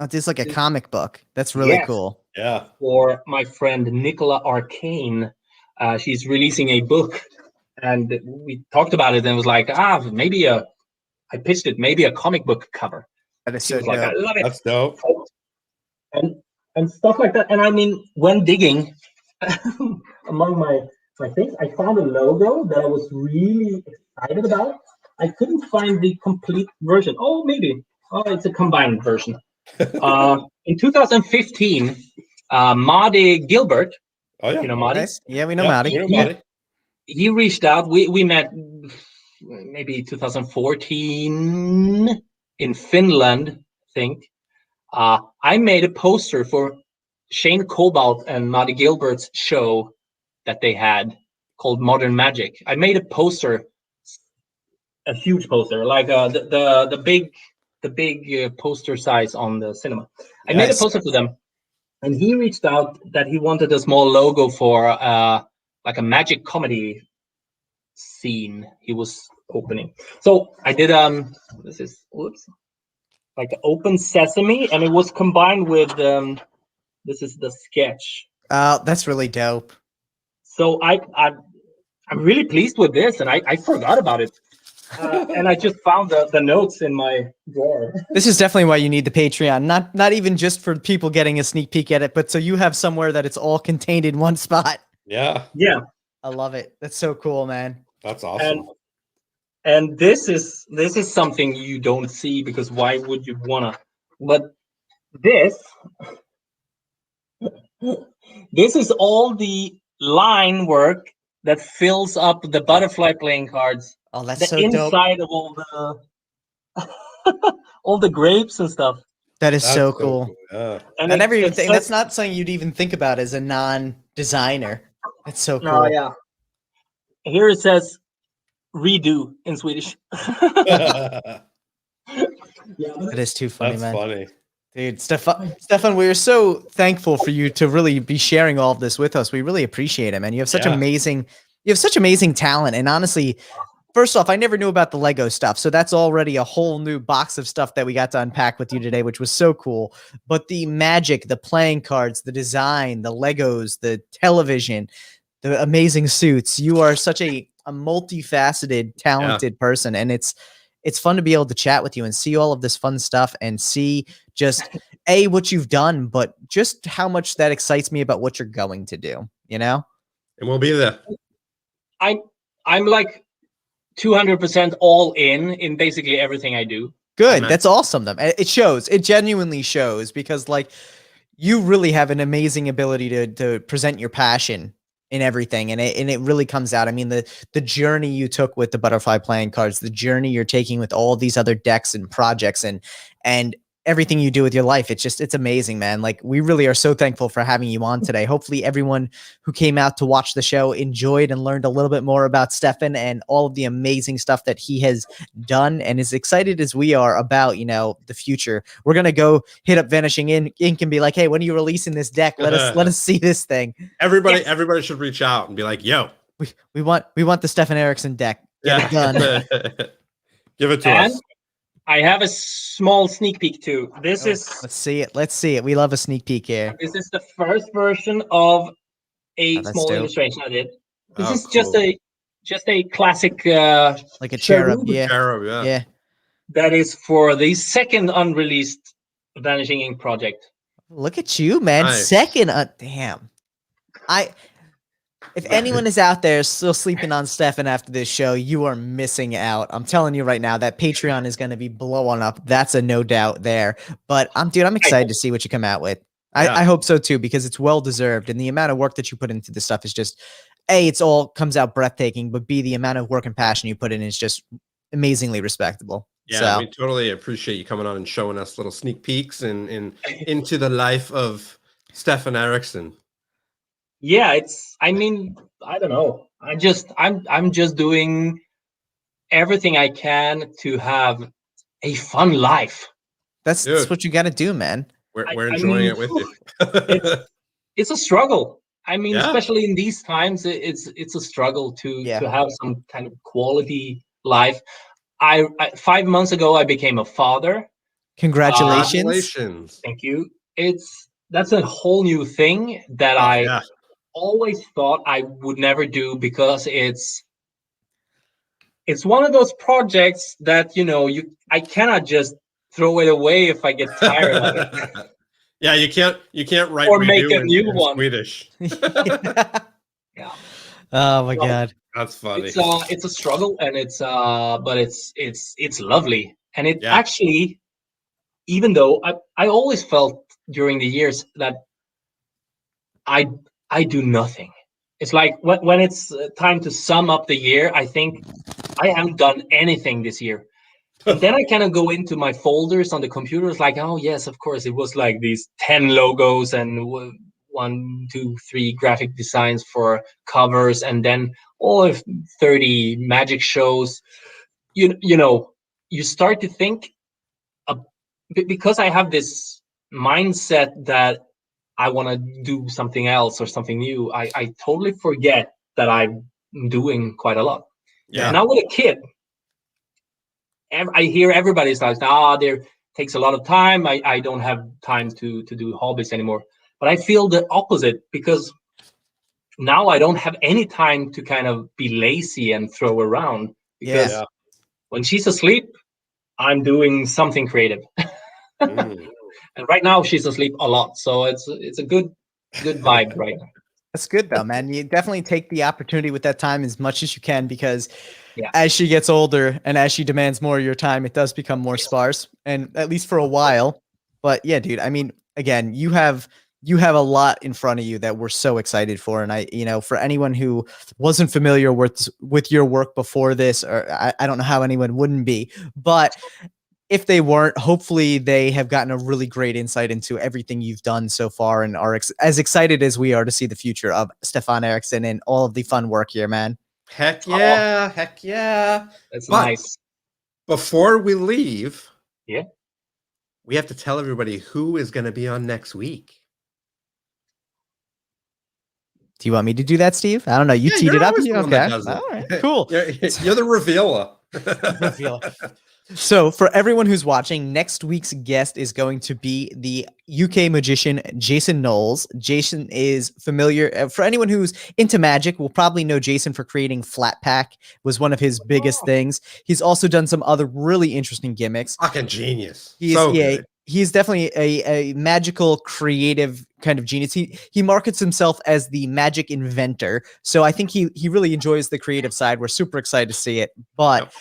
this is like a comic book. That's really cool. Yeah. For my friend Nicola Arcane. She's releasing a book, and we talked about it, and it was like, maybe I pitched it, maybe a comic book cover. That is so dope. Like, I love it. That's dope. And stuff like that. And I mean, when digging among my things, I found a logo that I was really excited about. I couldn't find the complete version. Oh, maybe. Oh, it's a combined version. In 2015, Marty Gilbert. Oh yeah, you know Marty? Nice. Yeah, we know Marty. He reached out. We met maybe 2014 in Finland, I think. I made a poster for Shane Cobalt and Marty Gilbert's show that they had called Modern Magic. I made a poster, a huge poster, like the big poster size on the cinema. I made a poster for them, and he reached out that he wanted a small logo for like a magic comedy scene he was opening. So I did this is like Open Sesame, and it was combined with this is the sketch. Oh, that's really dope. So I'm really pleased with this, and I forgot about it. And I just found the notes in my drawer. This is definitely why you need the Patreon. Not even just for people getting a sneak peek at it, but so you have somewhere that it's all contained in one spot. Yeah. I love it. That's so cool, man. That's awesome. And this is something you don't see, because why would you wanna? But this is all the line work that fills up the butterfly playing cards. Oh, that's the so inside dope. of all the grapes and stuff. That's so cool. Yeah. And I never even think that's not something you'd even think about as a non-designer. That's so cool. Oh yeah. Here it says redo in Swedish. That is too funny, That's man. funny. Dude, Stefan, we are so thankful for you to really be sharing all of this with us. We really appreciate it, man. You have such amazing talent. And honestly, first off, I never knew about the Lego stuff. So that's already a whole new box of stuff that we got to unpack with you today, which was so cool. But the magic, the playing cards, the design, the Legos, the television, the amazing suits. You are such a multifaceted, talented person. And it's fun to be able to chat with you and see all of this fun stuff and see just what you've done, but just how much that excites me about what you're going to do, you know? And we'll be there. I'm like 200% all in basically everything I do. Good. That's awesome. It shows. It genuinely shows, because like you really have an amazing ability to present your passion in everything, and it really comes out. I mean, the journey you took with the butterfly playing cards, the journey you're taking with all these other decks and projects, and everything you do with your life, it's amazing, man. Like, we really are so thankful for having you on today. Hopefully everyone who came out to watch the show enjoyed and learned a little bit more about Stefan and all of the amazing stuff that he has done, and as excited as we are about, you know, the future. We're gonna go hit up Vanishing Ink and be like, hey, when are you releasing this deck? Let us see this thing. Everybody should reach out and be like, yo, we want the Stefan Eriksson deck. Get it done. Give it to us. I have a small sneak peek too. Let's see it. Let's see it. We love a sneak peek here. This is the first version of a small illustration I did. This is cool. just a classic like a cherub. Yeah. That is for the second unreleased Vanishing Ink project. Look at you, man. Nice. Second damn. If anyone is out there still sleeping on Stefan after this show, you are missing out. I'm telling you right now, that Patreon is going to be blowing up. That's a no doubt there. But I'm excited to see what you come out with. I hope so too, because it's well deserved. And the amount of work that you put into this stuff is just, A, it's all comes out breathtaking, but B, the amount of work and passion you put in is just amazingly respectable. Yeah, so we totally appreciate you coming on and showing us little sneak peeks and into the life of Stefan Eriksson. Yeah, I don't know. I'm just doing everything I can to have a fun life. That's what you got to do, man. We're enjoying it with you. It's a struggle. I mean, especially in these times, it's a struggle to have some kind of quality life. 5 months ago, I became a father. Congratulations. Thank you. That's a whole new thing that I always thought I would never do, because it's one of those projects that, you know, I cannot just throw it away if I get tired of it. Yeah, you can't write or make a new one. Swedish. Yeah. Oh my God. That's funny. It's a struggle, and but it's lovely. And it actually, even though I always felt during the years that I do nothing. It's like when it's time to sum up the year, I think I haven't done anything this year. And then I kind of go into my folders on the computer. It's like, oh yes, of course, it was like these 10 logos and 1, 2, 3 graphic designs for covers, and then all of 30 magic shows. You know, you start to think, because I have this mindset that I want to do something else or something new, I totally forget that I'm doing quite a lot. Yeah. Now with a kid, I hear everybody starts, there takes a lot of time. I don't have time to do hobbies anymore. But I feel the opposite, because now I don't have any time to kind of be lazy and throw around, because when she's asleep, I'm doing something creative. And right now she's asleep a lot, so it's a good vibe right now. That's good though, man. You definitely take the opportunity with that time as much as you can, because as she gets older and as she demands more of your time, it does become more sparse, and at least for a while. But yeah, dude, I mean, again, you have a lot in front of you that we're so excited for. And for anyone who wasn't familiar with your work before this, or I don't know how anyone wouldn't be, but if they weren't, hopefully they have gotten a really great insight into everything you've done so far, and are as excited as we are to see the future of Stefan Eriksson and all of the fun work here, man. Heck yeah. Heck yeah. That's nice. Before we leave, we have to tell everybody who is going to be on next week. Do you want me to do that, Steve? I don't know. You teed it up. Okay. All right. Cool. You're the revealer. So for everyone who's watching, next week's guest is going to be the UK magician Jason Knowles. Jason is familiar for anyone who's into magic will probably know Jason for creating Flat Pack, was one of his biggest things. He's also done some other really interesting gimmicks. Fucking genius. He's definitely a magical, creative kind of genius. He markets himself as the magic inventor. So I think he really enjoys the creative side. We're super excited to see it. But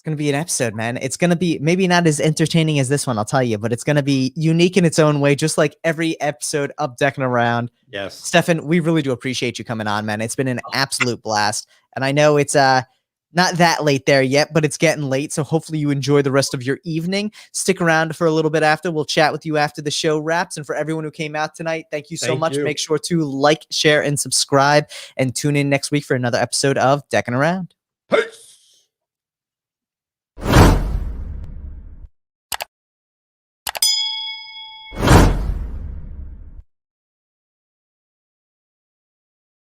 gonna be an episode, man. It's gonna be maybe not as entertaining as this one, I'll tell you, but it's gonna be unique in its own way, just like every episode of Deckin Around. Yes. Stefan, we really do appreciate you coming on, man. It's been an absolute blast. And I know it's not that late there yet, but it's getting late. So hopefully you enjoy the rest of your evening. Stick around for a little bit after. We'll chat with you after the show wraps. And for everyone who came out tonight, thank you so Thank much. you. Make sure to like, share, and subscribe. And tune in next week for another episode of Deckin Around. Peace.